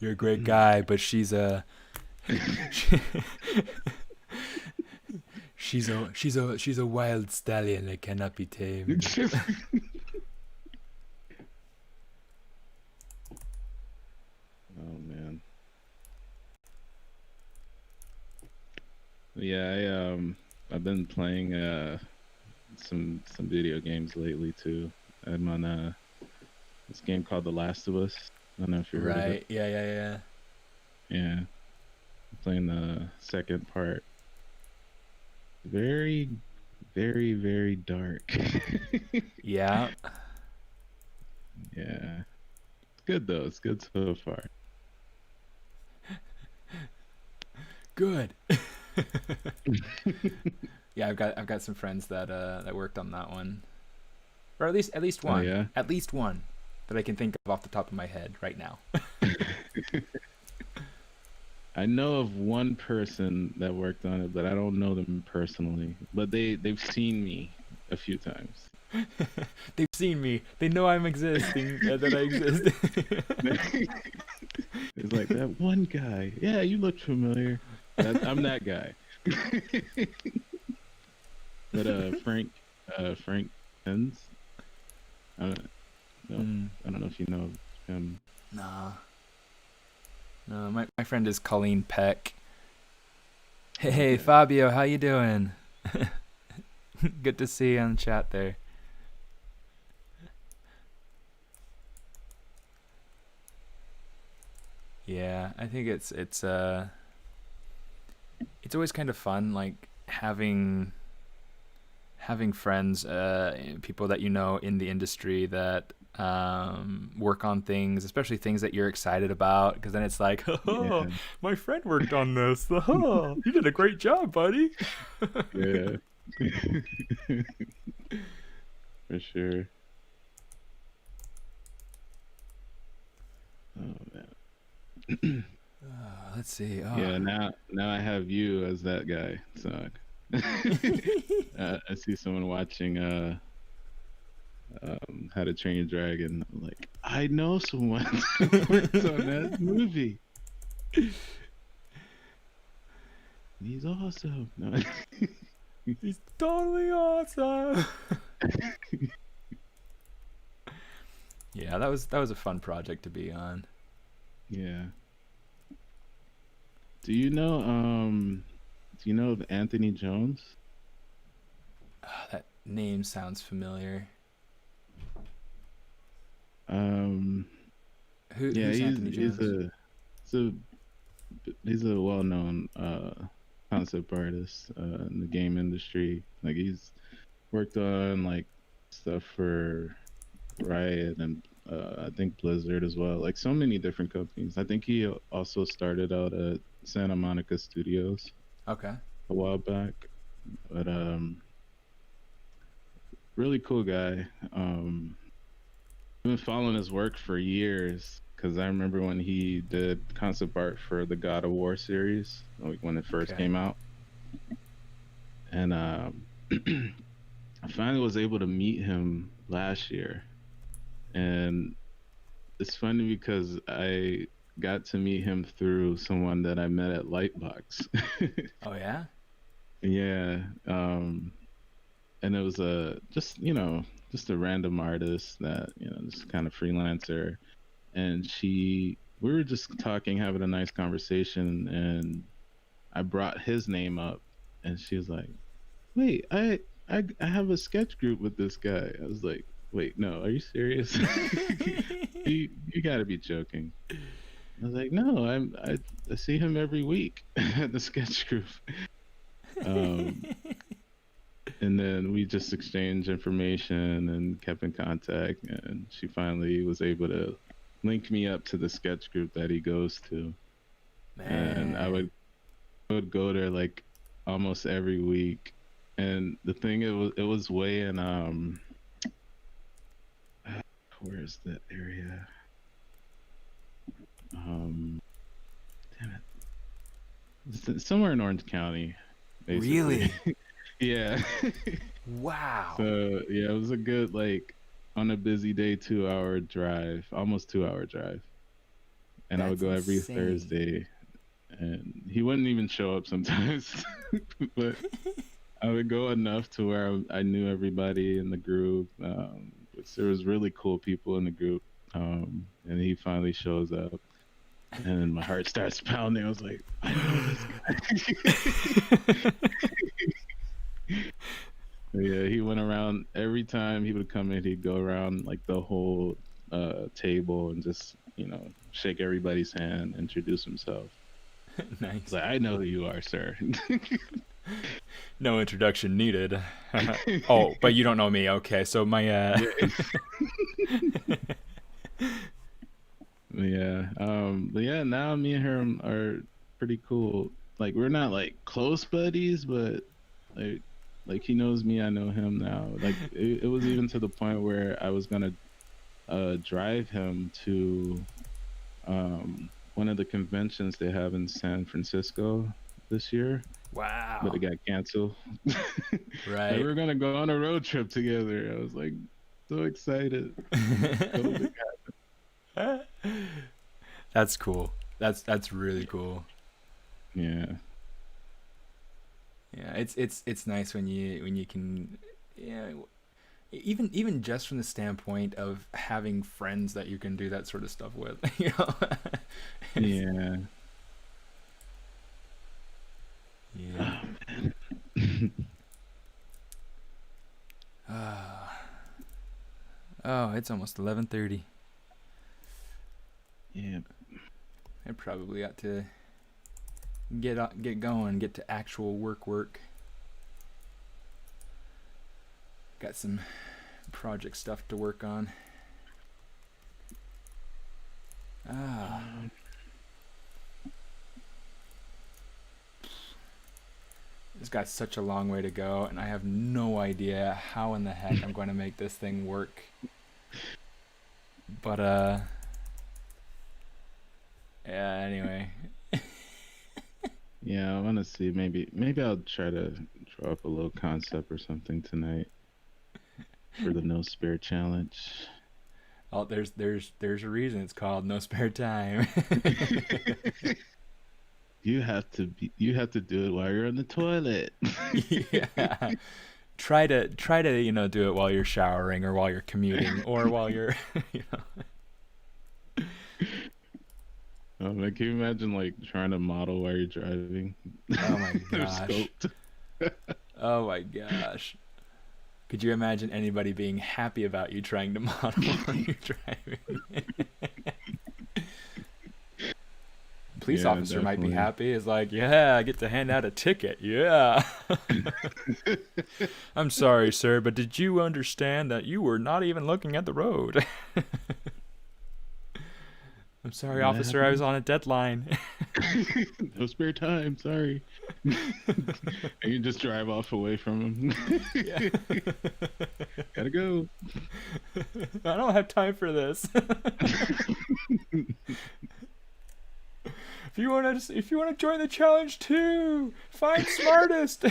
Speaker 1: you're a great guy, but she's a she's a wild stallion that cannot be tamed.
Speaker 4: Oh man. Yeah, I've been playing some video games lately too. I'm on this game called The Last of Us. I don't know if you heard of it.
Speaker 1: Right? Yeah.
Speaker 4: Yeah, I'm playing the second part. Very, very, very dark.
Speaker 1: Yeah.
Speaker 4: Yeah, it's good though. It's good so far.
Speaker 1: Good. Yeah, I've got some friends that worked on that one, or at least
Speaker 4: Oh
Speaker 1: one,
Speaker 4: yeah.
Speaker 1: at least one that I can think of off the top of my head right now.
Speaker 4: I know of one person that worked on it, but I don't know them personally. But they've seen me a few times.
Speaker 1: They've seen me. They know I'm existing. That I exist.
Speaker 4: It's like that one guy. Yeah, you look familiar. I'm that guy. But Frank Pens. I don't know.
Speaker 1: Mm,
Speaker 4: I don't know if you know him.
Speaker 1: nah. No, my friend is Colleen Peck. Hey,
Speaker 4: Okay.
Speaker 1: Fabio, how you doing? Good to see you on the chat there. Yeah, I think it's always kind of fun, like having friends, people that you know in the industry that work on things, especially things that you're excited about, because then it's like, oh,
Speaker 4: Yeah.
Speaker 1: my friend worked on this. Oh, you did a great job, buddy.
Speaker 4: Yeah. For sure. Oh man.
Speaker 1: Let's see. Oh.
Speaker 4: Yeah. Now I have you as that guy. So I see someone watching How to Train Your Dragon. I'm like, I know someone that worked on that movie. He's awesome. No.
Speaker 1: He's totally awesome. Yeah, that was a fun project to be on.
Speaker 4: Yeah. Do you know of Anthony Jones?
Speaker 1: That name sounds familiar.
Speaker 4: Um yeah,
Speaker 1: Who's Anthony Jones?
Speaker 4: he's a he's a well-known concept artist in the game industry. Like he's worked on like stuff for Riot and I think Blizzard as well. Like so many different companies. I think he also started out at Santa Monica Studios
Speaker 1: Okay.
Speaker 4: a while back. But really cool guy. I've been following his work for years because I remember when he did concept art for the God of War series, like when it first
Speaker 1: Okay.
Speaker 4: came out. And I finally was able to meet him last year. And it's funny because I got to meet him through someone that I met at Lightbox.
Speaker 1: Oh yeah.
Speaker 4: Yeah. And it was just a random artist that, just kind of freelancer. And we were just talking, having a nice conversation, and I brought his name up, and she was like, "Wait, I have a sketch group with this guy." I was like, "Wait, no, are you serious? You got to be joking." I was like, "No, I see him every week at the sketch group." Um, and then we just exchanged information and kept in contact, and she finally was able to link me up to the sketch group that he goes to, and
Speaker 1: Man.
Speaker 4: I would go there like almost every week. And the thing, it was way in where's that area? Um, damn it, somewhere in Orange County, basically.
Speaker 1: Really?
Speaker 4: Yeah.
Speaker 1: Wow.
Speaker 4: So yeah, it was a good, like, on a busy day, 2-hour drive, almost 2-hour drive. and I would
Speaker 1: That's
Speaker 4: go every
Speaker 1: insane.
Speaker 4: Thursday, and he wouldn't even show up sometimes, but I would go enough to where I knew everybody in the group. Which there was really cool people in the group, and he finally shows up, and my heart starts pounding. I was like, I know this guy. Yeah, he went around every time he would come in. He'd go around like the whole table and just shake everybody's hand, introduce himself. He's
Speaker 1: Nice.
Speaker 4: like, I know who you are, sir.
Speaker 1: No introduction needed. Oh, but you don't know me. Okay, so my
Speaker 4: Yeah. Yeah. But yeah, now me and him are pretty cool. Like we're not like close buddies, but like like he knows me, I know him now. Like it was even to the point where I was gonna drive him to one of the conventions they have in San Francisco this year, but it
Speaker 1: wow.
Speaker 4: got canceled. Like we
Speaker 1: Right.
Speaker 4: were gonna go on a road trip together. I was like so excited, and COVID.
Speaker 1: That's cool. That's really cool.
Speaker 4: Yeah.
Speaker 1: Yeah, it's nice when you can, yeah, even just from the standpoint of having friends that you can do that sort of stuff with, you know. It's,
Speaker 4: Yeah.
Speaker 1: yeah.
Speaker 4: Oh man.
Speaker 1: Ah. Oh, it's almost 11:30.
Speaker 4: Yeah.
Speaker 1: I probably ought to get going, get to actual work. Got some project stuff to work on. Ah,
Speaker 4: Um,
Speaker 1: it's got such a long way to go, and I have no idea how in the heck I'm going to make this thing work. But yeah. Anyway,
Speaker 4: yeah, I want to see. Maybe I'll try to draw up a little concept or something tonight for the No Spare Challenge.
Speaker 1: oh, there's a reason it's called No Spare Time.
Speaker 4: You have to do it while you're on the toilet.
Speaker 1: Yeah. Try to do it while you're showering or while you're commuting or while you're you know.
Speaker 4: Like, can you imagine like trying to model while you're driving?
Speaker 1: Oh my
Speaker 4: They're
Speaker 1: gosh.
Speaker 4: scoped.
Speaker 1: Oh my gosh. Could you imagine anybody being happy about you trying to model while you're driving? Police
Speaker 4: Yeah,
Speaker 1: officer might be
Speaker 4: definitely.
Speaker 1: happy. Is like, yeah, I get to hand out a ticket. Yeah. I'm sorry, sir, but did you understand that you were not even looking at the road? I'm sorry,
Speaker 4: That
Speaker 1: officer, I was
Speaker 4: happens.
Speaker 1: on a deadline.
Speaker 4: No spare time. Sorry. And you just drive off away from him.
Speaker 1: Yeah.
Speaker 4: Gotta go.
Speaker 1: I don't have time for this. If you want to join the challenge too, find Smartist.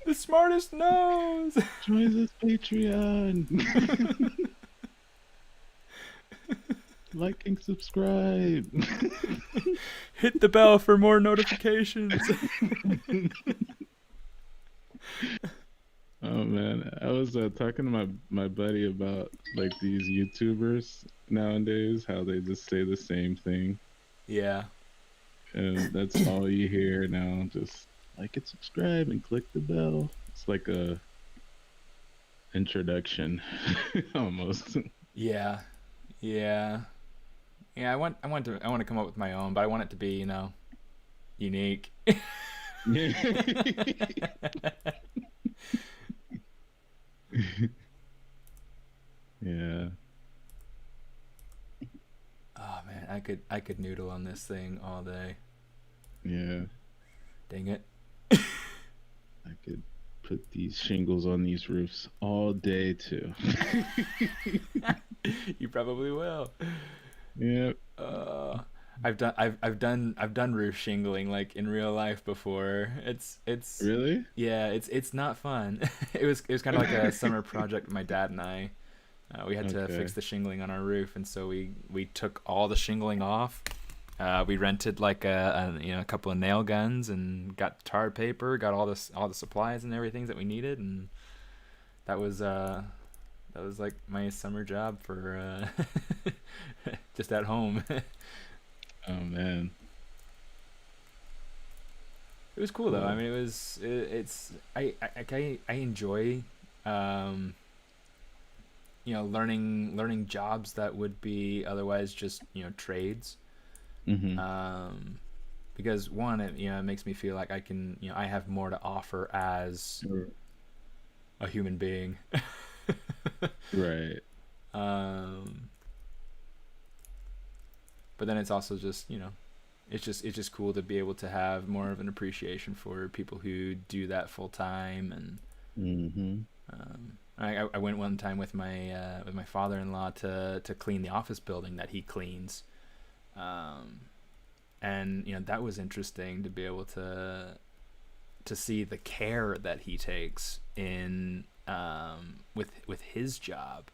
Speaker 1: The Smartest knows.
Speaker 4: Join this Patreon. Like and subscribe.
Speaker 1: Hit the bell for more notifications.
Speaker 4: Oh man, I was talking to my buddy about like these YouTubers nowadays, how they just say the same thing,
Speaker 1: Yeah.
Speaker 4: and that's all you hear now. Just like and subscribe and click the bell. It's like a introduction, almost.
Speaker 1: Yeah. Yeah. Yeah, I want to come up with my own, but I want it to be, unique.
Speaker 4: Yeah. Yeah.
Speaker 1: Oh man, I could noodle on this thing all day.
Speaker 4: Yeah.
Speaker 1: Dang it.
Speaker 4: I could put these shingles on these roofs all day too.
Speaker 1: You probably will.
Speaker 4: Yeah.
Speaker 1: Uh, I've done roof shingling like in real life before. It's
Speaker 4: Really?
Speaker 1: yeah, it's not fun. It was kind of like a summer project with my dad and I. We had to fix
Speaker 4: Okay.
Speaker 1: the shingling on our roof, and so we took all the shingling off. We rented like a couple of nail guns and got tar paper, got all the supplies and everything that we needed, and that was uh, that was like my summer job for just at home.
Speaker 4: Oh man.
Speaker 1: It was cool though. I
Speaker 4: Cool.
Speaker 1: mean, it's I enjoy um, learning jobs that would be otherwise just trades.
Speaker 4: Mhm.
Speaker 1: Um, because one, it makes me feel like I have more to offer as a human being.
Speaker 4: Right.
Speaker 1: um, but then it's also just it's just cool to be able to have more of an appreciation for people who do that full time. And
Speaker 4: Mhm.
Speaker 1: I went one time with my father-in-law to clean the office building that he cleans. um, and that was interesting to be able to see the care that he takes in with his job.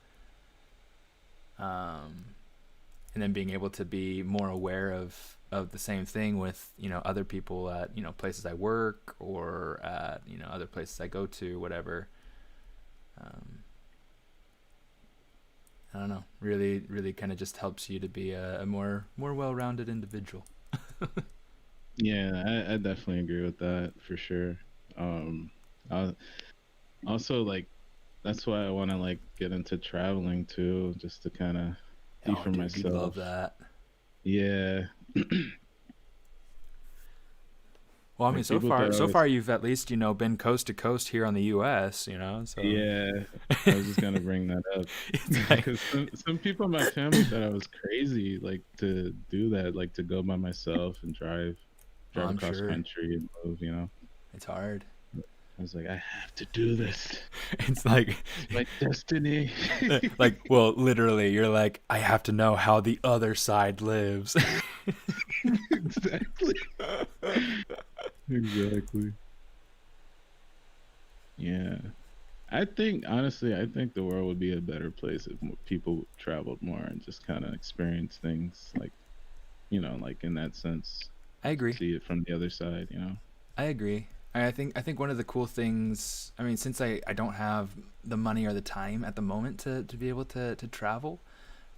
Speaker 1: um, and then being able to be more aware of the same thing with other people at places I work, or at other places I go to, whatever. um, I don't know, really kind of just helps you to be a more well-rounded individual.
Speaker 4: Yeah, I definitely agree with that for sure. Um, I also like that's why I want to like get into traveling too, just to kind of see
Speaker 1: Oh
Speaker 4: for
Speaker 1: dude, you'd love
Speaker 4: myself.
Speaker 1: that.
Speaker 4: Yeah,
Speaker 1: Well, I mean,
Speaker 4: like
Speaker 1: so
Speaker 4: people thought
Speaker 1: far,
Speaker 4: I
Speaker 1: so
Speaker 4: was.
Speaker 1: far you've at least been coast to coast here on the U.S. So
Speaker 4: Yeah, I was just gonna bring that up
Speaker 1: it's like,
Speaker 4: because some people in my family thought I was crazy, like to do that, like to go by myself and
Speaker 1: oh,
Speaker 4: drive
Speaker 1: I'm
Speaker 4: across
Speaker 1: sure
Speaker 4: country and move.
Speaker 1: it's hard.
Speaker 4: I was like, I have to do this.
Speaker 1: It's like,
Speaker 4: It's my destiny.
Speaker 1: well, literally, you're like, I have to know how the other side lives.
Speaker 4: Exactly. Exactly. Yeah. I think the world would be a better place if people traveled more and just kind of experienced things like, like in that sense,
Speaker 1: I agree.
Speaker 4: see it from the other side,
Speaker 1: I agree. I think one of the cool things, I mean, since I don't have the money or the time at the moment to be able to travel,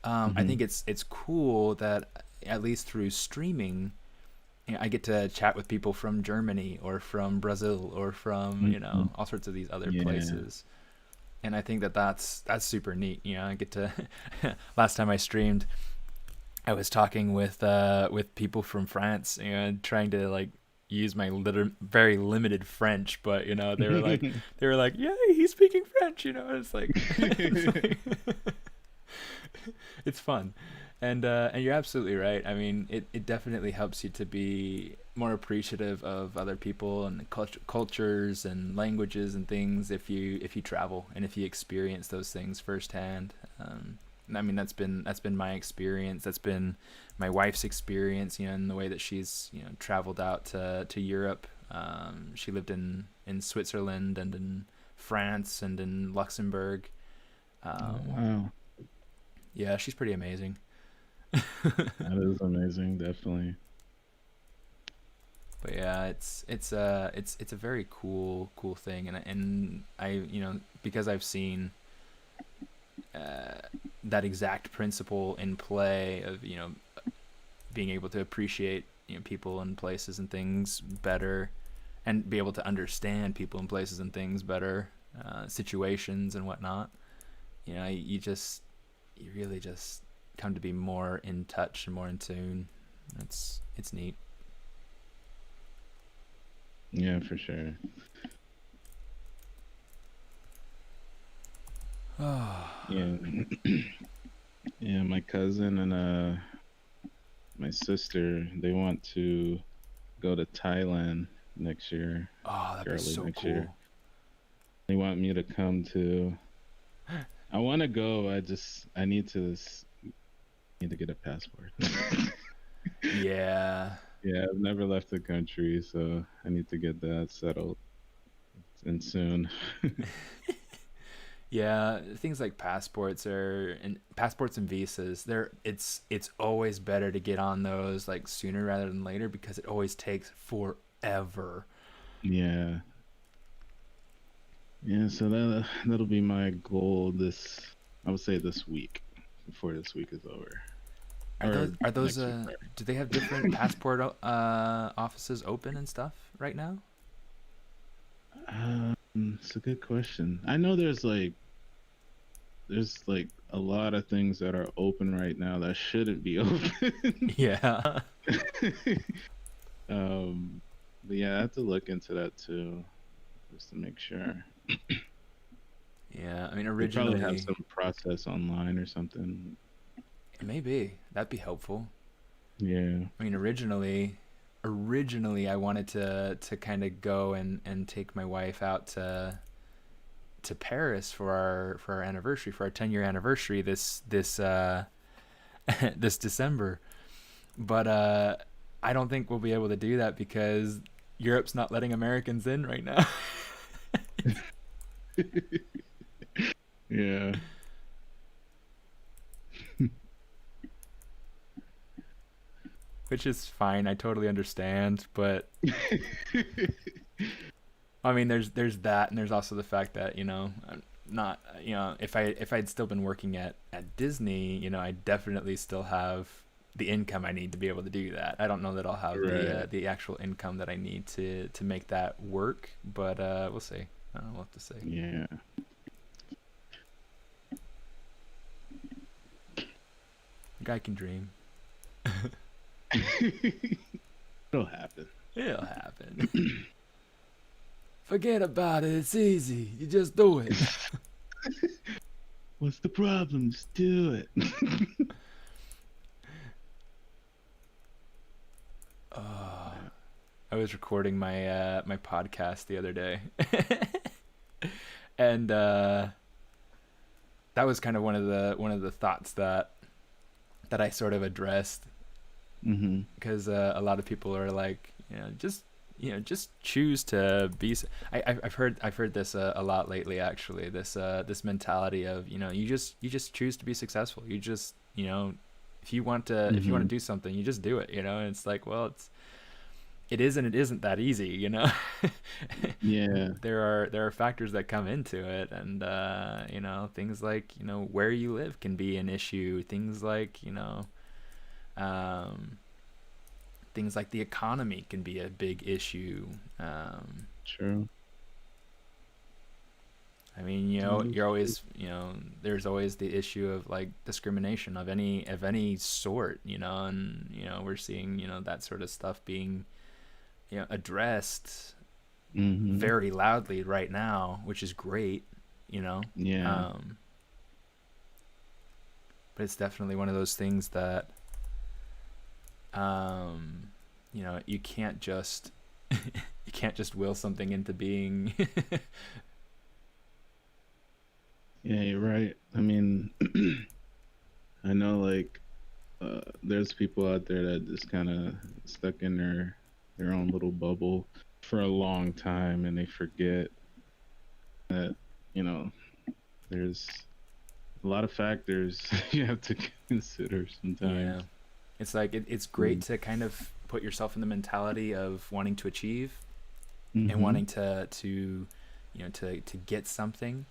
Speaker 1: I
Speaker 4: Hmm.
Speaker 1: think it's cool that at least through streaming, I get to chat with people from Germany or from Brazil or from
Speaker 4: Hmm.
Speaker 1: all sorts of these other
Speaker 4: Yeah.
Speaker 1: places. And I think that that's super neat. I get to last time I streamed, I was talking with people from France, trying to like use my very limited French, but they were like, "Yay, he's speaking French," and it's like it's like it's fun. And you're absolutely right. I mean, it definitely helps you to be more appreciative of other people and cultures and languages and things if you travel and if you experience those things firsthand. I mean, that's been my experience. That's been my wife's experience. In the way that she's traveled out to Europe. She lived in Switzerland and in France and in Luxembourg.
Speaker 4: Oh,
Speaker 1: Um,
Speaker 4: wow.
Speaker 1: yeah, she's pretty amazing.
Speaker 4: That is amazing, definitely.
Speaker 1: But yeah, it's a very cool thing. And I because I've seen uh, that exact principle in play of being able to appreciate people and places and things better, and be able to understand people and places and things better, situations and whatnot. You really just come to be more in touch and more in tune. It's neat.
Speaker 4: Yeah, for sure. Yeah. Yeah, my cousin and my sister, they want to go to Thailand next year,
Speaker 1: Oh,
Speaker 4: like
Speaker 1: that'd be
Speaker 4: early
Speaker 1: so
Speaker 4: next year.
Speaker 1: cool.
Speaker 4: They want me to come to. I want to go. I need to get a passport.
Speaker 1: Yeah.
Speaker 4: Yeah, I've never left the country, so I need to get that settled and soon.
Speaker 1: Yeah, things like passports and visas. It's always better to get on those like sooner rather than later because it always takes forever.
Speaker 4: Yeah. Yeah, so that'll be my goal I would say this week, before this week is over. Or
Speaker 1: Are those
Speaker 4: next week,
Speaker 1: do they have different passport offices open and stuff right now?
Speaker 4: sorry. It's a good question. I know there's like a lot of things that are open right now that shouldn't be open.
Speaker 1: Yeah.
Speaker 4: um but yeah, I have to look into that too, just to make sure.
Speaker 1: Yeah, I mean
Speaker 4: They probably have
Speaker 1: originally
Speaker 4: some process online or something.
Speaker 1: maybe that'd be helpful.
Speaker 4: Yeah.
Speaker 1: I mean originally I wanted to kind of go and take my wife out to Paris for our anniversary, for our 10-year anniversary this this December. But I don't think we'll be able to do that because Europe's not letting Americans in right now.
Speaker 4: Yeah.
Speaker 1: Which is fine. I totally understand, but I mean there's that, and there's also the fact that, I'm not, if I'd still been working at Disney, I definitely still have the income I need to be able to do that. I don't know that I'll have
Speaker 4: Right.
Speaker 1: the actual income that I need to make that work, but we'll see. We'll have to see.
Speaker 4: Yeah.
Speaker 1: Guy can dream.
Speaker 4: It'll happen.
Speaker 1: It'll happen. Forget about it. It's easy. You just do it.
Speaker 4: What's the problem? Just do it.
Speaker 1: Oh, I was recording my podcast the other day, and that was kind of one of the thoughts that I sort of addressed
Speaker 4: Mm-hmm.
Speaker 1: because a lot of people are like, just choose to be. I've heard this a lot lately, actually. This mentality of, you just choose to be successful. You just, if you want to
Speaker 4: Mm-hmm.
Speaker 1: do something, you just do it. And it's like, well, it is and it isn't that easy.
Speaker 4: Yeah.
Speaker 1: There are factors that come into it, and things like, where you live can be an issue. Um, things like the economy can be a big issue.
Speaker 4: True.
Speaker 1: I mean,
Speaker 4: Yeah,
Speaker 1: you're
Speaker 4: that's true.
Speaker 1: always, there's always the issue of like discrimination of any sort, and we're seeing, that sort of stuff being, addressed
Speaker 4: Mm-hmm.
Speaker 1: very loudly right now, which is great, you know.
Speaker 4: Yeah.
Speaker 1: Um, but it's definitely one of those things that, um, you can't just you can't just will something into being.
Speaker 4: Yeah, you're right. I mean, I know like there's people out there that just kind of stuck in their own little bubble for a long time, and they forget that, you know there's a lot of factors you have to consider sometimes.
Speaker 1: Yeah, it's like it's great
Speaker 4: Mm.
Speaker 1: to kind of put yourself in the mentality of wanting to achieve and
Speaker 4: Mm-hmm.
Speaker 1: wanting to get something,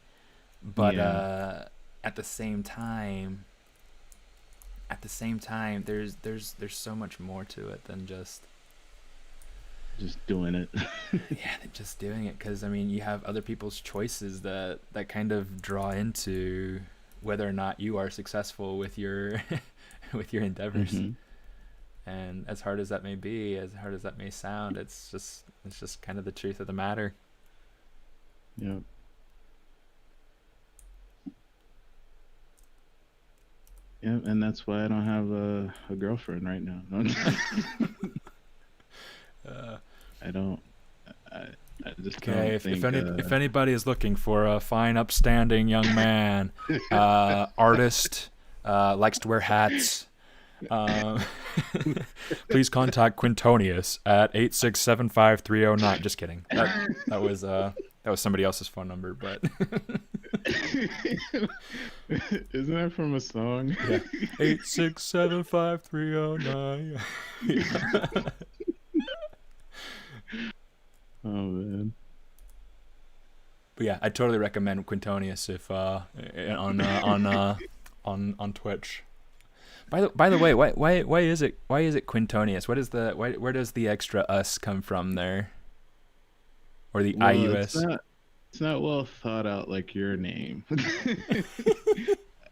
Speaker 1: but
Speaker 4: Yeah,
Speaker 1: at the same time, there's so much more to it than just
Speaker 4: just doing it.
Speaker 1: yeah, than just doing it. Because I mean, you have other people's choices that kind of draw into whether or not you are successful with your with your endeavors.
Speaker 4: Mm-hmm.
Speaker 1: And as hard as that may be, as hard as that may sound, it's just kind of the truth of the matter.
Speaker 4: Yeah. Yeah, and that's why I don't have a girlfriend right now. No,
Speaker 1: Uh,
Speaker 4: I don't. I, I just
Speaker 1: okay,
Speaker 4: don't
Speaker 1: if
Speaker 4: think.
Speaker 1: if anybody is looking for a fine, upstanding young man, artist, likes to wear hats, um, please contact Quintonius at 8675309. Just kidding. That That was somebody else's phone number, but
Speaker 4: Isn't that from a song?
Speaker 1: yeah. 8675309.
Speaker 4: Oh man.
Speaker 1: But yeah, I totally recommend Quintonius if on Twitch. By the way, why is it Quintonius? What is the where does the extra us come from there? Or the
Speaker 4: Well,
Speaker 1: IUS?
Speaker 4: it's not well thought out like your name.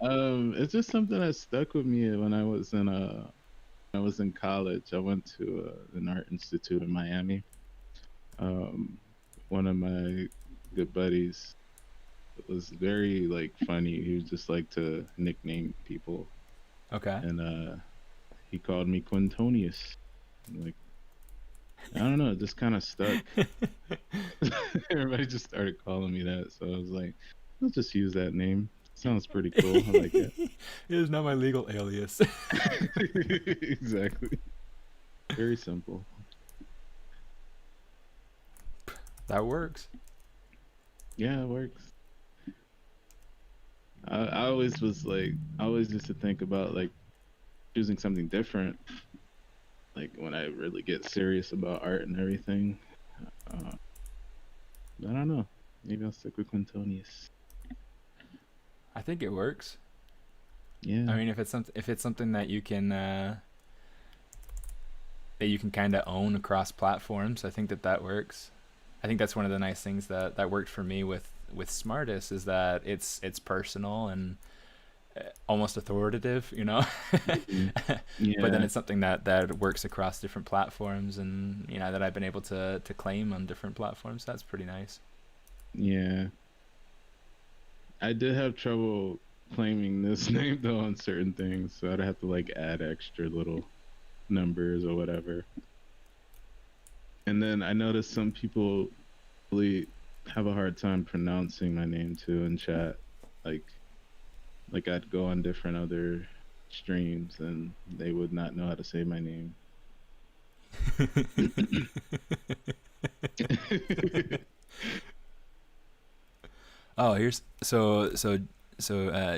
Speaker 4: It's just something that stuck with me when I was in college. I went to an art institute in Miami. Um, One of my good buddies was very like funny. He was just like to nickname people,
Speaker 1: Okay.
Speaker 4: and he called me Quintonius. Like I don't know, it just kind of stuck. Everybody just started calling me that, so I was like, I'll just use that name. Sounds pretty cool. I like it.
Speaker 1: It is not my legal alias.
Speaker 4: Exactly. Very simple.
Speaker 1: That works.
Speaker 4: Yeah, it works. I always was like, I always used to think about like choosing something different. Like when I really get serious about art and everything. I don't know. Maybe I'll stick with Quintonius.
Speaker 1: I think it works.
Speaker 4: Yeah.
Speaker 1: I mean, if it's something that you can kind of own across platforms, I think that works. I think that's one of the nice things that worked for me with Smartist is that it's personal and almost authoritative, you know.
Speaker 4: Mhm. Yeah.
Speaker 1: But then it's something that works across different platforms, and you know that I've been able to claim on different platforms. That's pretty nice.
Speaker 4: Yeah. I did have trouble claiming this name though on certain things, so I'd have to like add extra little numbers or whatever. And then I noticed some people really have a hard time pronouncing my name too in chat. Like I'd go on different other streams and they would not know how to say my name.
Speaker 1: Oh, here's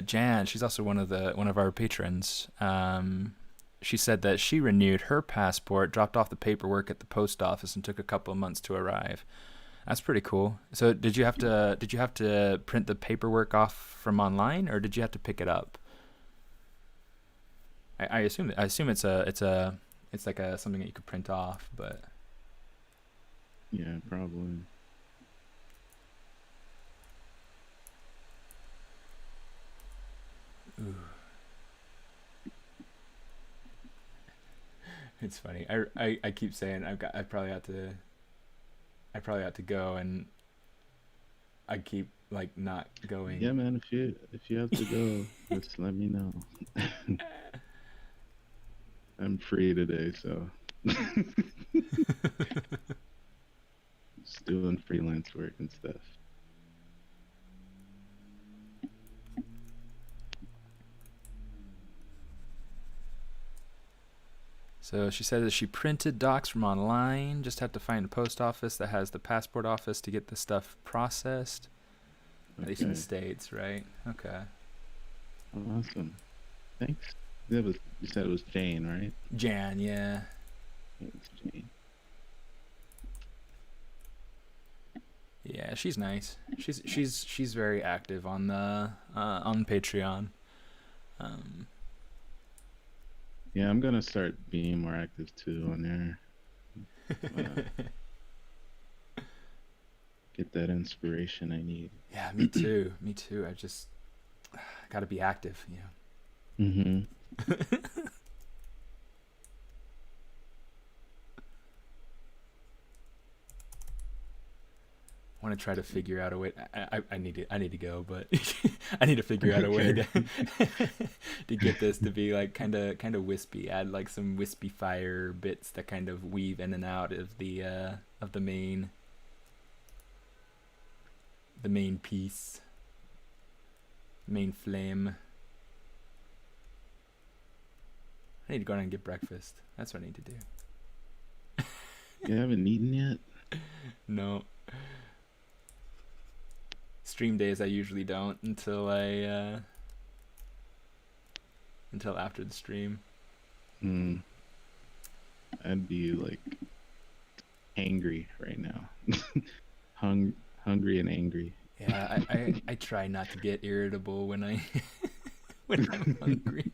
Speaker 1: Jan. She's also one of our patrons. She said that she renewed her passport, dropped off the paperwork at the post office, and took a couple of months to arrive. That's pretty cool. So did you have to print the paperwork off from online, or did you have to pick it up? I assume it's like something that you could print off, but
Speaker 4: Yeah, probably.
Speaker 1: ooh. It's funny. I keep saying I probably have to go, and I keep like not going.
Speaker 4: Yeah, man. If you have to go, just let me know. I'm free today, so just doing freelance work and stuff.
Speaker 1: So she said that she printed docs from online, just had to find a post office that has the passport office to get the stuff processed. At least in the
Speaker 4: Okay.
Speaker 1: States, right? Okay.
Speaker 4: Awesome. Thanks. You said it was Jane, right?
Speaker 1: Jan, yeah.
Speaker 4: It's Jane.
Speaker 1: Yeah, she's nice. She's very active on the on Patreon.
Speaker 4: Yeah, I'm gonna start being more active too on there. Get that inspiration I need.
Speaker 1: Yeah, me too. Me too. I just got to be active, you know.
Speaker 4: Mm-hmm.
Speaker 1: I want to try to figure out a way. I need to go, but I need to figure out a way to to get this to be like kind of wispy. Add like some wispy fire bits that kind of weave in and out of the main piece, main flame. I need to go down and get breakfast. That's what I need to do.
Speaker 4: You haven't eaten yet?
Speaker 1: No. Stream days I usually don't until after the stream.
Speaker 4: Hmm. I'd be like angry right now. Hungry and angry.
Speaker 1: Yeah, I try not to get irritable when I when I'm hungry.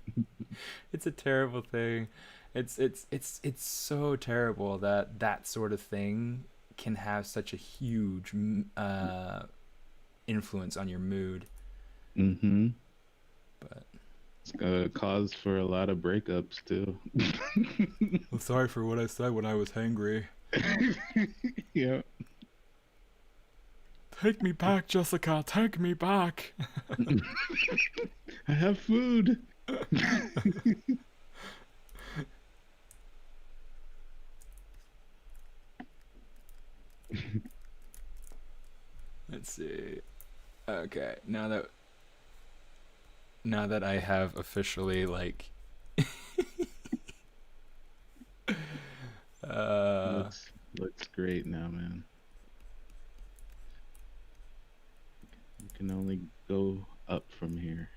Speaker 1: It's a terrible thing. It's so terrible that that sort of thing can have such a huge influence on your mood.
Speaker 4: Mm-hmm.
Speaker 1: But
Speaker 4: It's a cause for a lot of breakups too.
Speaker 1: I'm sorry for what I said when I was hangry.
Speaker 4: Yeah.
Speaker 1: Take me back, Jessica. Take me back.
Speaker 4: I have food.
Speaker 1: Let's see. Okay, now that I have officially like
Speaker 4: Looks great now, man. You can only go up from here.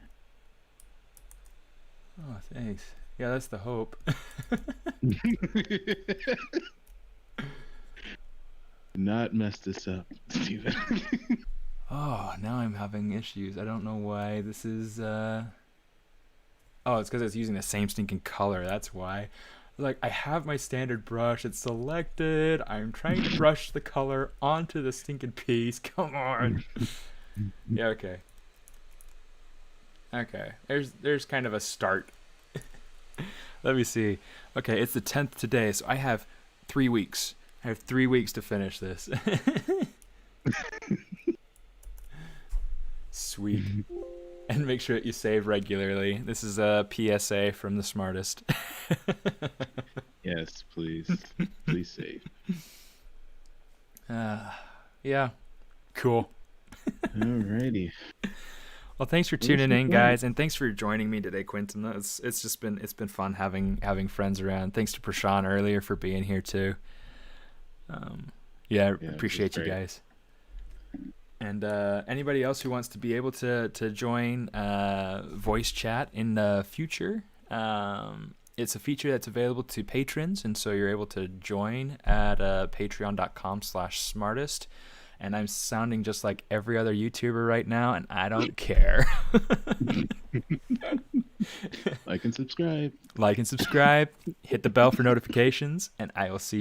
Speaker 1: oh, thanks. Yeah, that's the hope.
Speaker 4: Not mess this up, Steven.
Speaker 1: Oh, now I'm having issues. I don't know why this is oh, it's because it's using the same stinking color. That's why. Like, I have my standard brush. It's selected. I'm trying to brush the color onto the stinking piece. Come on. Yeah, okay. Okay. There's kind of a start. Let me see. Okay, it's the 10th today, so I have 3 weeks. I have 3 weeks to finish this. Sweet. And make sure that you save regularly. This is a PSA from the Smaartist.
Speaker 4: Yes, please. Please save.
Speaker 1: Yeah. Cool.
Speaker 4: Alrighty.
Speaker 1: Well, thanks for tuning in, guys, and thanks for joining me today, Quentin. It's been fun having friends around. Thanks to Prashan earlier for being here too. Yeah, appreciate you guys. And anybody else who wants to be able to join voice chat in the future, it's a feature that's available to patrons, and so you're able to join at patreon.com/smartist. And I'm sounding just like every other YouTuber right now, and I don't care.
Speaker 4: Like and subscribe.
Speaker 1: Like and subscribe. Hit the bell for notifications, and I will see you